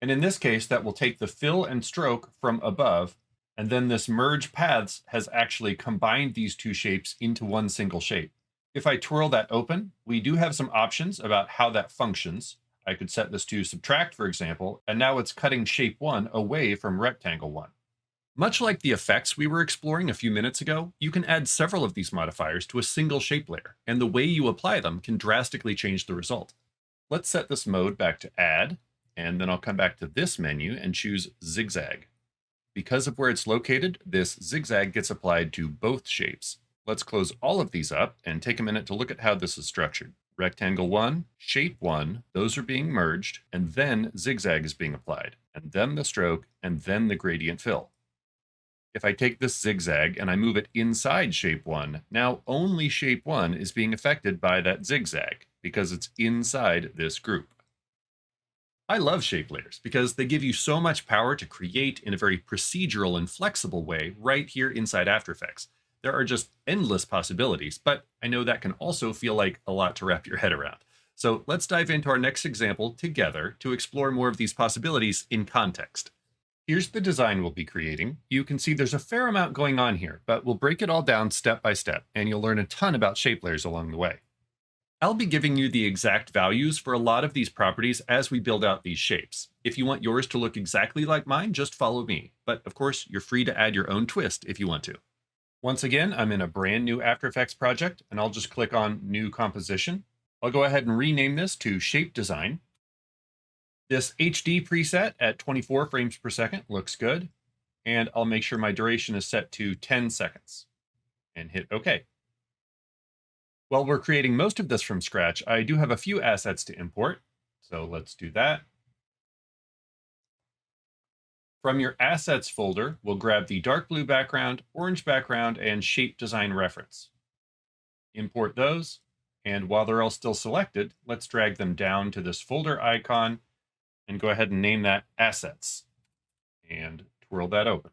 S1: And in this case, that will take the fill and stroke from above. And then this merge paths has actually combined these two shapes into one single shape. If I twirl that open, we do have some options about how that functions. I could set this to subtract, for example, and now it's cutting shape 1 away from rectangle 1. Much like the effects we were exploring a few minutes ago, you can add several of these modifiers to a single shape layer, and the way you apply them can drastically change the result. Let's set this mode back to add, and then I'll come back to this menu and choose zigzag. Because of where it's located, this zigzag gets applied to both shapes. Let's close all of these up and take a minute to look at how this is structured. Rectangle 1, shape 1, those are being merged, and then zigzag is being applied, and then the stroke, and then the gradient fill. If I take this zigzag and I move it inside shape 1, now only shape 1 is being affected by that zigzag because it's inside this group. I love shape layers because they give you so much power to create in a very procedural and flexible way right here inside After Effects. There are just endless possibilities, but I know that can also feel like a lot to wrap your head around. So let's dive into our next example together to explore more of these possibilities in context. Here's the design we'll be creating. You can see there's a fair amount going on here, but we'll break it all down step by step, and you'll learn a ton about shape layers along the way. I'll be giving you the exact values for a lot of these properties as we build out these shapes. If you want yours to look exactly like mine, just follow me. But of course, you're free to add your own twist if you want to. Once again, I'm in a brand new After Effects project, and I'll just click on New Composition. I'll go ahead and rename this to Shape Design. This HD preset at 24 frames per second looks good, and I'll make sure my duration is set to 10 seconds, and hit OK. While we're creating most of this from scratch, I do have a few assets to import, so let's do that. From your Assets folder, we'll grab the dark blue background, orange background, and shape design reference. Import those, and while they're all still selected, let's drag them down to this folder icon and go ahead and name that Assets, and twirl that open.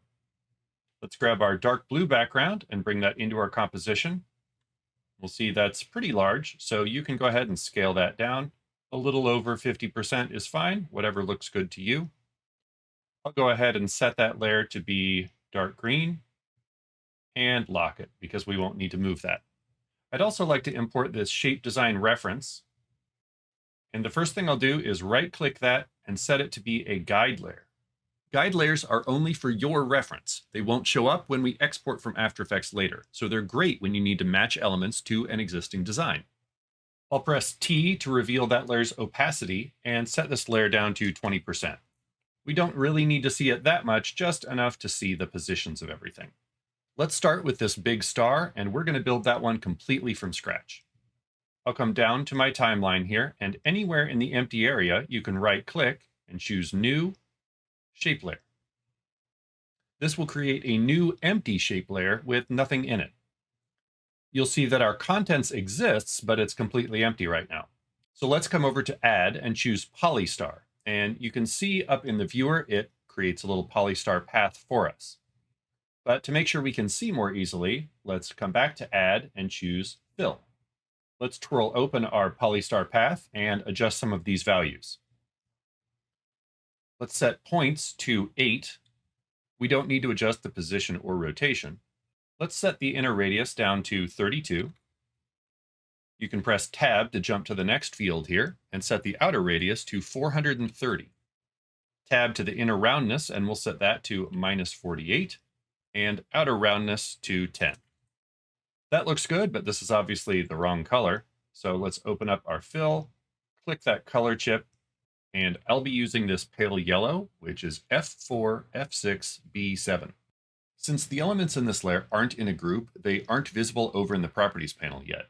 S1: Let's grab our dark blue background and bring that into our composition. We'll see that's pretty large, so you can go ahead and scale that down. A little over 50% is fine, whatever looks good to you. I'll go ahead and set that layer to be dark green and lock it because we won't need to move that. I'd also like to import this shape design reference. And the first thing I'll do is right click that and set it to be a guide layer. Guide layers are only for your reference. They won't show up when we export from After Effects later, so they're great when you need to match elements to an existing design. I'll press T to reveal that layer's opacity and set this layer down to 20%. We don't really need to see it that much, just enough to see the positions of everything. Let's start with this big star, and we're going to build that one completely from scratch. I'll come down to my timeline here, and anywhere in the empty area, you can right-click and choose New, Shape Layer. This will create a new empty shape layer with nothing in it. You'll see that our contents exists, but it's completely empty right now. So let's come over to Add and choose Polystar. And you can see up in the viewer, it creates a little polystar path for us. But to make sure we can see more easily, let's come back to Add and choose Fill. Let's twirl open our polystar path and adjust some of these values. Let's set points to 8. We don't need to adjust the position or rotation. Let's set the inner radius down to 32. You can press Tab to jump to the next field here and set the outer radius to 430. Tab to the inner roundness and we'll set that to -48 and outer roundness to 10. That looks good, but this is obviously the wrong color. So let's open up our fill, click that color chip, and I'll be using this pale yellow, which is F4, F6, B7. Since the elements in this layer aren't in a group, they aren't visible over in the properties panel yet.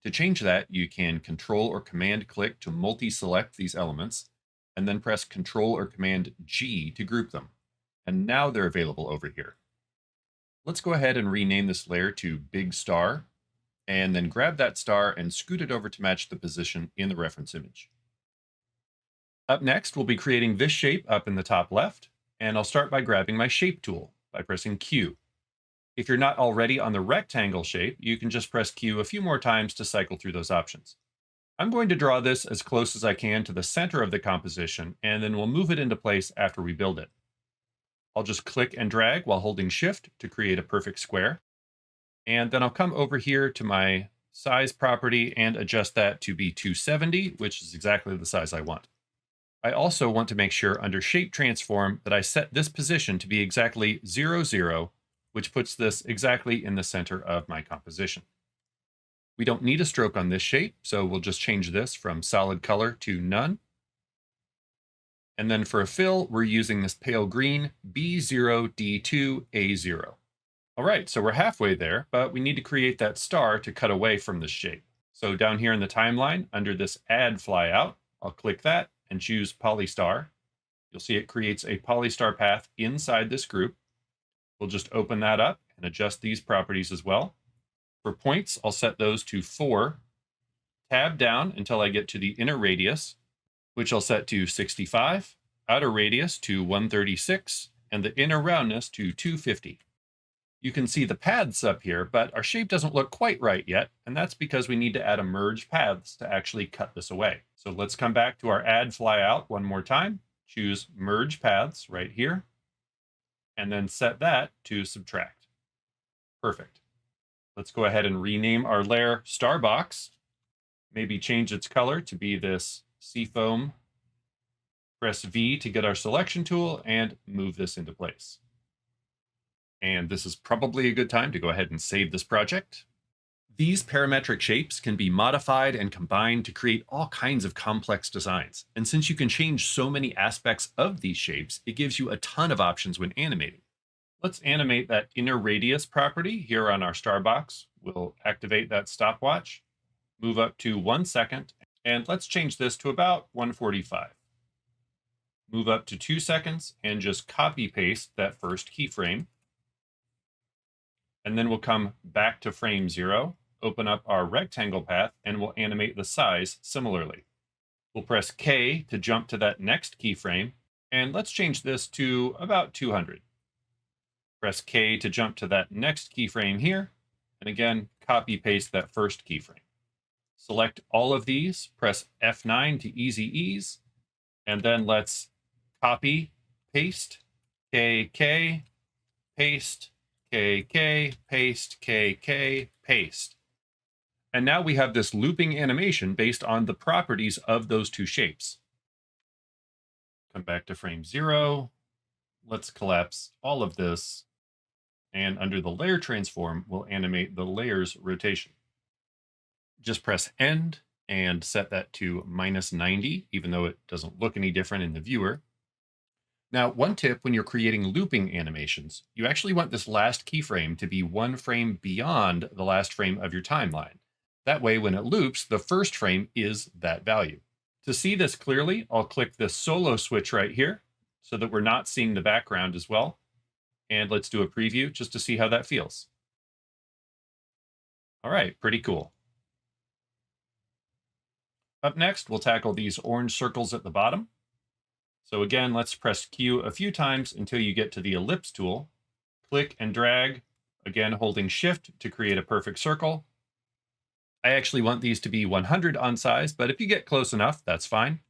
S1: To change that, you can Control or Command click to multi-select these elements, and then press Control or Command G to group them. And now they're available over here. Let's go ahead and rename this layer to Big Star, and then grab that star and scoot it over to match the position in the reference image. Up next, we'll be creating this shape up in the top left, and I'll start by grabbing my Shape tool by pressing Q. If you're not already on the rectangle shape, you can just press Q a few more times to cycle through those options. I'm going to draw this as close as I can to the center of the composition, and then we'll move it into place after we build it. I'll just click and drag while holding Shift to create a perfect square. And then I'll come over here to my size property and adjust that to be 270, which is exactly the size I want. I also want to make sure under Shape Transform that I set this position to be exactly 0, 0, which puts this exactly in the center of my composition. We don't need a stroke on this shape, so we'll just change this from solid color to none. And then for a fill, we're using this pale green B0D2A0. All right, so we're halfway there, but we need to create that star to cut away from this shape. So down here in the timeline, under this Add Flyout, I'll click that and choose Polystar. You'll see it creates a Polystar path inside this group. We'll just open that up and adjust these properties as well. For points, I'll set those to 4. Tab down until I get to the inner radius, which I'll set to 65, outer radius to 136, and the inner roundness to 250. You can see the paths up here, but our shape doesn't look quite right yet, and that's because we need to add a merge paths to actually cut this away. So let's come back to our Add Flyout one more time, choose Merge Paths right here, and then set that to Subtract. Perfect. Let's go ahead and rename our layer Starbox. Maybe change its color to be this seafoam. Press V to get our selection tool and move this into place. And this is probably a good time to go ahead and save this project. These parametric shapes can be modified and combined to create all kinds of complex designs. And since you can change so many aspects of these shapes, it gives you a ton of options when animating. Let's animate that inner radius property here on our star box. We'll activate that stopwatch, move up to 1 second, and let's change this to about 145. Move up to 2 seconds and just copy paste that first keyframe. And then we'll come back to frame 0, open up our rectangle path, and we'll animate the size similarly. We'll press K to jump to that next keyframe, and let's change this to about 200. Press K to jump to that next keyframe here, and again, copy paste that first keyframe. Select all of these, press F9 to easy ease, and then let's copy, paste, KK, paste, KK, paste, KK, paste. And now we have this looping animation based on the properties of those two shapes. Come back to frame 0. Let's collapse all of this. And under the layer transform, we'll animate the layer's rotation. Just press End and set that to -90, even though it doesn't look any different in the viewer. Now, one tip when you're creating looping animations, you actually want this last keyframe to be 1 frame beyond the last frame of your timeline. That way, when it loops, the first frame is that value. To see this clearly, I'll click this solo switch right here so that we're not seeing the background as well. And let's do a preview just to see how that feels. All right, pretty cool. Up next, we'll tackle these orange circles at the bottom. So again, let's press Q a few times until you get to the ellipse tool. Click and drag, again holding Shift to create a perfect circle. I actually want these to be 100 on size, but if you get close enough, that's fine.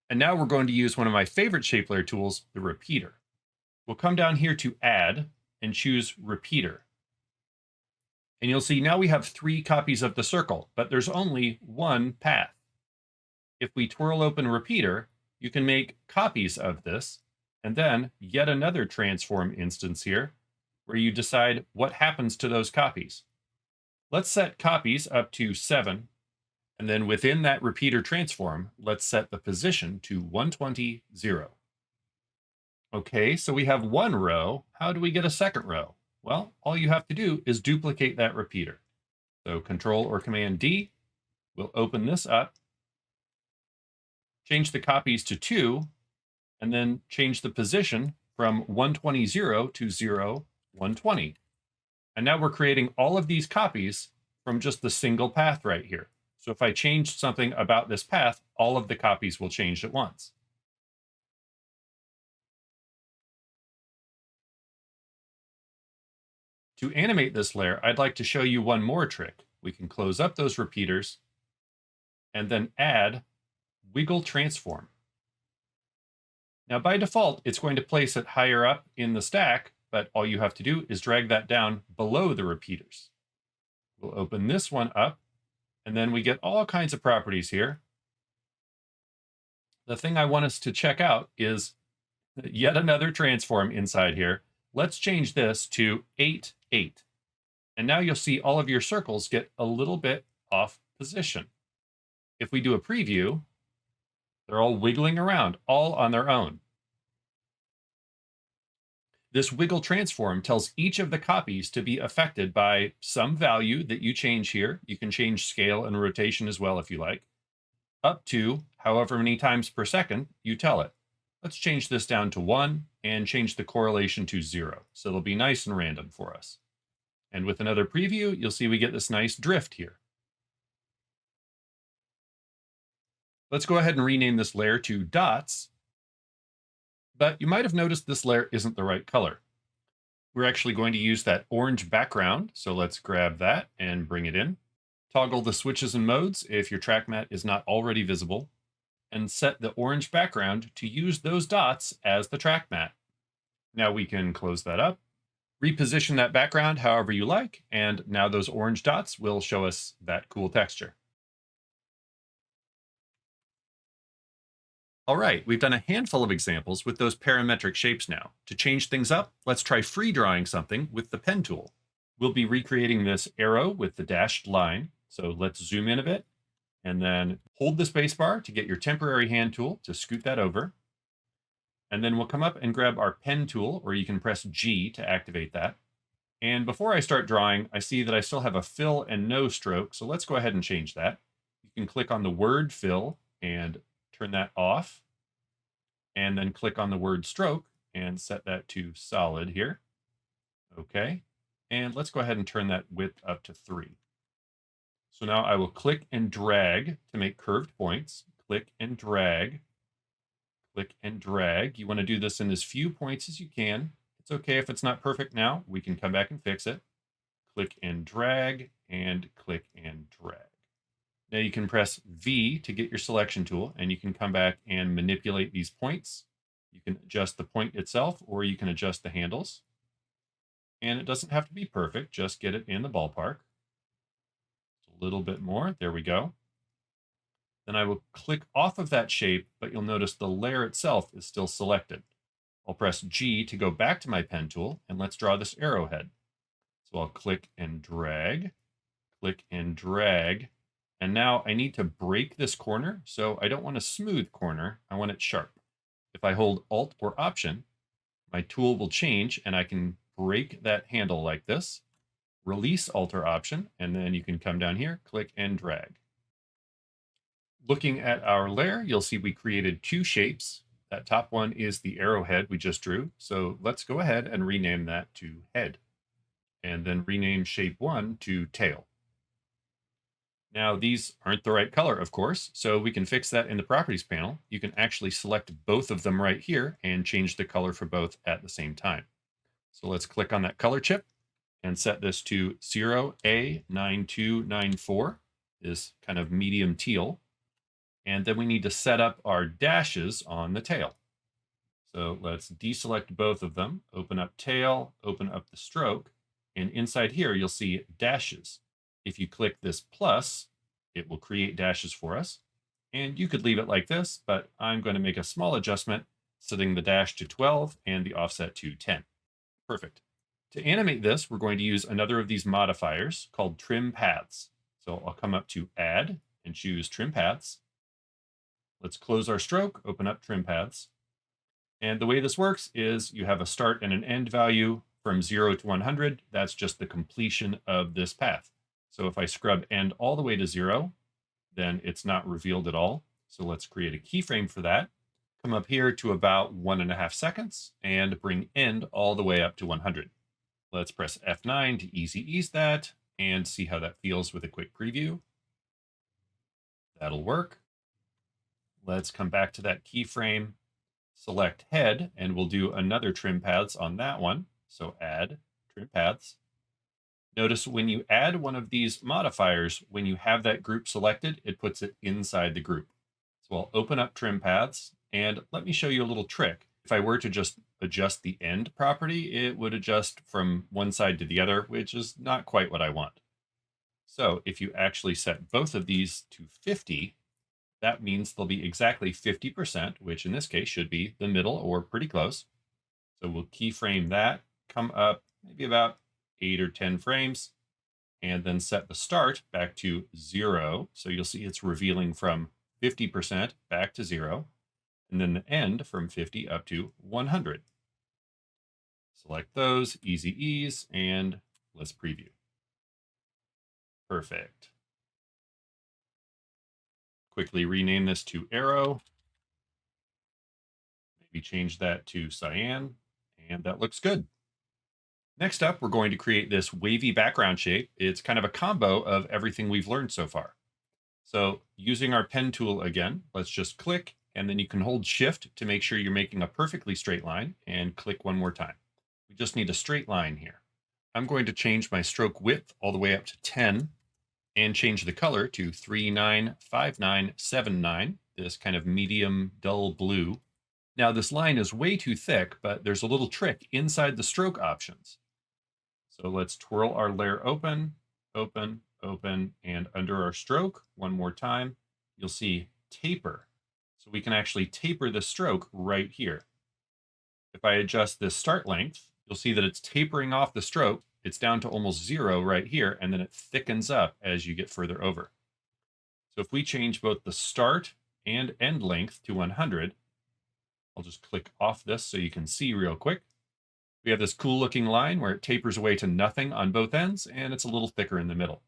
S1: And now we're going to use one of my favorite shape layer tools, the repeater. We'll come down here to Add and choose Repeater. And you'll see now we have 3 copies of the circle, but there's only one path. If we twirl open repeater, you can make copies of this, and then yet another transform instance here, where you decide what happens to those copies. Let's set copies up to 7, and then within that repeater transform, let's set the position to 120, 0. Okay, so we have one row. How do we get a second row? Well, all you have to do is duplicate that repeater. So Control or Command D will open this up, change the copies to 2, and then change the position from 120, 0 to 0, 120. And now we're creating all of these copies from just the single path right here. So if I change something about this path, all of the copies will change at once. To animate this layer, I'd like to show you one more trick. We can close up those repeaters and then add wiggle transform. Now by default, it's going to place it higher up in the stack, but all you have to do is drag that down below the repeaters. We'll open this one up, and then we get all kinds of properties here. The thing I want us to check out is yet another transform inside here. Let's change this to 8, 8. And now you'll see all of your circles get a little bit off position. If we do a preview, they're all wiggling around, all on their own. This wiggle transform tells each of the copies to be affected by some value that you change here. You can change scale and rotation as well if you like, up to however many times per second you tell it. Let's change this down to 1 and change the correlation to 0. So it'll be nice and random for us. And with another preview, you'll see we get this nice drift here. Let's go ahead and rename this layer to dots. But you might have noticed this layer isn't the right color. We're actually going to use that orange background. So let's grab that and bring it in. Toggle the switches and modes if your track mat is not already visible, and set the orange background to use those dots as the track mat. Now we can close that up, reposition that background however you like, and now those orange dots will show us that cool texture. All right, we've done a handful of examples with those parametric shapes now. To change things up, let's try free drawing something with the pen tool. We'll be recreating this arrow with the dashed line. So let's zoom in a bit and then hold the spacebar to get your temporary hand tool to scoot that over. And then we'll come up and grab our pen tool, or you can press G to activate that. And before I start drawing, I see that I still have a fill and no stroke. So let's go ahead and change that. You can click on the word fill and turn that off, and then click on the word stroke and set that to solid here. Okay, and let's go ahead and turn that width up to 3. So now I will click and drag to make curved points. Click and drag, click and drag. You want to do this in as few points as you can. It's okay if it's not perfect now. We can come back and fix it. Click and drag, and click and drag. Now you can press V to get your selection tool, and you can come back and manipulate these points. You can adjust the point itself, or you can adjust the handles. And it doesn't have to be perfect, just get it in the ballpark. A little bit more, there we go. Then I will click off of that shape, but you'll notice the layer itself is still selected. I'll press G to go back to my pen tool, and let's draw this arrowhead. So I'll click and drag, and now I need to break this corner, so I don't want a smooth corner, I want it sharp. If I hold Alt or Option, my tool will change and I can break that handle like this, release Alt or Option, and then you can come down here, click and drag. Looking at our layer, you'll see we created 2 shapes. That top one is the arrowhead we just drew, so let's go ahead and rename that to head, and then rename shape 1 to tail. Now, these aren't the right color, of course, so we can fix that in the Properties panel. You can actually select both of them right here and change the color for both at the same time. So let's click on that color chip and set this to 0A9294, this kind of medium teal. And then we need to set up our dashes on the tail. So let's deselect both of them, open up tail, open up the stroke, And inside here, you'll see dashes. If you click this plus, it will create dashes for us. And you could leave it like this, but I'm going to make a small adjustment, setting the dash to 12 and the offset to 10. Perfect. To animate this, we're going to use another of these modifiers called trim paths. So I'll come up to add and choose trim paths. Let's close our stroke, open up trim paths. And the way this works is you have a start and an end value from 0 to 100. That's just the completion of this path. So if I scrub end all the way to 0, then it's not revealed at all. So let's create a keyframe for that. Come up here to about 1.5 seconds and bring end all the way up to 100. Let's press F9 to easy ease that and see how that feels with a quick preview. That'll work. Let's come back to that keyframe, select head, and we'll do another trim paths on that one. So add trim paths. Notice when you add one of these modifiers, when you have that group selected, it puts it inside the group. So I'll open up trim paths and let me show you a little trick. If I were to just adjust the end property, it would adjust from one side to the other, which is not quite what I want. So if you actually set both of these to 50, that means they'll be exactly 50%, which in this case should be the middle or pretty close. So we'll keyframe that, come up maybe about 8 or 10 frames, and then set the start back to 0. So you'll see it's revealing from 50% back to 0, and then the end from 50 up to 100. Select those, easy ease, and let's preview. Perfect. Quickly rename this to arrow. Maybe change that to cyan, and that looks good. Next up, we're going to create this wavy background shape. It's kind of a combo of everything we've learned so far. So using our pen tool again, let's just click, and then you can hold shift to make sure you're making a perfectly straight line, and click one more time. We just need a straight line here. I'm going to change my stroke width all the way up to 10 and change the color to 395979, this kind of medium dull blue. Now this line is way too thick, but there's a little trick inside the stroke options. So let's twirl our layer open, open, open, and under our stroke, one more time, you'll see taper. So we can actually taper the stroke right here. If I adjust this start length, you'll see that it's tapering off the stroke. It's down to almost 0 right here, and then it thickens up as you get further over. So if we change both the start and end length to 100, I'll just click off this so you can see real quick. We have this cool looking line where it tapers away to nothing on both ends, and it's a little thicker in the middle.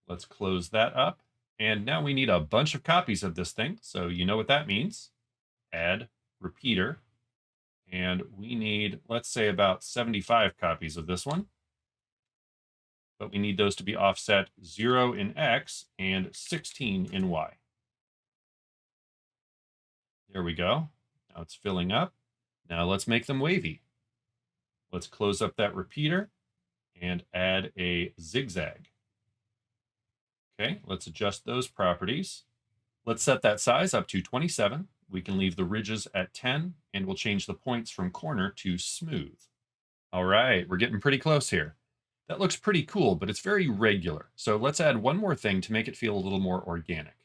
S1: Let's close that up. And now we need a bunch of copies of this thing. So you know what that means. Add repeater. And we need, let's say, about 75 copies of this one. But we need those to be offset 0 in X and 16 in Y. There we go. Now it's filling up. Now let's make them wavy. Let's close up that repeater and add a zigzag. Okay, let's adjust those properties. Let's set that size up to 27. We can leave the ridges at 10, and we'll change the points from corner to smooth. All right, we're getting pretty close here. That looks pretty cool, but it's very regular. So let's add one more thing to make it feel a little more organic.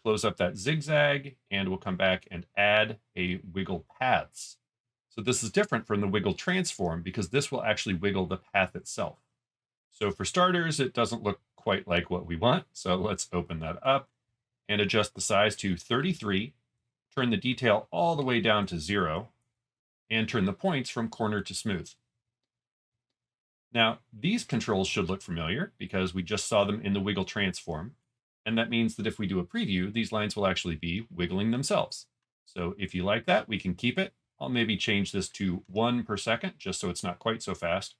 S1: Close up that zigzag, and we'll come back and add a wiggle paths. So this is different from the wiggle transform because this will actually wiggle the path itself. So for starters, it doesn't look quite like what we want. So let's open that up and adjust the size to 33, turn the detail all the way down to 0, and turn the points from corner to smooth. Now, these controls should look familiar because we just saw them in the wiggle transform. And that means that if we do a preview, these lines will actually be wiggling themselves. So if you like that, we can keep it. I'll maybe change this to 1 per second, just so it's not quite so fast.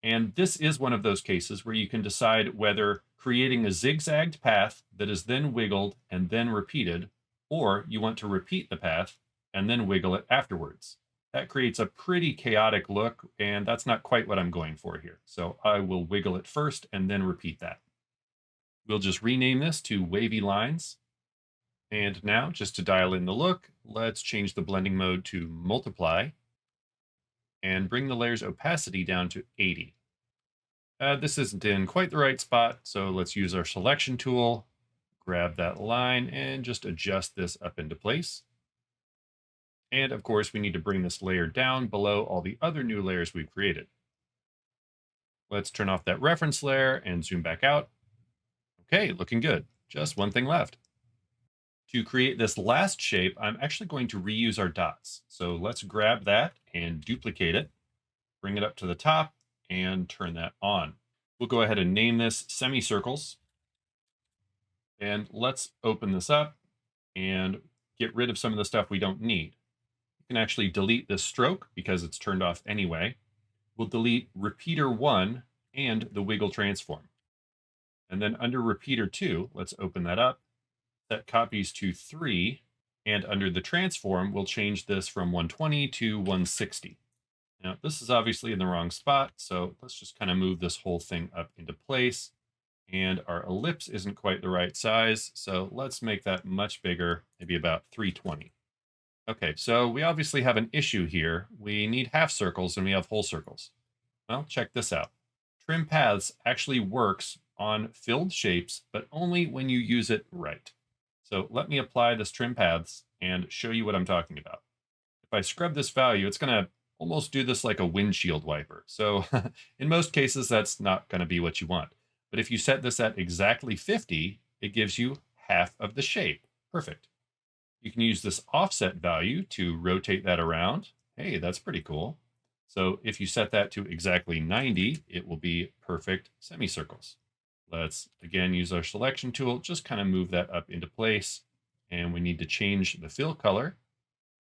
S1: And this is one of those cases where you can decide whether creating a zigzagged path that is then wiggled and then repeated, or you want to repeat the path and then wiggle it afterwards. That creates a pretty chaotic look, and that's not quite what I'm going for here. So I will wiggle it first and then repeat that. We'll just rename this to wavy lines. And now, just to dial in the look, let's change the blending mode to multiply. and bring the layer's opacity down to 80. This isn't in quite the right spot, so let's use our selection tool, grab that line, and just adjust this up into place. And of course, we need to bring this layer down below all the other new layers we've created. Let's turn off that reference layer and zoom back out. Okay, looking good. Just one thing left. To create this last shape, I'm actually going to reuse our dots. So let's grab that and duplicate it, bring it up to the top, and turn that on. We'll go ahead and name this semicircles. And let's open this up and get rid of some of the stuff we don't need. You can actually delete this stroke because it's turned off anyway. We'll delete repeater 1 and the wiggle transform. And then under repeater 2, let's open that up, set copies to 3, and under the transform, we'll change this from 120 to 160. Now, this is obviously in the wrong spot, so let's just kind of move this whole thing up into place. And our ellipse isn't quite the right size, so let's make that much bigger, maybe about 320. Okay, so we obviously have an issue here. We need half circles and we have whole circles. Well, check this out. Trim paths actually works on filled shapes, but only when you use it right. So let me apply this trim paths and show you what I'm talking about. If I scrub this value, it's going to almost do this like a windshield wiper. So in most cases, that's not going to be what you want. But if you set this at exactly 50, it gives you half of the shape. Perfect. You can use this offset value to rotate that around. Hey, that's pretty cool. So if you set that to exactly 90, it will be perfect semicircles. Let's again use our selection tool, just kind of move that up into place. And we need to change the fill color.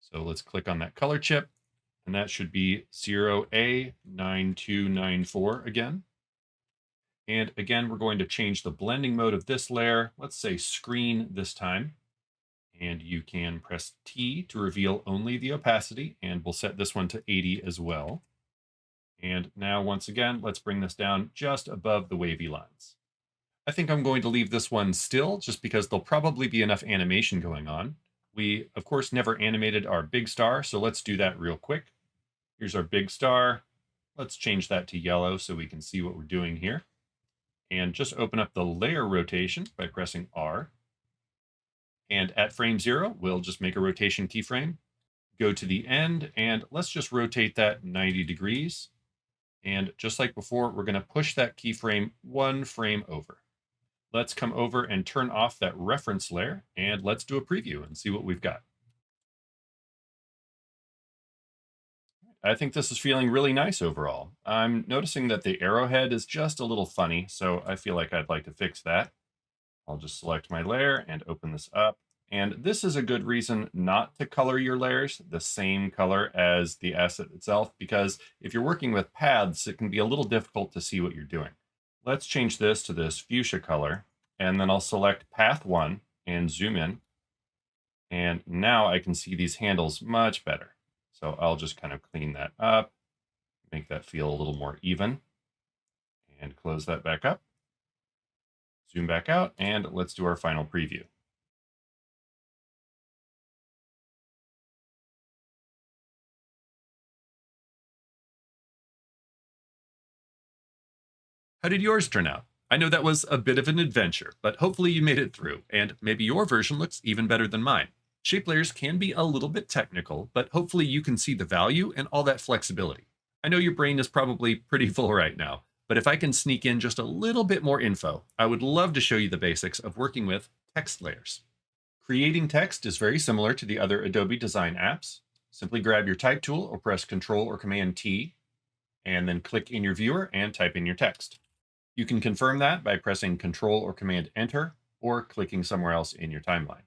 S1: So let's click on that color chip, and that should be 0A9294 again. And again, we're going to change the blending mode of this layer. Let's say screen this time. And you can press T to reveal only the opacity, and we'll set this one to 80 as well. And now, once again, let's bring this down just above the wavy lines. I think I'm going to leave this one still just because there'll probably be enough animation going on. We, of course, never animated our big star, so let's do that real quick. Here's our big star. Let's change that to yellow so we can see what we're doing here. And just open up the layer rotation by pressing R. And at frame 0, we'll just make a rotation keyframe. Go to the end, and let's just rotate that 90 degrees. And just like before, we're going to push that keyframe one frame over. Let's come over and turn off that reference layer, and let's do a preview and see what we've got. I think this is feeling really nice overall. I'm noticing that the arrowhead is just a little funny, so I feel like I'd like to fix that. I'll just select my layer and open this up. And this is a good reason not to color your layers the same color as the asset itself, because if you're working with paths, it can be a little difficult to see what you're doing. Let's change this to this fuchsia color, and then I'll select path 1 and zoom in. And now I can see these handles much better. So I'll just kind of clean that up, make that feel a little more even, and close that back up. Zoom back out, and let's do our final preview. How did yours turn out? I know that was a bit of an adventure, but hopefully you made it through, and maybe your version looks even better than mine. Shape layers can be a little bit technical, but hopefully you can see the value and all that flexibility. I know your brain is probably pretty full right now, but if I can sneak in just a little bit more info, I would love to show you the basics of working with text layers. Creating text is very similar to the other Adobe design apps. Simply grab your type tool or press Ctrl or Command T, and then click in your viewer and type in your text. You can confirm that by pressing Ctrl or Command Enter, or clicking somewhere else in your timeline.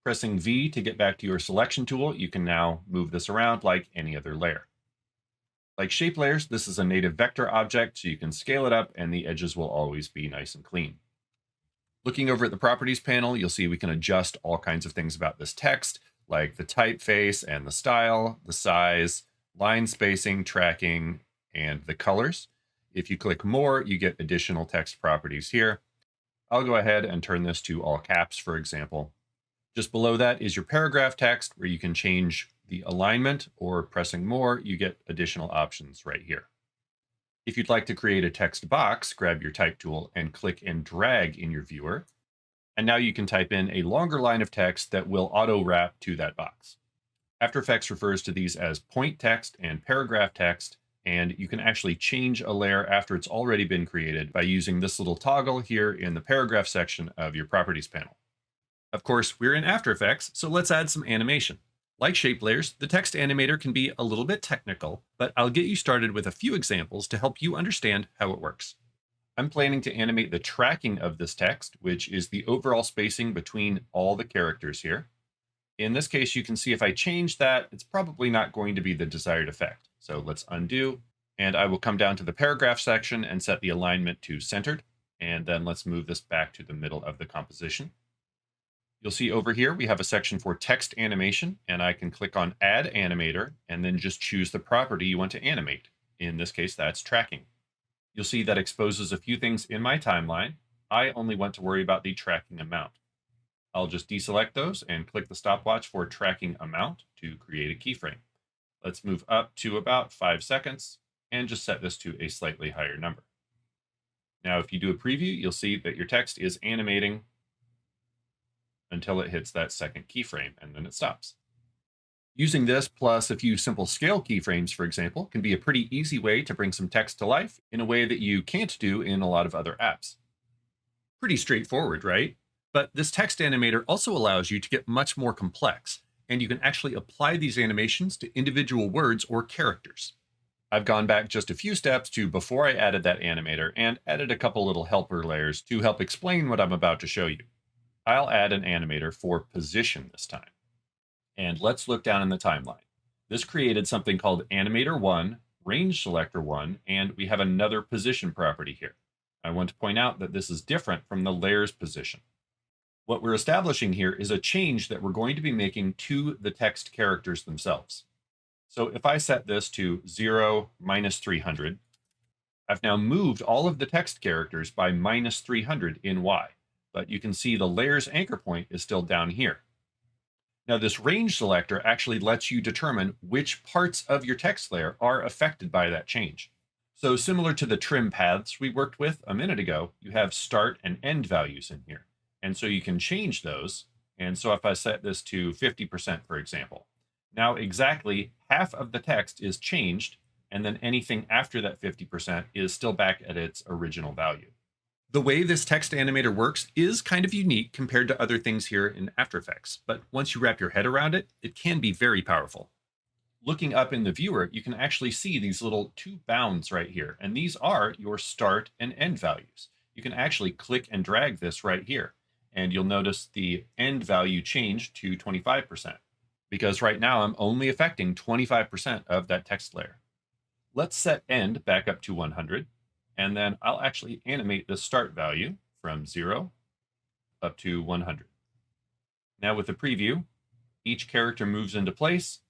S1: Pressing V to get back to your selection tool, you can now move this around like any other layer. Like shape layers, this is a native vector object, so you can scale it up and the edges will always be nice and clean. Looking over at the properties panel, you'll see we can adjust all kinds of things about this text, like the typeface and the style, the size, line spacing, tracking, and the colors. If you click more, you get additional text properties here. I'll go ahead and turn this to all caps, for example. Just below that is your paragraph text, where you can change the alignment or pressing more, you get additional options right here. If you'd like to create a text box, grab your type tool and click and drag in your viewer. And now you can type in a longer line of text that will auto wrap to that box. After Effects refers to these as point text and paragraph text, and you can actually change a layer after it's already been created by using this little toggle here in the paragraph section of your properties panel. Of course, we're in After Effects, so let's add some animation. Like shape layers, the text animator can be a little bit technical, but I'll get you started with a few examples to help you understand how it works. I'm planning to animate the tracking of this text, which is the overall spacing between all the characters here. In this case, you can see if I change that, it's probably not going to be the desired effect. So let's undo, and I will come down to the paragraph section and set the alignment to centered. And then let's move this back to the middle of the composition. You'll see over here, we have a section for text animation, and I can click on Add Animator and then just choose the property you want to animate. In this case, that's tracking. You'll see that exposes a few things in my timeline. I only want to worry about the tracking amount. I'll just deselect those and click the stopwatch for tracking amount to create a keyframe. Let's move up to about 5 seconds and just set this to a slightly higher number. Now, if you do a preview, you'll see that your text is animating until it hits that second keyframe, and then it stops. Using this plus a few simple scale keyframes, for example, can be a pretty easy way to bring some text to life in a way that you can't do in a lot of other apps. Pretty straightforward, right? But this text animator also allows you to get much more complex, and you can actually apply these animations to individual words or characters. I've gone back just a few steps to before I added that animator and added a couple little helper layers to help explain what I'm about to show you. I'll add an animator for position this time. And let's look down in the timeline. This created something called Animator 1, Range Selector 1, and we have another position property here. I want to point out that this is different from the layers position. What we're establishing here is a change that we're going to be making to the text characters themselves. So if I set this to 0, -300, I've now moved all of the text characters by -300 in Y, but you can see the layers anchor point is still down here. Now, this range selector actually lets you determine which parts of your text layer are affected by that change. So similar to the trim paths we worked with a minute ago, you have start and end values in here. And so you can change those. And so if I set this to 50%, for example, now exactly half of the text is changed, and then anything after that 50% is still back at its original value. The way this text animator works is kind of unique compared to other things here in After Effects, but once you wrap your head around it, it can be very powerful. Looking up in the viewer, you can actually see these little two bounds right here, and these are your start and end values. You can actually click and drag this right here, and you'll notice the end value changed to 25%, because right now I'm only affecting 25% of that text layer. Let's set end back up to 100. And then I'll actually animate the start value from 0 up to 100. Now with the preview, each character moves into place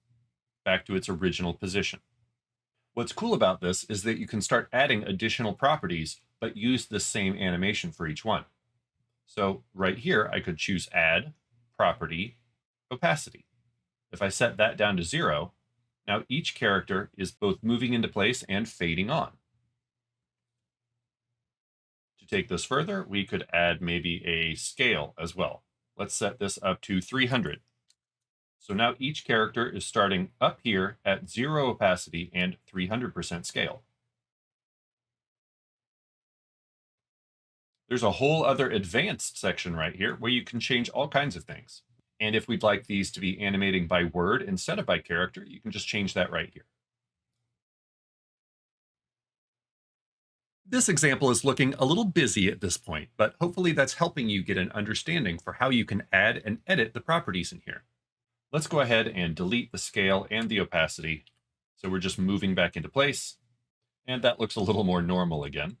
S1: back to its original position. What's cool about this is that you can start adding additional properties, but use the same animation for each one. So right here, I could choose Add, Property, Opacity. If I set that down to 0, now each character is both moving into place and fading on. To take this further, we could add maybe a scale as well. Let's set this up to 300. So now each character is starting up here at 0 opacity and 300% scale. There's a whole other advanced section right here where you can change all kinds of things. And if we'd like these to be animating by word instead of by character, you can just change that right here. This example is looking a little busy at this point, but hopefully that's helping you get an understanding for how you can add and edit the properties in here. Let's go ahead and delete the scale and the opacity. So we're just moving back into place, and that looks a little more normal again.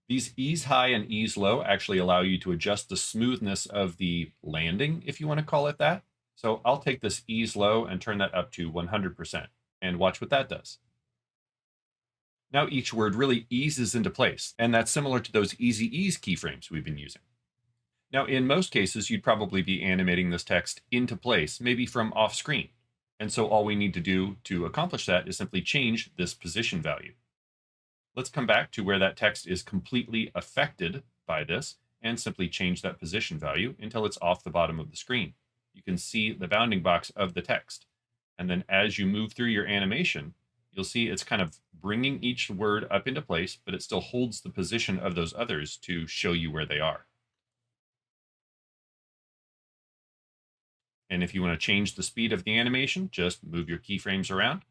S1: These ease high and ease low actually allow you to adjust the smoothness of the landing, if you want to call it that. So I'll take this ease low and turn that up to 100%, and watch what that does. Now each word really eases into place, and that's similar to those easy ease keyframes we've been using. Now, in most cases, you'd probably be animating this text into place, maybe from off screen. And so all we need to do to accomplish that is simply change this position value. Let's come back to where that text is completely affected by this and simply change that position value until it's off the bottom of the screen. You can see the bounding box of the text. And then as you move through your animation, you'll see it's kind of bringing each word up into place, but it still holds the position of those others to show you where they are. And if you want to change the speed of the animation, just move your keyframes around.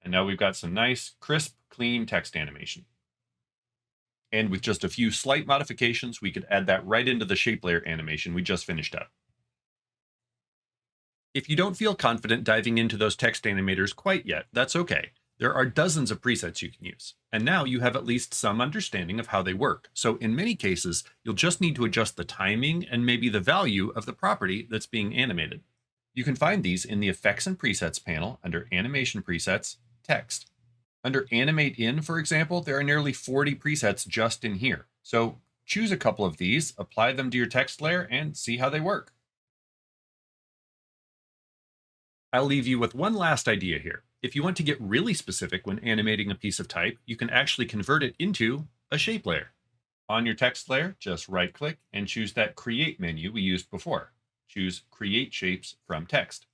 S1: And now we've got some nice, crisp, clean text animation. And with just a few slight modifications, we could add that right into the shape layer animation we just finished up. If you don't feel confident diving into those text animators quite yet, that's okay. There are dozens of presets you can use, and now you have at least some understanding of how they work. So in many cases, you'll just need to adjust the timing and maybe the value of the property that's being animated. You can find these in the Effects and Presets panel under Animation Presets, Text. Under Animate In, for example, there are nearly 40 presets just in here. So choose a couple of these, apply them to your text layer, and see how they work. I'll leave you with one last idea here. If you want to get really specific when animating a piece of type, you can actually convert it into a shape layer. On your text layer, just right-click and choose that Create menu we used before. Choose Create Shapes from Text.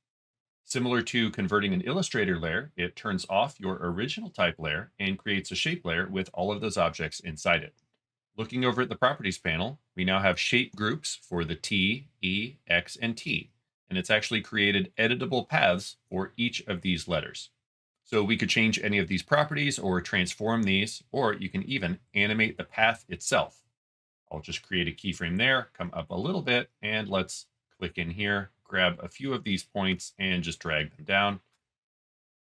S1: Similar to converting an Illustrator layer, it turns off your original type layer and creates a shape layer with all of those objects inside it. Looking over at the Properties panel, we now have shape groups for the T, E, X, and T. And it's actually created editable paths for each of these letters. So we could change any of these properties or transform these, or you can even animate the path itself. I'll just create a keyframe there, come up a little bit, and let's click in here, grab a few of these points and just drag them down.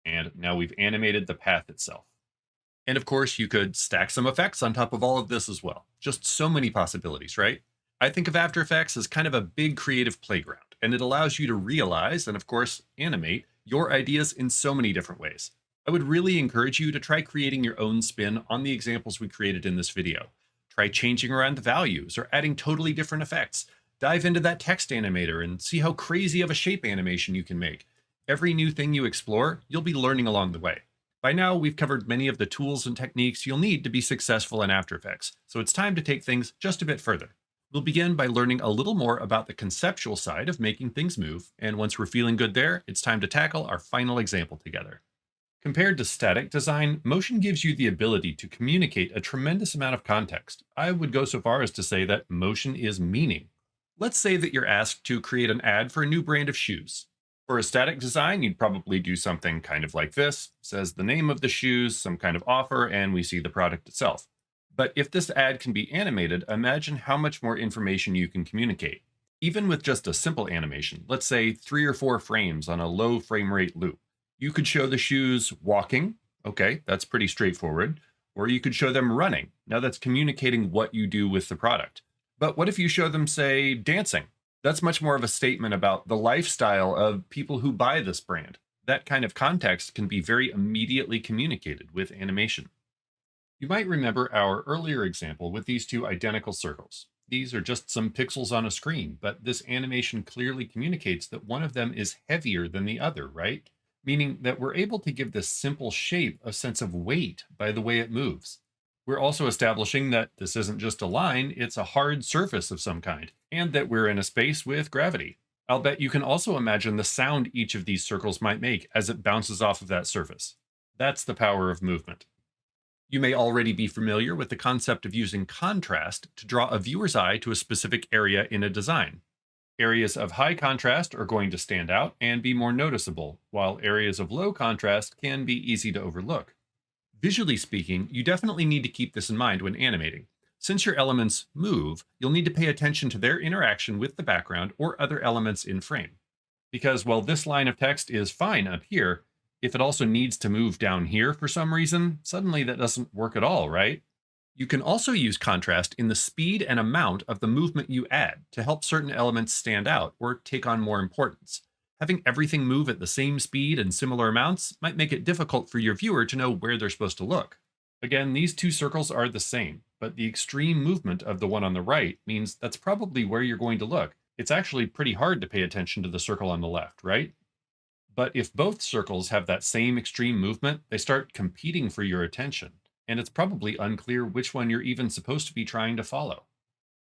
S1: And now we've animated the path itself. And of course, you could stack some effects on top of all of this as well. Just so many possibilities, right? I think of After Effects as kind of a big creative playground, and it allows you to realize and, of course, animate your ideas in so many different ways. I would really encourage you to try creating your own spin on the examples we created in this video. Try changing around the values or adding totally different effects. Dive into that text animator and see how crazy of a shape animation you can make. Every new thing you explore, you'll be learning along the way. By now, we've covered many of the tools and techniques you'll need to be successful in After Effects, so it's time to take things just a bit further. We'll begin by learning a little more about the conceptual side of making things move, and once we're feeling good there, it's time to tackle our final example together. Compared to static design, motion gives you the ability to communicate a tremendous amount of context. I would go so far as to say that motion is meaning. Let's say that you're asked to create an ad for a new brand of shoes. For a static design, you'd probably do something kind of like this. It says the name of the shoes, some kind of offer, and we see the product itself. But if this ad can be animated, imagine how much more information you can communicate. Even with just a simple animation, let's say 3 or 4 frames on a low frame rate loop. You could show the shoes walking. Okay, that's pretty straightforward. Or you could show them running. Now that's communicating what you do with the product. But what if you show them, say, dancing? That's much more of a statement about the lifestyle of people who buy this brand. That kind of context can be very immediately communicated with animation. You might remember our earlier example with these two identical circles. These are just some pixels on a screen, but this animation clearly communicates that one of them is heavier than the other, right? Meaning that we're able to give this simple shape a sense of weight by the way it moves. We're also establishing that this isn't just a line, it's a hard surface of some kind, and that we're in a space with gravity. I'll bet you can also imagine the sound each of these circles might make as it bounces off of that surface. That's the power of movement. You may already be familiar with the concept of using contrast to draw a viewer's eye to a specific area in a design. Areas of high contrast are going to stand out and be more noticeable, while areas of low contrast can be easy to overlook. Visually speaking, you definitely need to keep this in mind when animating. Since your elements move, you'll need to pay attention to their interaction with the background or other elements in frame. Because while this line of text is fine up here, if it also needs to move down here for some reason, suddenly that doesn't work at all, right? You can also use contrast in the speed and amount of the movement you add to help certain elements stand out or take on more importance. Having everything move at the same speed and similar amounts might make it difficult for your viewer to know where they're supposed to look. Again, these two circles are the same, but the extreme movement of the one on the right means that's probably where you're going to look. It's actually pretty hard to pay attention to the circle on the left, right? But if both circles have that same extreme movement, they start competing for your attention, and it's probably unclear which one you're even supposed to be trying to follow.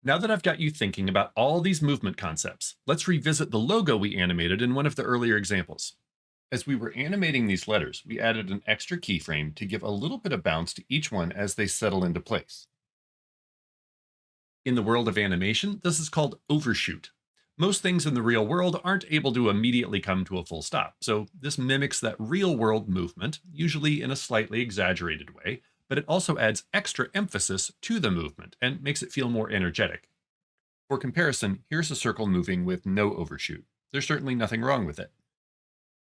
S1: Now that I've got you thinking about all these movement concepts, let's revisit the logo we animated in one of the earlier examples. As we were animating these letters, we added an extra keyframe to give a little bit of bounce to each one as they settle into place. In the world of animation, this is called overshoot. Most things in the real world aren't able to immediately come to a full stop, so this mimics that real world movement, usually in a slightly exaggerated way, but it also adds extra emphasis to the movement and makes it feel more energetic. For comparison, here's a circle moving with no overshoot. There's certainly nothing wrong with it.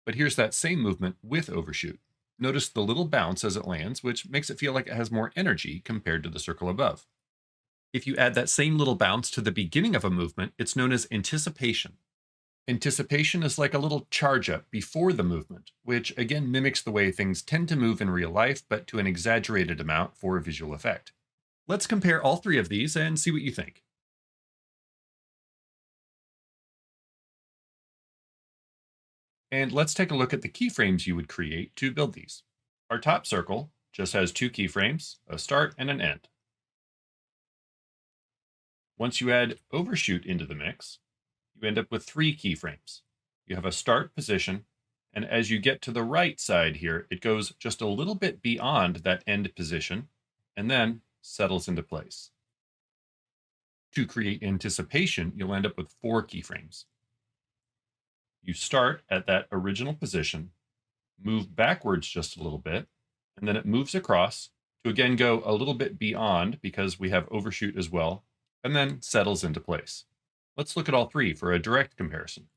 S1: But here's that same movement with overshoot. Notice the little bounce as it lands, which makes it feel like it has more energy compared to the circle above. If you add that same little bounce to the beginning of a movement, it's known as anticipation. Anticipation is like a little charge up before the movement, which again mimics the way things tend to move in real life, but to an exaggerated amount for a visual effect. Let's compare all three of these and see what you think. And let's take a look at the keyframes you would create to build these. Our top circle just has two keyframes, a start and an end. Once you add overshoot into the mix, you end up with three keyframes. You have a start position, and as you get to the right side here, it goes just a little bit beyond that end position, and then settles into place. To create anticipation, you'll end up with four keyframes. You start at that original position, move backwards just a little bit, and then it moves across to again go a little bit beyond because we have overshoot as well, and then settles into place. Let's look at all three for a direct comparison.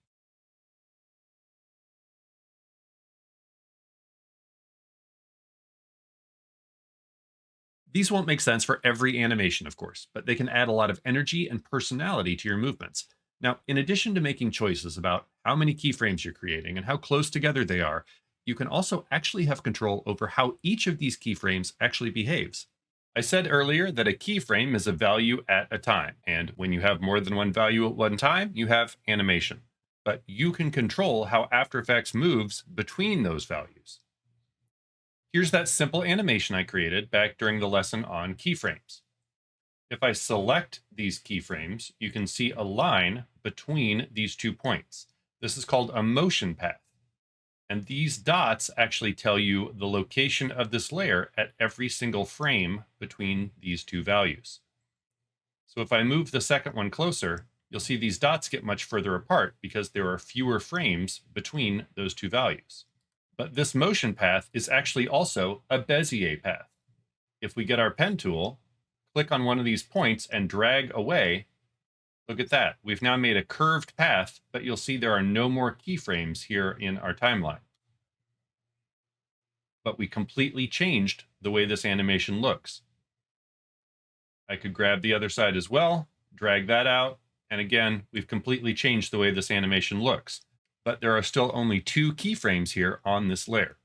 S1: These won't make sense for every animation, of course, but they can add a lot of energy and personality to your movements. Now, in addition to making choices about how many keyframes you're creating and how close together they are, you can also actually have control over how each of these keyframes actually behaves. I said earlier that a keyframe is a value at a time, and when you have more than one value at one time, you have animation. But you can control how After Effects moves between those values. Here's that simple animation I created back during the lesson on keyframes. If I select these keyframes, you can see a line between these 2 points. This is called a motion path. And these dots actually tell you the location of this layer at every single frame between these two values. So if I move the second one closer, you'll see these dots get much further apart because there are fewer frames between those two values. But this motion path is actually also a Bezier path. If we get our pen tool, click on one of these points and drag away, look at that. We've now made a curved path, but you'll see there are no more keyframes here in our timeline. But we completely changed the way this animation looks. I could grab the other side as well, drag that out, and again, we've completely changed the way this animation looks. But there are still only two keyframes here on this layer.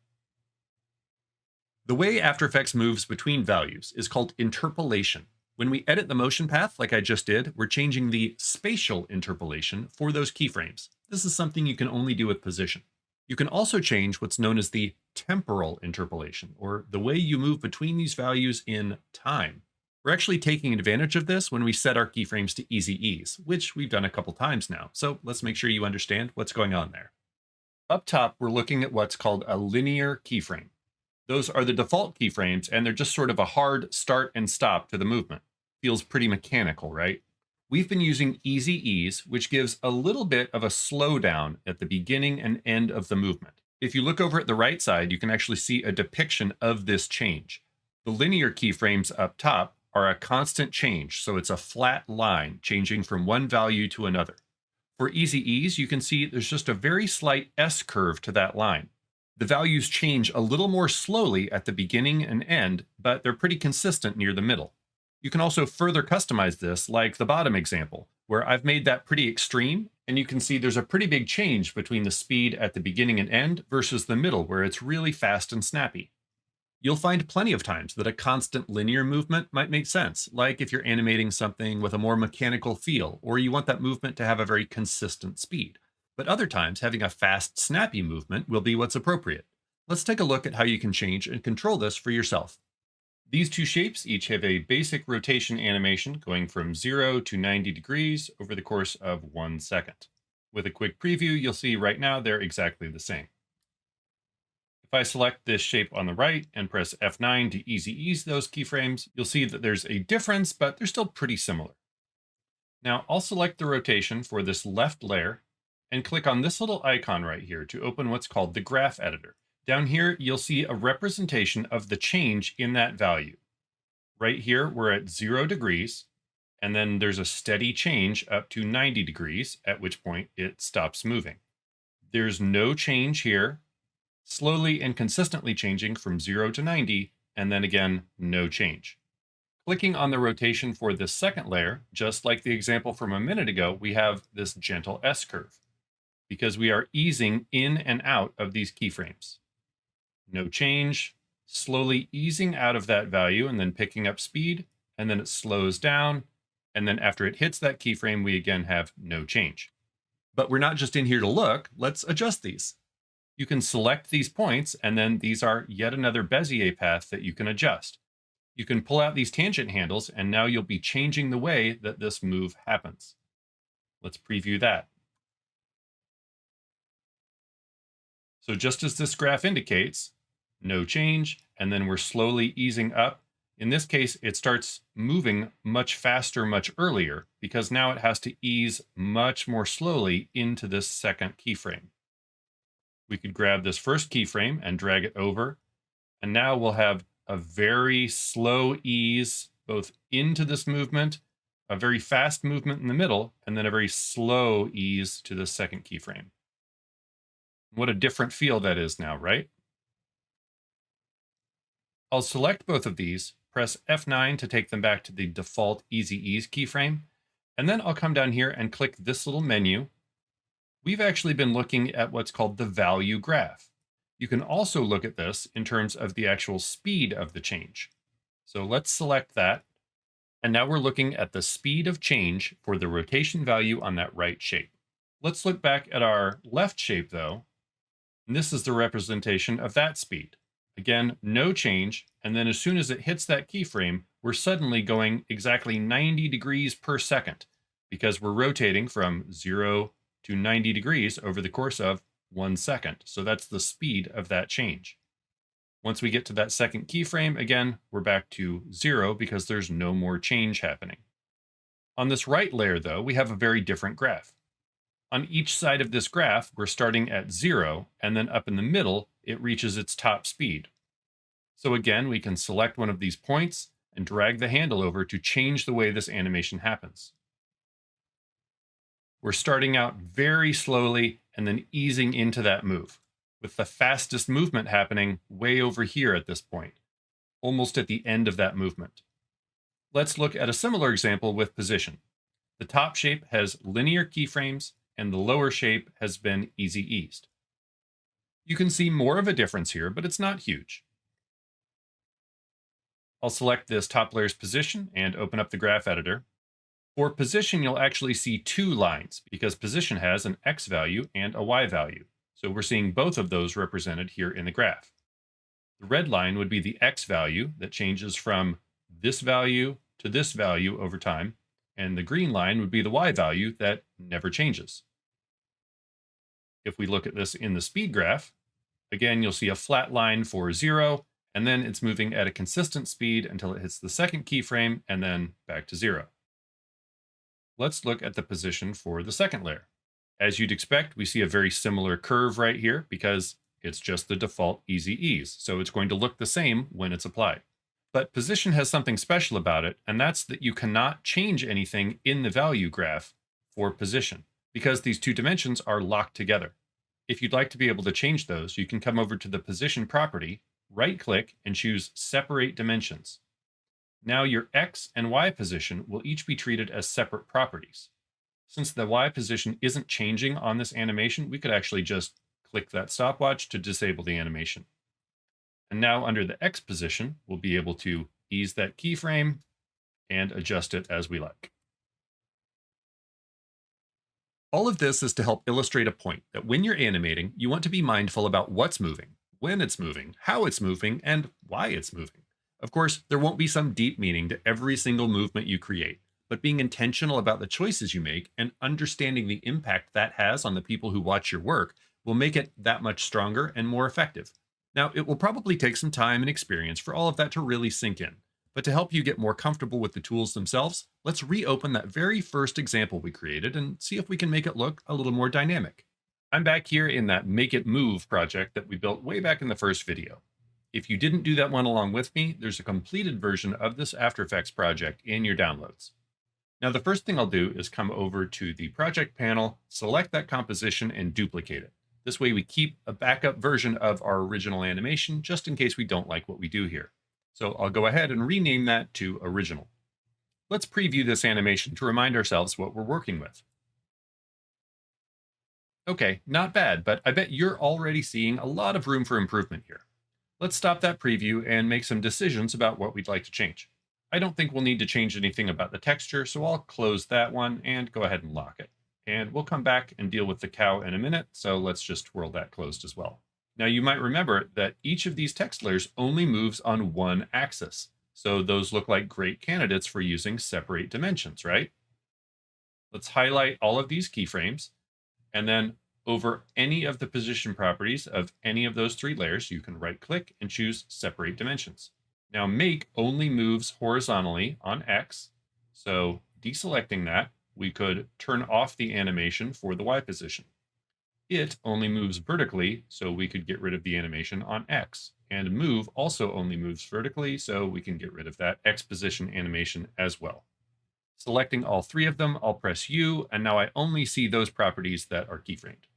S1: The way After Effects moves between values is called interpolation. When we edit the motion path, like I just did, we're changing the spatial interpolation for those keyframes. This is something you can only do with position. You can also change what's known as the temporal interpolation, or the way you move between these values in time. We're actually taking advantage of this when we set our keyframes to easy ease, which we've done a couple times now. So let's make sure you understand what's going on there. Up top, we're looking at what's called a linear keyframe. Those are the default keyframes, and they're just sort of a hard start and stop to the movement. Feels pretty mechanical, right? We've been using easy ease, which gives a little bit of a slowdown at the beginning and end of the movement. If you look over at the right side, you can actually see a depiction of this change. The linear keyframes up top are a constant change, so it's a flat line changing from one value to another. For easy ease, you can see there's just a very slight S curve to that line. The values change a little more slowly at the beginning and end, but they're pretty consistent near the middle. You can also further customize this, like the bottom example, where I've made that pretty extreme, and you can see there's a pretty big change between the speed at the beginning and end versus the middle, where it's really fast and snappy. You'll find plenty of times that a constant linear movement might make sense, like if you're animating something with a more mechanical feel, or you want that movement to have a very consistent speed. But other times, having a fast, snappy movement will be what's appropriate. Let's take a look at how you can change and control this for yourself. These two shapes each have a basic rotation animation going from 0 to 90 degrees over the course of 1 second. With a quick preview, you'll see right now they're exactly the same. If I select this shape on the right and press F9 to easy ease those keyframes, you'll see that there's a difference, but they're still pretty similar. Now I'll select the rotation for this left layer and click on this little icon right here to open what's called the graph editor. Down here, you'll see a representation of the change in that value. Right here, we're at 0 degrees, and then there's a steady change up to 90 degrees, at which point it stops moving. There's no change here, slowly and consistently changing from 0 to 90, and then again, no change. Clicking on the rotation for this second layer, just like the example from a minute ago, we have this gentle S-curve because we are easing in and out of these keyframes. No change, slowly easing out of that value and then picking up speed, and then it slows down, and then after it hits that keyframe, we again have no change. But we're not just in here to look, let's adjust these. You can select these points, and then these are yet another Bezier path that you can adjust. You can pull out these tangent handles, and now you'll be changing the way that this move happens. Let's preview that. So just as this graph indicates, no change, and then we're slowly easing up. In this case, it starts moving much faster, much earlier, because now it has to ease much more slowly into this second keyframe. We could grab this first keyframe and drag it over, and now we'll have a very slow ease both into this movement, a very fast movement in the middle, and then a very slow ease to the second keyframe. What a different feel that is now, right? I'll select both of these, press F9 to take them back to the default Easy Ease keyframe, and then I'll come down here and click this little menu. We've actually been looking at what's called the value graph. You can also look at this in terms of the actual speed of the change. So let's select that. And now we're looking at the speed of change for the rotation value on that right shape. Let's look back at our left shape though. And this is the representation of that speed. Again, no change. And then as soon as it hits that keyframe, we're suddenly going exactly 90 degrees per second because we're rotating from 0 to 90 degrees over the course of 1 second. So that's the speed of that change. Once we get to that second keyframe, again, we're back to 0 because there's no more change happening. On this right layer, though, we have a very different graph. On each side of this graph, we're starting at 0, and then up in the middle, it reaches its top speed. So again, we can select one of these points and drag the handle over to change the way this animation happens. We're starting out very slowly and then easing into that move, with the fastest movement happening way over here at this point, almost at the end of that movement. Let's look at a similar example with position. The top shape has linear keyframes, and the lower shape has been easy eased. You can see more of a difference here, but it's not huge. I'll select this top layer's position and open up the graph editor. For position, you'll actually see two lines because position has an X value and a Y value. So we're seeing both of those represented here in the graph. The red line would be the X value that changes from this value to this value over time, and the green line would be the Y value that never changes. If we look at this in the speed graph, again, you'll see a flat line for 0, and then it's moving at a consistent speed until it hits the second keyframe and then back to 0. Let's look at the position for the second layer. As you'd expect, we see a very similar curve right here because it's just the default easy ease. So it's going to look the same when it's applied. But position has something special about it, and that's that you cannot change anything in the value graph for position because these two dimensions are locked together. If you'd like to be able to change those, you can come over to the position property, right-click, and choose Separate Dimensions. Now your X and Y position will each be treated as separate properties. Since the Y position isn't changing on this animation, we could actually just click that stopwatch to disable the animation. And now under the X position, we'll be able to ease that keyframe and adjust it as we like. All of this is to help illustrate a point that when you're animating, you want to be mindful about what's moving, when it's moving, how it's moving, and why it's moving. Of course, there won't be some deep meaning to every single movement you create, but being intentional about the choices you make and understanding the impact that has on the people who watch your work will make it that much stronger and more effective. Now, it will probably take some time and experience for all of that to really sink in. But to help you get more comfortable with the tools themselves, let's reopen that very first example we created and see if we can make it look a little more dynamic. I'm back here in that Make It Move project that we built way back in the first video. If you didn't do that one along with me, there's a completed version of this After Effects project in your downloads. Now, the first thing I'll do is come over to the project panel, select that composition, and duplicate it. This way we keep a backup version of our original animation just in case we don't like what we do here. So I'll go ahead and rename that to Original. Let's preview this animation to remind ourselves what we're working with. Okay, not bad, but I bet you're already seeing a lot of room for improvement here. Let's stop that preview and make some decisions about what we'd like to change. I don't think we'll need to change anything about the texture, so I'll close that one and go ahead and lock it. And we'll come back and deal with the cow in a minute, so let's just twirl that closed as well. Now you might remember that each of these text layers only moves on one axis. So those look like great candidates for using separate dimensions, right? Let's highlight all of these keyframes, and then over any of the position properties of any of those three layers, you can right click and choose separate dimensions. Now make only moves horizontally on X. So deselecting that, we could turn off the animation for the Y position. It only moves vertically, so we could get rid of the animation on X. And move also only moves vertically, so we can get rid of that X position animation as well. Selecting all three of them, I'll press U, and now I only see those properties that are keyframed.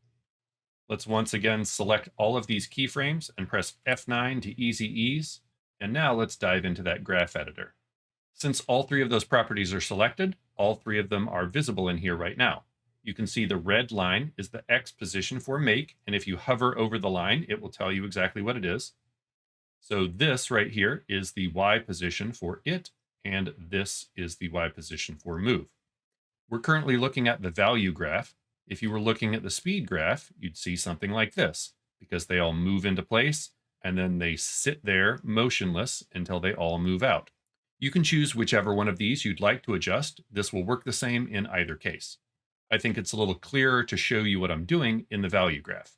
S1: Let's once again select all of these keyframes and press F9 to easy ease. And now let's dive into that graph editor. Since all three of those properties are selected, all three of them are visible in here right now. You can see the red line is the X position for make, and if you hover over the line, it will tell you exactly what it is. So this right here is the Y position for it, and this is the Y position for move. We're currently looking at the value graph. If you were looking at the speed graph, you'd see something like this, because they all move into place, and then they sit there motionless until they all move out. You can choose whichever one of these you'd like to adjust. This will work the same in either case. I think it's a little clearer to show you what I'm doing in the value graph.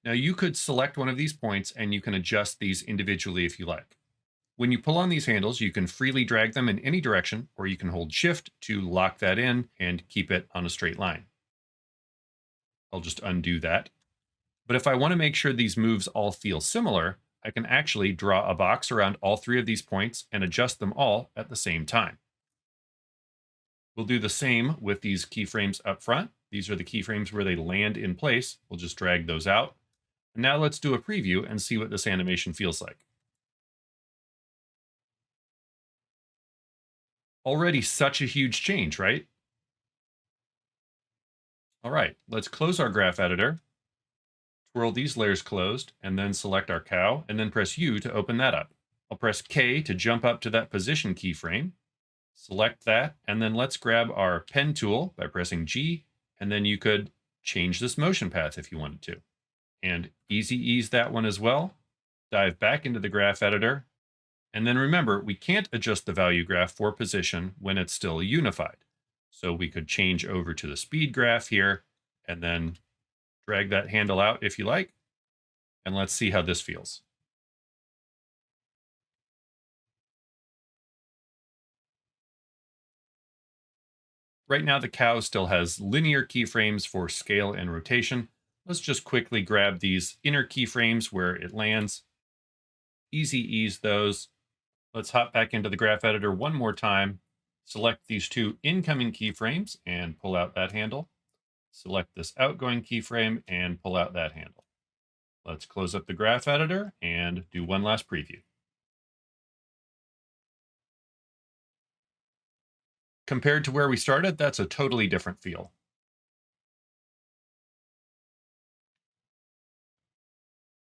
S1: Now you could select one of these points and you can adjust these individually if you like. When you pull on these handles, you can freely drag them in any direction, or you can hold Shift to lock that in and keep it on a straight line. I'll just undo that. But if I want to make sure these moves all feel similar, I can actually draw a box around all three of these points and adjust them all at the same time. We'll do the same with these keyframes up front. These are the keyframes where they land in place. We'll just drag those out. And now let's do a preview and see what this animation feels like. Already such a huge change, right? All right, let's close our graph editor, twirl these layers closed, and then select our cow, and then press U to open that up. I'll press K to jump up to that position keyframe. Select that, and then let's grab our pen tool by pressing G, and then you could change this motion path if you wanted to. And easy ease that one as well. Dive back into the graph editor. And then remember, we can't adjust the value graph for position when it's still unified. So we could change over to the speed graph here, and then drag that handle out if you like. And let's see how this feels. Right now, the cow still has linear keyframes for scale and rotation. Let's just quickly grab these inner keyframes where it lands. Easy ease those. Let's hop back into the graph editor one more time. Select these two incoming keyframes and pull out that handle. Select this outgoing keyframe and pull out that handle. Let's close up the graph editor and do one last preview. Compared to where we started, that's a totally different feel.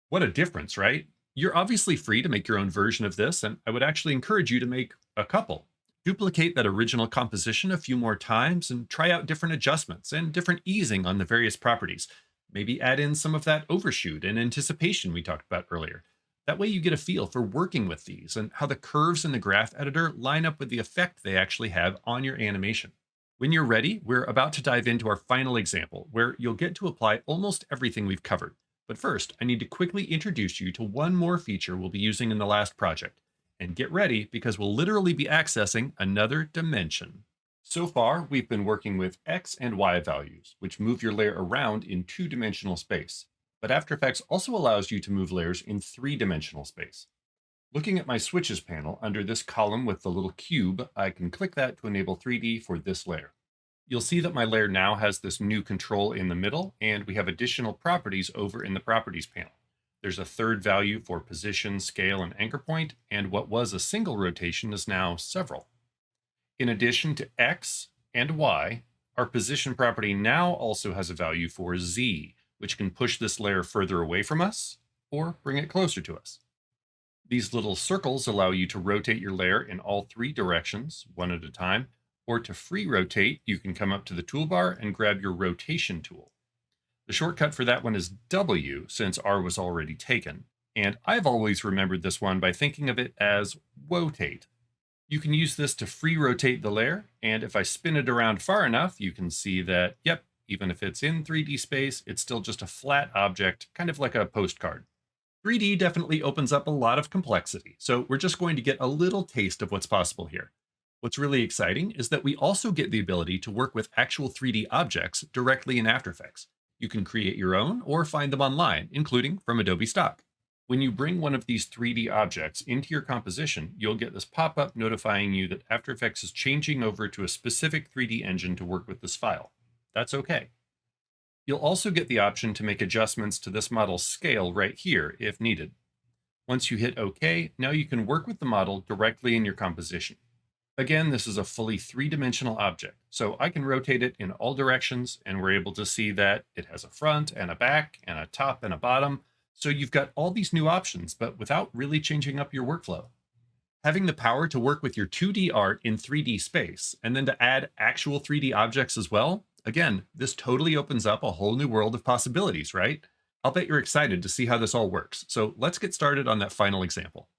S1: What a difference, right? You're obviously free to make your own version of this, and I would actually encourage you to make a couple. Duplicate that original composition a few more times and try out different adjustments and different easing on the various properties. Maybe add in some of that overshoot and anticipation we talked about earlier. That way, you get a feel for working with these and how the curves in the graph editor line up with the effect they actually have on your animation. When you're ready, we're about to dive into our final example, where you'll get to apply almost everything we've covered. But first, I need to quickly introduce you to one more feature we'll be using in the last project. And get ready because we'll literally be accessing another dimension. So far, we've been working with X and Y values, which move your layer around in two-dimensional space. But After Effects also allows you to move layers in three-dimensional space. Looking at my switches panel under this column with the little cube, I can click that to enable 3D for this layer. You'll see that my layer now has this new control in the middle, and we have additional properties over in the properties panel. There's a third value for position, scale, and anchor point, and what was a single rotation is now several. In addition to X and Y, our position property now also has a value for Z, which can push this layer further away from us or bring it closer to us. These little circles allow you to rotate your layer in all three directions, one at a time, or to free rotate, you can come up to the toolbar and grab your rotation tool. The shortcut for that one is W, since R was already taken. And I've always remembered this one by thinking of it as rotate. You can use this to free rotate the layer, and if I spin it around far enough, you can see that, yep, even if it's in 3D space, it's still just a flat object, kind of like a postcard. 3D definitely opens up a lot of complexity, so we're just going to get a little taste of what's possible here. What's really exciting is that we also get the ability to work with actual 3D objects directly in After Effects. You can create your own or find them online, including from Adobe stock. When you bring one of these 3D objects into your composition, you'll get this pop-up notifying you that After Effects is changing over to a specific 3D engine to work with this file. That's okay. You'll also get the option to make adjustments to this model's scale right here if needed. Once you hit OK, now you can work with the model directly in your composition. Again, this is a fully three-dimensional object, so I can rotate it in all directions, and we're able to see that it has a front and a back and a top and a bottom. So you've got all these new options, but without really changing up your workflow. Having the power to work with your 2D art in 3D space, and then to add actual 3D objects as well, again, this totally opens up a whole new world of possibilities, right? I'll bet you're excited to see how this all works. So let's get started on that final example.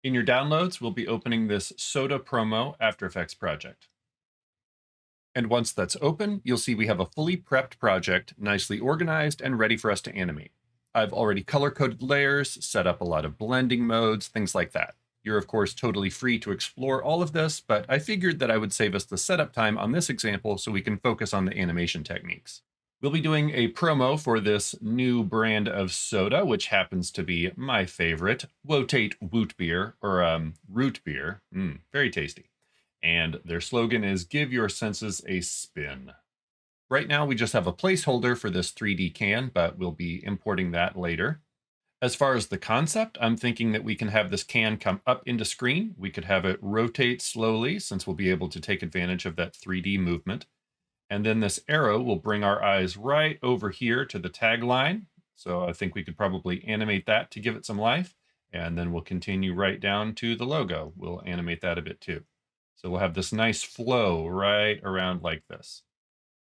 S1: In your downloads, we'll be opening this Soda Promo After Effects project. And once that's open, you'll see we have a fully prepped project, nicely organized and ready for us to animate. I've already color-coded layers, set up a lot of blending modes, things like that. You're of course totally free to explore all of this, but I figured that I would save us the setup time on this example so we can focus on the animation techniques. We'll be doing a promo for this new brand of soda, which happens to be my favorite, Wotate Woot Beer, or Root Beer. Very tasty. And their slogan is, "Give your senses a spin." Right now, we just have a placeholder for this 3D can, but we'll be importing that later. As far as the concept, I'm thinking that we can have this can come up into screen. We could have it rotate slowly, since we'll be able to take advantage of that 3D movement. And then this arrow will bring our eyes right over here to the tagline. So I think we could probably animate that to give it some life. And then we'll continue right down to the logo. We'll animate that a bit too. So we'll have this nice flow right around like this.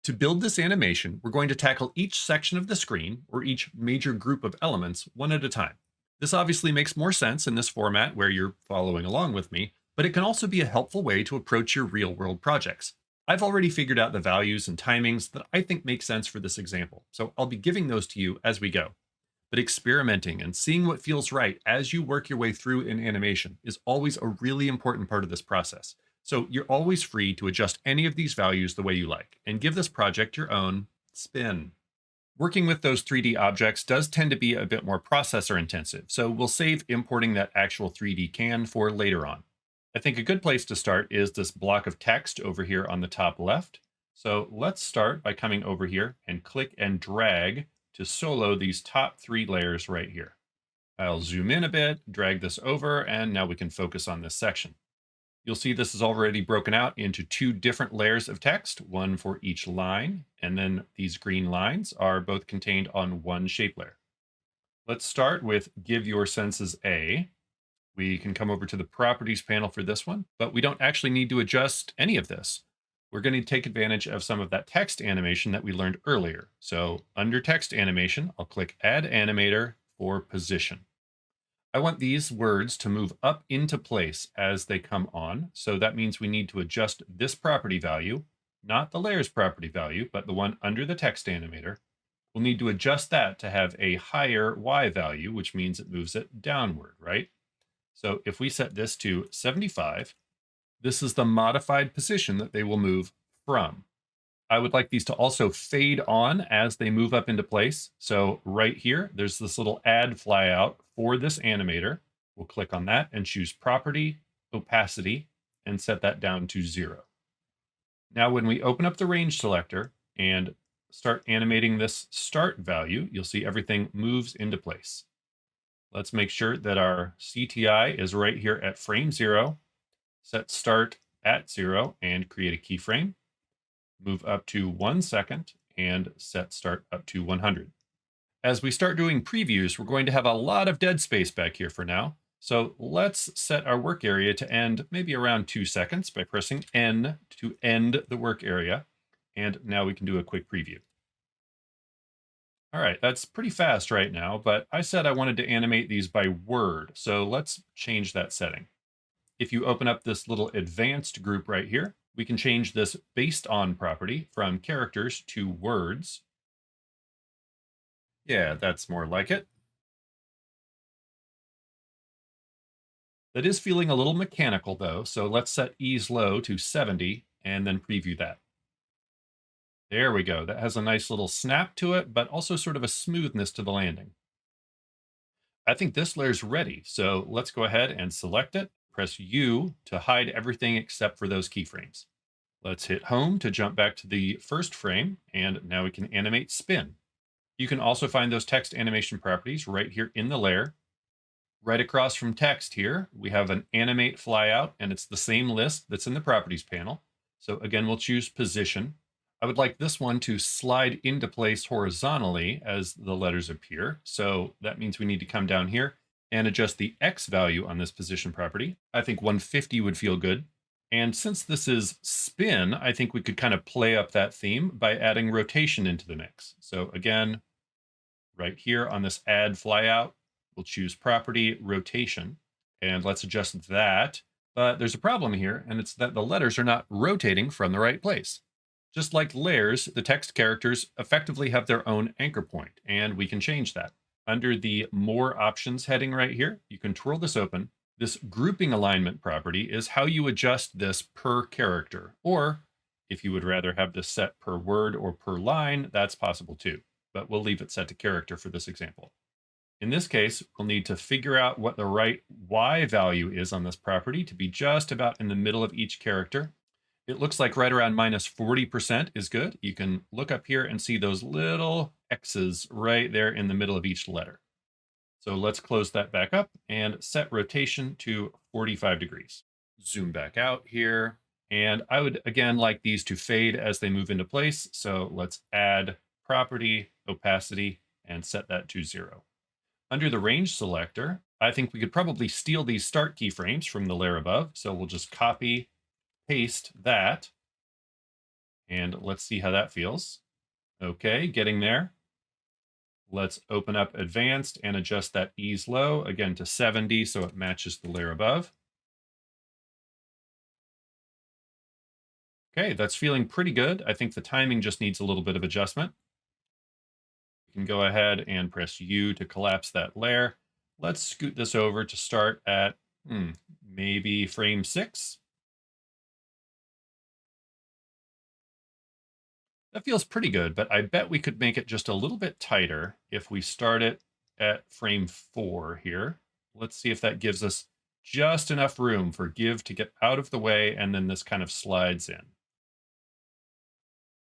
S1: To build this animation, we're going to tackle each section of the screen, or each major group of elements, one at a time. This obviously makes more sense in this format where you're following along with me, but it can also be a helpful way to approach your real-world projects. I've already figured out the values and timings that I think make sense for this example, so I'll be giving those to you as we go. But experimenting and seeing what feels right as you work your way through in animation is always a really important part of this process. So you're always free to adjust any of these values the way you like, and give this project your own spin. Working with those 3D objects does tend to be a bit more processor intensive, so we'll save importing that actual 3D can for later on. I think a good place to start is this block of text over here on the top left. So let's start by coming over here and click and drag to solo these top 3 layers right here. I'll zoom in a bit, drag this over, and now we can focus on this section. You'll see this is already broken out into 2 different layers of text, one for each line, and then these green lines are both contained on one shape layer. Let's start with "Give Your Senses a." We can come over to the properties panel for this one, but we don't actually need to adjust any of this. We're going to take advantage of some of that text animation that we learned earlier. So under text animation, I'll click Add Animator for Position. I want these words to move up into place as they come on. So that means we need to adjust this property value, not the layers property value, but the one under the text animator. We'll need to adjust that to have a higher Y value, which means it moves it downward, right? So if we set this to 75, this is the modified position that they will move from. I would like these to also fade on as they move up into place. So right here, there's this little add flyout for this animator. We'll click on that and choose Property, Opacity, and set that down to 0. Now, when we open up the range selector and start animating this start value, you'll see everything moves into place. Let's make sure that our CTI is right here at frame 0, set start at 0, and create a keyframe. Move up to 1 second and set start up to 100. As we start doing previews, we're going to have a lot of dead space back here for now. So let's set our work area to end maybe around 2 seconds by pressing N to end the work area. And now we can do a quick preview. All right, that's pretty fast right now, but I said I wanted to animate these by word. So let's change that setting. If you open up this little advanced group right here, we can change this based on property from characters to words. Yeah, that's more like it. That is feeling a little mechanical though, so let's set ease low to 70 and then preview that. There we go. That has a nice little snap to it, but also sort of a smoothness to the landing. I think this layer's ready, so let's go ahead and select it. Press U to hide everything except for those keyframes. Let's hit home to jump back to the first frame, and now we can animate spin. You can also find those text animation properties right here in the layer. Right across from text here, we have an animate flyout, and it's the same list that's in the properties panel. So again, we'll choose position. I would like this one to slide into place horizontally as the letters appear. So that means we need to come down here and adjust the X value on this position property. I think 150 would feel good. And since this is spin, I think we could kind of play up that theme by adding rotation into the mix. So again, right here on this add flyout, we'll choose property rotation, and let's adjust that. But there's a problem here, and it's that the letters are not rotating from the right place. Just like layers, the text characters effectively have their own anchor point, and we can change that. Under the More Options heading right here, you can twirl this open. This grouping alignment property is how you adjust this per character, or if you would rather have this set per word or per line, that's possible too, but we'll leave it set to character for this example. In this case, we'll need to figure out what the right Y value is on this property to be just about in the middle of each character. It looks like right around minus 40% is good. You can look up here and see those little X's right there in the middle of each letter. So let's close that back up and set rotation to 45 degrees. Zoom back out here. And I would, again, like these to fade as they move into place. So let's add property, opacity, and set that to 0. Under the range selector, I think we could probably steal these start keyframes from the layer above. So we'll just copy, paste that. And let's see how that feels. Okay, getting there. Let's open up advanced and adjust that ease low again to 70 so it matches the layer above. Okay, that's feeling pretty good. I think the timing just needs a little bit of adjustment. You can go ahead and press U to collapse that layer. Let's scoot this over to start at maybe frame 6. That feels pretty good, but I bet we could make it just a little bit tighter if we start it at frame 4 here. Let's see if that gives us just enough room for give to get out of the way, and then this kind of slides in.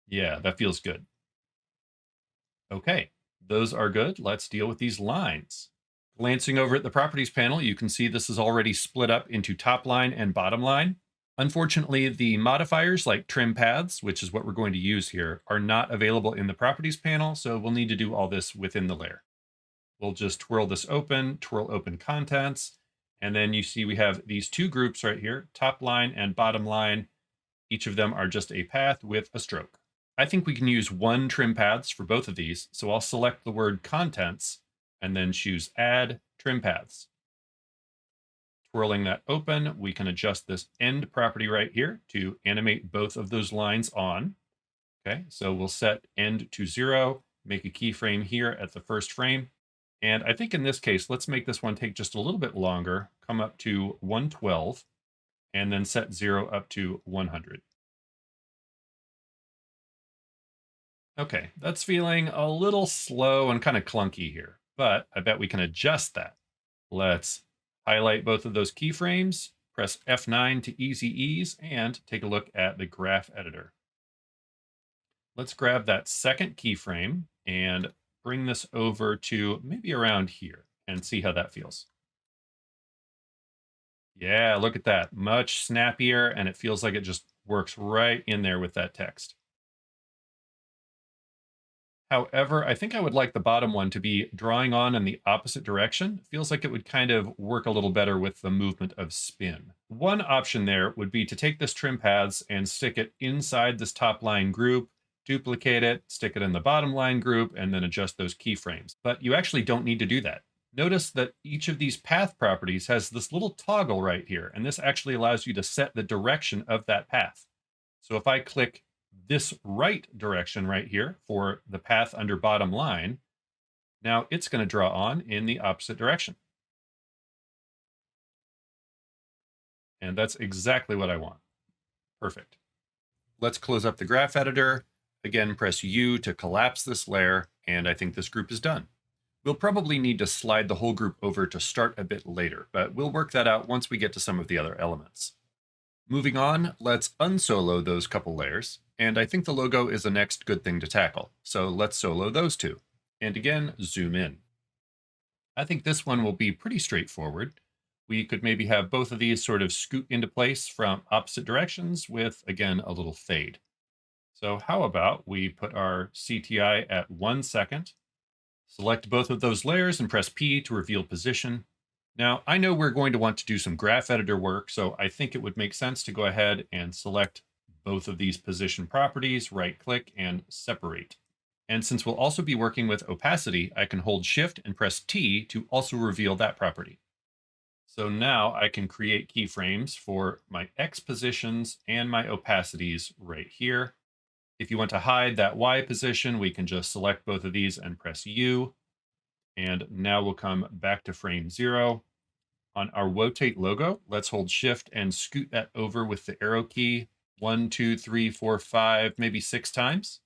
S1: Yeah, that feels good. Okay, those are good. Let's deal with these lines. Glancing over at the properties panel, you can see this is already split up into top line and bottom line. Unfortunately, the modifiers like trim paths, which is what we're going to use here, are not available in the properties panel, so we'll need to do all this within the layer. We'll just twirl this open, twirl open contents, And then you see we have these two groups right here, top line and bottom line. Each of them are just a path with a stroke. I think we can use one trim paths for both of these. So I'll select the word contents and then choose add trim paths. Twirling that open, we can adjust this end property right here to animate both of those lines on. Okay, so we'll set end to 0, make a keyframe here at the first frame. And I think in this case, let's make this one take just a little bit longer, come up to 112, and then set 0 up to 100. Okay, that's feeling a little slow and kind of clunky here, but I bet we can adjust that. Let's highlight both of those keyframes, press F9 to easy ease, and take a look at the graph editor. Let's grab that second keyframe and bring this over to maybe around here and see how that feels. Yeah, look at that. Much snappier, and it feels like it just works right in there with that text. However, I think I would like the bottom one to be drawing on in the opposite direction. Feels like it would kind of work a little better with the movement of spin. One option there would be to take this trim paths and stick it inside this top line group, duplicate it, stick it in the bottom line group, and then adjust those keyframes. But you actually don't need to do that. Notice that each of these path properties has this little toggle right here, and this actually allows you to set the direction of that path. So if I click this right direction right here for the path under bottom line, now it's going to draw on in the opposite direction. And that's exactly what I want. Perfect. Let's close up the graph editor. Again, press U to collapse this layer, and I think this group is done. We'll probably need to slide the whole group over to start a bit later, but we'll work that out once we get to some of the other elements. Moving on, let's unsolo those couple layers, and I think the logo is the next good thing to tackle. So let's solo those two. And again, zoom in. I think this one will be pretty straightforward. We could maybe have both of these sort of scoot into place from opposite directions with, again, a little fade. So how about we put our CTI at 1 second, select both of those layers and press P to reveal position. Now, I know we're going to want to do some graph editor work, so I think it would make sense to go ahead and select both of these position properties, right-click, and separate. And since we'll also be working with opacity, I can hold Shift and press T to also reveal that property. So now I can create keyframes for my X positions and my opacities right here. If you want to hide that Y position, we can just select both of these and press U. And now we'll come back to frame 0. On our rotate logo, let's hold Shift and scoot that over with the arrow key 1, 2, 3, 4, 5, maybe 6 times.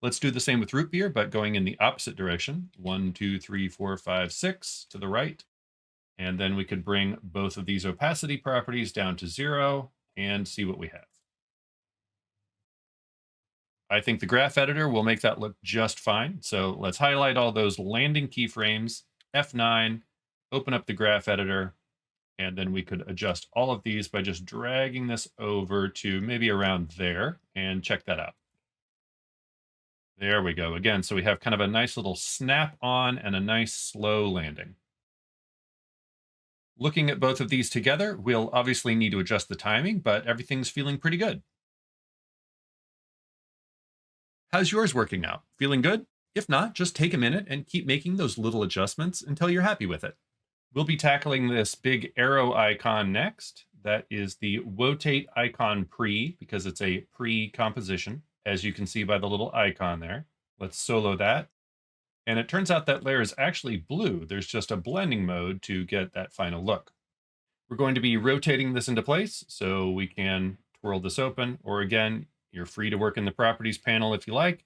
S1: Let's do the same with root beer, but going in the opposite direction. 1, 2, 3, 4, 5, 6 to the right. And then we could bring both of these opacity properties down to 0 and see what we have. I think the graph editor will make that look just fine. So let's highlight all those landing keyframes, F9, open up the graph editor, and then we could adjust all of these by just dragging this over to maybe around there and check that out. There we go. Again, so we have kind of a nice little snap on and a nice slow landing. Looking at both of these together, we'll obviously need to adjust the timing, but everything's feeling pretty good. How's yours working out? Feeling good? If not, just take a minute and keep making those little adjustments until you're happy with it. We'll be tackling this big arrow icon next. That is the rotate icon pre, because it's a pre-composition, as you can see by the little icon there. Let's solo that. And it turns out that layer is actually blue. There's just a blending mode to get that final look. We're going to be rotating this into place, so we can twirl this open, or again, you're free to work in the properties panel if you like.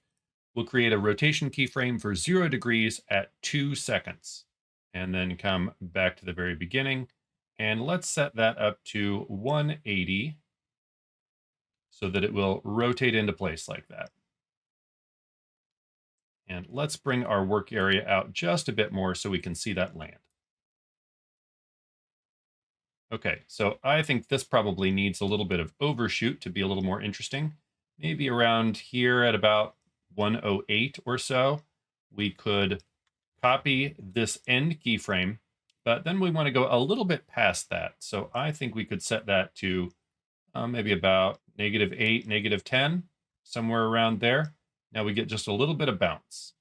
S1: We'll create a rotation keyframe for 0 degrees at 2 seconds, and then come back to the very beginning. And let's set that up to 180 so that it will rotate into place like that. And let's bring our work area out just a bit more so we can see that land. Okay, so I think this probably needs a little bit of overshoot to be a little more interesting. Maybe around here at about 108 or so, we could copy this end keyframe, but then we want to go a little bit past that. So I think we could set that to maybe about -8, -10, somewhere around there. Now we get just a little bit of bounce.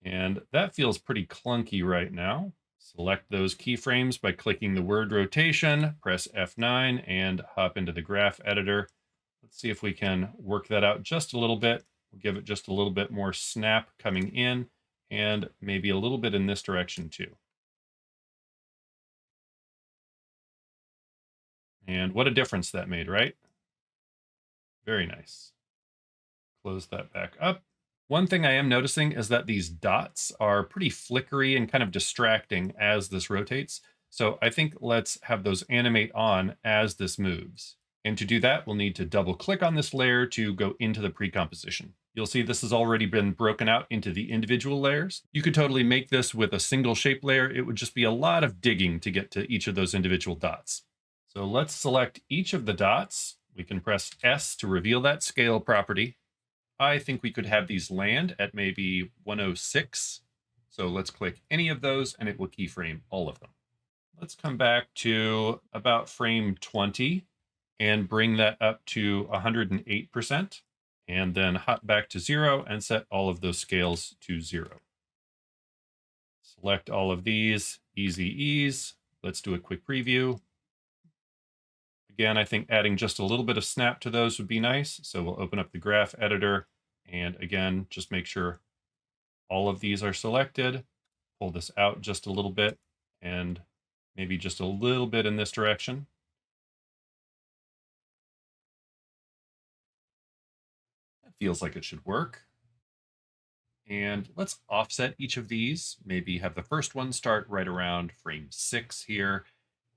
S1: And that feels pretty clunky right now. Select those keyframes by clicking the word rotation, press F9, and hop into the graph editor. Let's see if we can work that out just a little bit. We'll give it just a little bit more snap coming in, and maybe a little bit in this direction too. And what a difference that made, right? Very nice. Close that back up. One thing I am noticing is that these dots are pretty flickery and kind of distracting as this rotates. So I think let's have those animate on as this moves. And to do that, we'll need to double click on this layer to go into the pre-composition. You'll see this has already been broken out into the individual layers. You could totally make this with a single shape layer. It would just be a lot of digging to get to each of those individual dots. So let's select each of the dots. We can press S to reveal that scale property. I think we could have these land at maybe 106. So let's click any of those and it will keyframe all of them. Let's come back to about frame 20 and bring that up to 108%. And then hop back to 0 and set all of those scales to 0. Select all of these, easy ease. Let's do a quick preview. Again, I think adding just a little bit of snap to those would be nice. So we'll open up the graph editor. And again, just make sure all of these are selected. Pull this out just a little bit and maybe just a little bit in this direction. That feels like it should work. And let's offset each of these. Maybe have the first one start right around frame 6 here.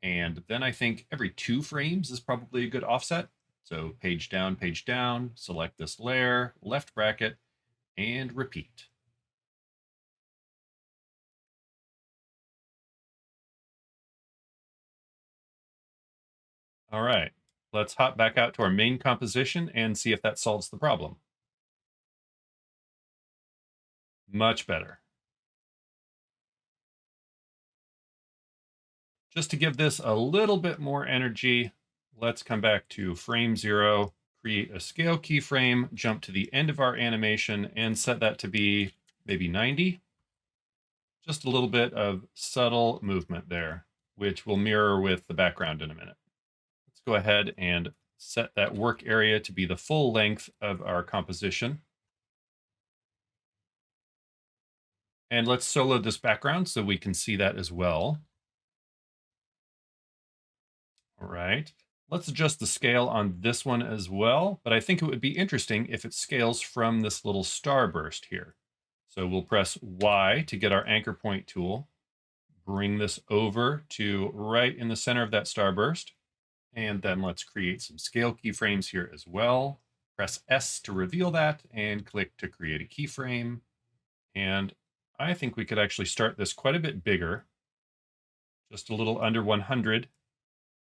S1: And then I think every 2 frames is probably a good offset. So page down, select this layer, left bracket, and repeat. All right, let's hop back out to our main composition and see if that solves the problem. Much better. Just to give this a little bit more energy, let's come back to frame 0, create a scale keyframe, jump to the end of our animation, and set that to be maybe 90. Just a little bit of subtle movement there, which will mirror with the background in a minute. Let's go ahead and set that work area to be the full length of our composition. And let's solo this background so we can see that as well. All right. Let's adjust the scale on this one as well, but I think it would be interesting if it scales from this little starburst here. So we'll press Y to get our anchor point tool, bring this over to right in the center of that starburst, and then let's create some scale keyframes here as well. Press S to reveal that and click to create a keyframe. And I think we could actually start this quite a bit bigger, just a little under 100.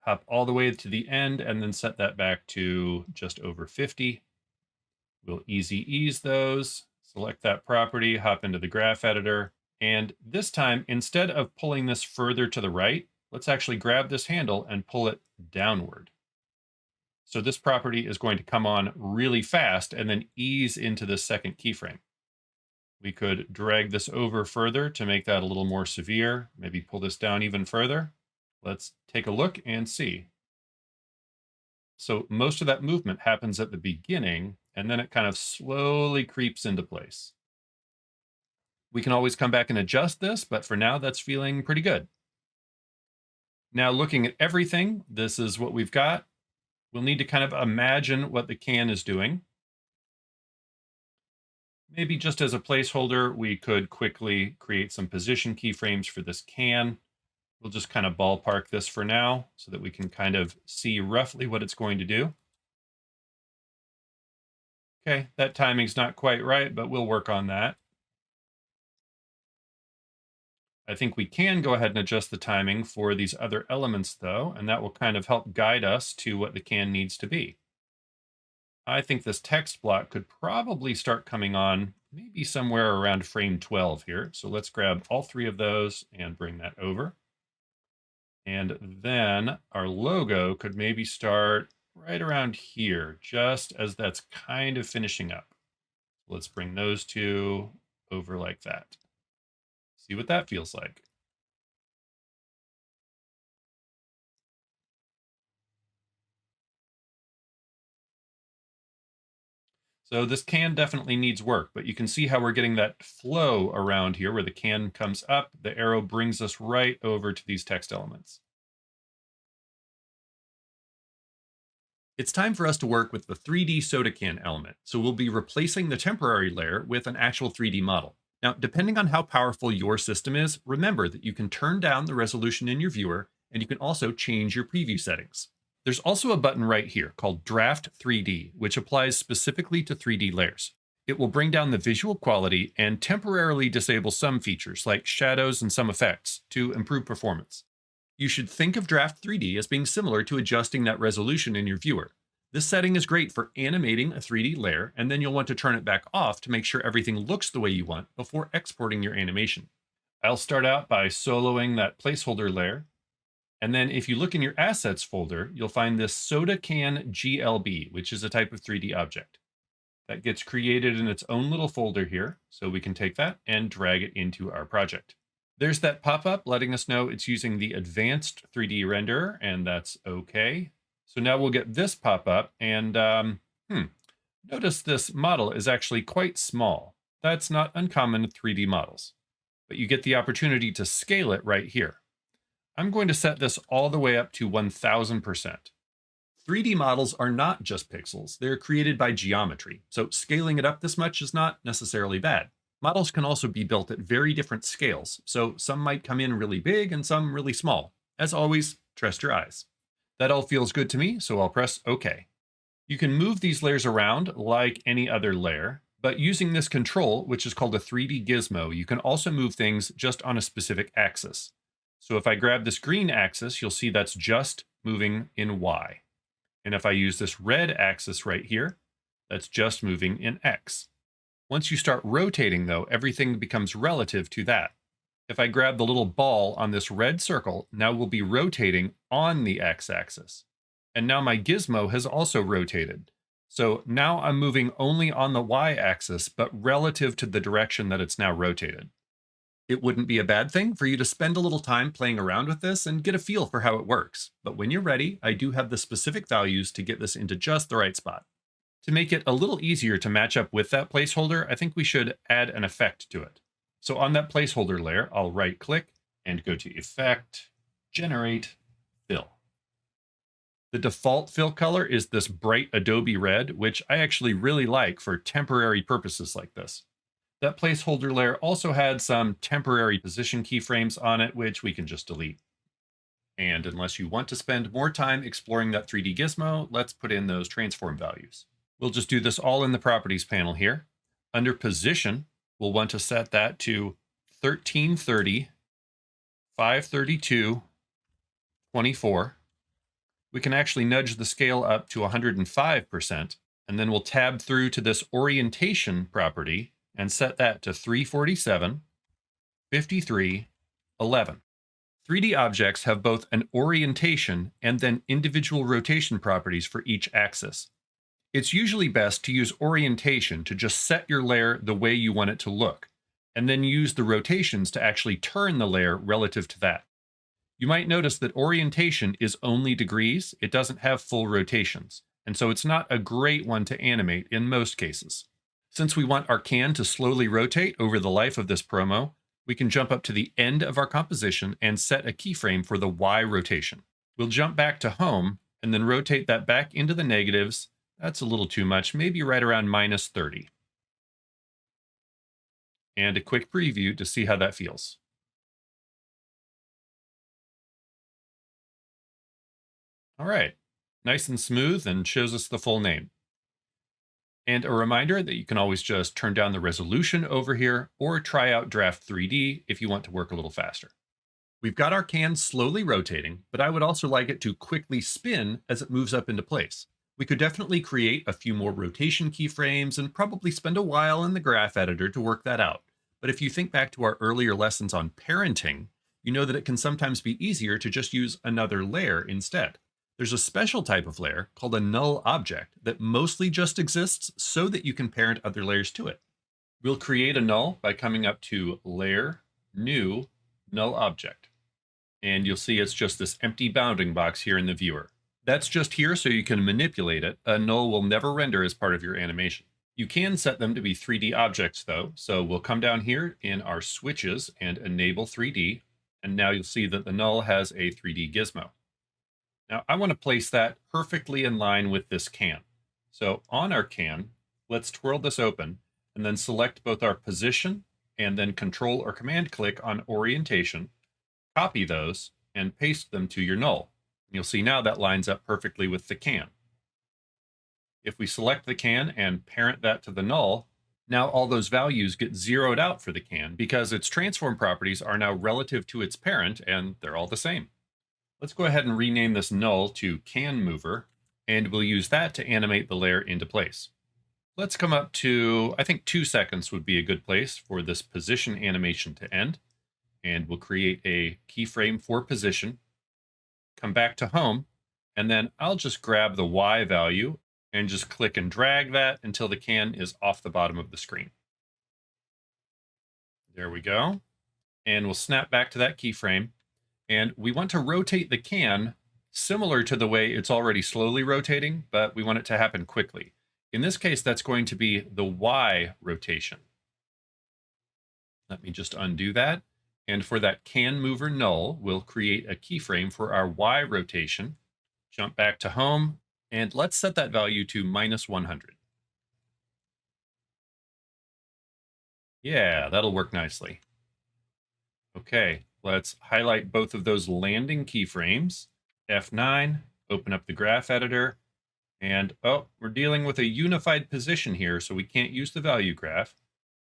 S1: Hop all the way to the end and then set that back to just over 50. We'll easy ease those, select that property, hop into the graph editor. And this time, instead of pulling this further to the right, let's actually grab this handle and pull it downward. So this property is going to come on really fast and then ease into the second keyframe. We could drag this over further to make that a little more severe, maybe pull this down even further. Let's take a look and see. So most of that movement happens at the beginning, and then it kind of slowly creeps into place. We can always come back and adjust this, but for now, that's feeling pretty good. Now, looking at everything, this is what we've got. We'll need to kind of imagine what the can is doing. Maybe just as a placeholder, we could quickly create some position keyframes for this can. We'll just kind of ballpark this for now so that we can kind of see roughly what it's going to do. Okay, that timing's not quite right, but we'll work on that. I think we can go ahead and adjust the timing for these other elements though, and that will kind of help guide us to what the can needs to be. I think this text block could probably start coming on maybe somewhere around frame 12 here. So let's grab all 3 of those and bring that over. And then our logo could maybe start right around here, just as that's kind of finishing up. Let's bring those two over like that. See what that feels like. So this can definitely needs work, but you can see how we're getting that flow around here where the can comes up, the arrow brings us right over to these text elements. It's time for us to work with the 3D soda can element. So we'll be replacing the temporary layer with an actual 3D model. Now, depending on how powerful your system is, remember that you can turn down the resolution in your viewer, and you can also change your preview settings. There's also a button right here called Draft 3D, which applies specifically to 3D layers. It will bring down the visual quality and temporarily disable some features like shadows and some effects to improve performance. You should think of Draft 3D as being similar to adjusting that resolution in your viewer. This setting is great for animating a 3D layer, and then you'll want to turn it back off to make sure everything looks the way you want before exporting your animation. I'll start out by soloing that placeholder layer. And then if you look in your assets folder, you'll find this soda can GLB, which is a type of 3D object. That gets created in its own little folder here, so we can take that and drag it into our project. There's that pop-up letting us know it's using the advanced 3D renderer, and that's okay. So now we'll get this pop-up, and notice this model is actually quite small. That's not uncommon with 3D models, but you get the opportunity to scale it right here. I'm going to set this all the way up to 1000%. 3D models are not just pixels, they're created by geometry, so scaling it up this much is not necessarily bad. Models can also be built at very different scales, so some might come in really big and some really small. As always, trust your eyes. That all feels good to me, so I'll press OK. You can move these layers around like any other layer, but using this control, which is called a 3D gizmo, you can also move things just on a specific axis. So if I grab this green axis, you'll see that's just moving in Y. And if I use this red axis right here, that's just moving in X. Once you start rotating, though, everything becomes relative to that. If I grab the little ball on this red circle, now we'll be rotating on the x-axis. And now my gizmo has also rotated. So now I'm moving only on the y-axis, but relative to the direction that it's now rotated. It wouldn't be a bad thing for you to spend a little time playing around with this and get a feel for how it works. But when you're ready, I do have the specific values to get this into just the right spot. To make it a little easier to match up with that placeholder, I think we should add an effect to it. So on that placeholder layer, I'll right click and go to Effect, Generate, Fill. The default fill color is this bright Adobe red, which I actually really like for temporary purposes like this. That placeholder layer also had some temporary position keyframes on it, which we can just delete. And unless you want to spend more time exploring that 3D gizmo, let's put in those transform values. We'll just do this all in the properties panel here. Under position, we'll want to set that to 1330, 532, 24. We can actually nudge the scale up to 105%, and then we'll tab through to this orientation property and set that to 347, 53, 11. 3D objects have both an orientation and then individual rotation properties for each axis. It's usually best to use orientation to just set your layer the way you want it to look, and then use the rotations to actually turn the layer relative to that. You might notice that orientation is only degrees, it doesn't have full rotations, and so it's not a great one to animate in most cases. Since we want our can to slowly rotate over the life of this promo, we can jump up to the end of our composition and set a keyframe for the Y rotation. We'll jump back to home and then rotate that back into the negatives. That's a little too much, maybe right around -30. And a quick preview to see how that feels. All right, nice and smooth and shows us the full name. And a reminder that you can always just turn down the resolution over here or try out Draft 3D if you want to work a little faster. We've got our can slowly rotating, but I would also like it to quickly spin as it moves up into place. We could definitely create a few more rotation keyframes and probably spend a while in the graph editor to work that out. But if you think back to our earlier lessons on parenting, you know that it can sometimes be easier to just use another layer instead. There's a special type of layer called a null object that mostly just exists so that you can parent other layers to it. We'll create a null by coming up to Layer, New, Null Object. And you'll see it's just this empty bounding box here in the viewer. That's just here so you can manipulate it. A null will never render as part of your animation. You can set them to be 3D objects though. So we'll come down here in our switches and enable 3D. And now you'll see that the null has a 3D gizmo. Now I want to place that perfectly in line with this can. So on our can, let's twirl this open and then select both our position and then Control or Command click on orientation, copy those and paste them to your null. You'll see now that lines up perfectly with the can. If we select the can and parent that to the null, now all those values get zeroed out for the can because its transform properties are now relative to its parent and they're all the same. Let's go ahead and rename this null to can mover, and we'll use that to animate the layer into place. Let's come up to, I think 2 seconds would be a good place for this position animation to end. And we'll create a keyframe for position, come back to home, and then I'll just grab the Y value and just click and drag that until the can is off the bottom of the screen. There we go. And we'll snap back to that keyframe. And we want to rotate the can similar to the way it's already slowly rotating, but we want it to happen quickly. In this case, that's going to be the Y rotation. Let me just undo that. And for that can mover null, we'll create a keyframe for our Y rotation. Jump back to home, and let's set that value to -100. Yeah, that'll work nicely. Okay, let's highlight both of those landing keyframes. F9, open up the graph editor. And, oh, we're dealing with a unified position here, so we can't use the value graph.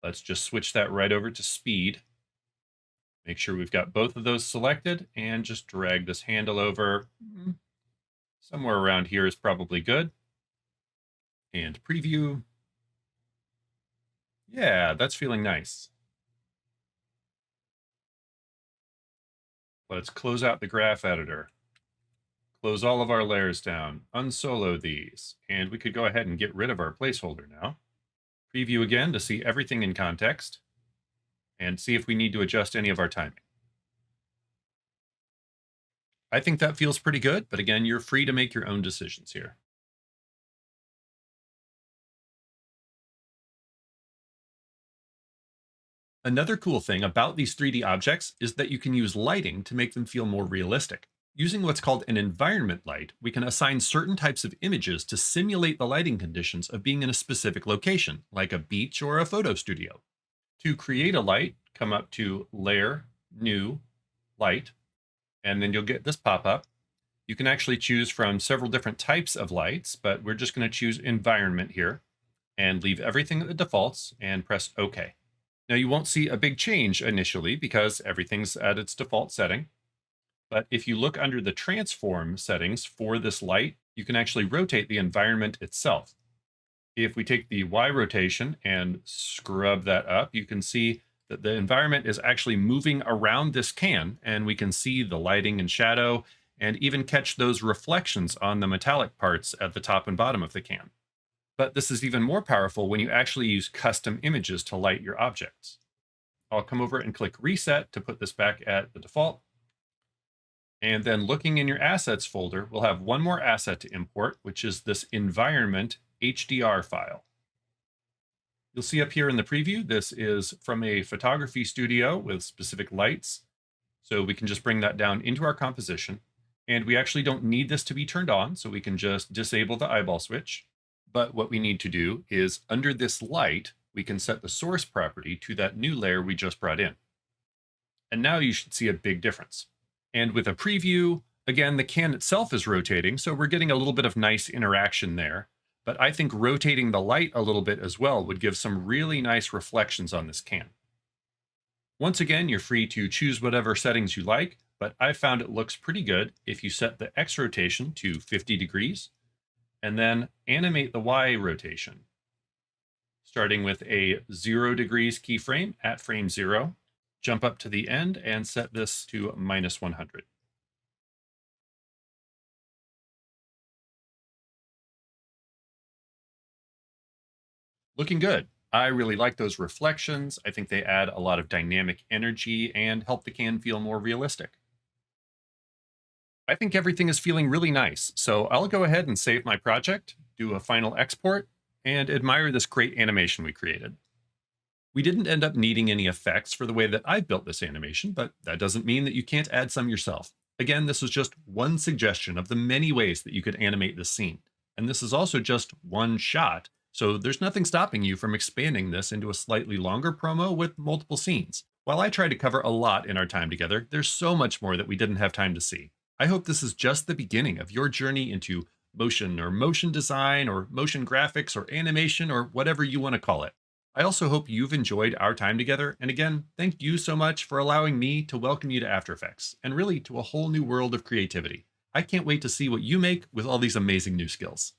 S1: Let's just switch that right over to speed. Make sure we've got both of those selected and just drag this handle over. Somewhere around here is probably good. And preview. Yeah, that's feeling nice. Let's close out the graph editor. Close all of our layers down, unsolo these, and we could go ahead and get rid of our placeholder now. Preview again to see everything in context, and see if we need to adjust any of our timing. I think that feels pretty good, but again, you're free to make your own decisions here. Another cool thing about these 3D objects is that you can use lighting to make them feel more realistic. Using what's called an environment light, we can assign certain types of images to simulate the lighting conditions of being in a specific location, like a beach or a photo studio. To create a light, come up to Layer, New, Light, and then you'll get this pop-up. You can actually choose from several different types of lights, but we're just going to choose Environment here and leave everything at the defaults and press OK. Now you won't see a big change initially because everything's at its default setting. But if you look under the transform settings for this light, you can actually rotate the environment itself. If we take the Y rotation and scrub that up, you can see that the environment is actually moving around this can, and we can see the lighting and shadow and even catch those reflections on the metallic parts at the top and bottom of the can. But this is even more powerful when you actually use custom images to light your objects. I'll come over and click Reset to put this back at the default. And then looking in your assets folder, we'll have one more asset to import, which is this environment HDR file. You'll see up here in the preview, this is from a photography studio with specific lights. So we can just bring that down into our composition. And we actually don't need this to be turned on, so we can just disable the eyeball switch. But what we need to do is under this light, we can set the source property to that new layer we just brought in. And now you should see a big difference. And with a preview, again, the can itself is rotating, so we're getting a little bit of nice interaction there. But I think rotating the light a little bit as well would give some really nice reflections on this can. Once again, you're free to choose whatever settings you like, but I found it looks pretty good if you set the X rotation to 50 degrees, and then animate the Y rotation, starting with a 0 degrees keyframe at frame 0. Jump up to the end and set this to -100. Looking good. I really like those reflections. I think they add a lot of dynamic energy and help the can feel more realistic. I think everything is feeling really nice. So I'll go ahead and save my project, do a final export, and admire this great animation we created. We didn't end up needing any effects for the way that I built this animation, but that doesn't mean that you can't add some yourself. Again, this was just one suggestion of the many ways that you could animate this scene. And this is also just one shot, so there's nothing stopping you from expanding this into a slightly longer promo with multiple scenes. While I tried to cover a lot in our time together, there's so much more that we didn't have time to see. I hope this is just the beginning of your journey into motion or motion design or motion graphics or animation or whatever you want to call it. I also hope you've enjoyed our time together. And again, thank you so much for allowing me to welcome you to After Effects and really to a whole new world of creativity. I can't wait to see what you make with all these amazing new skills.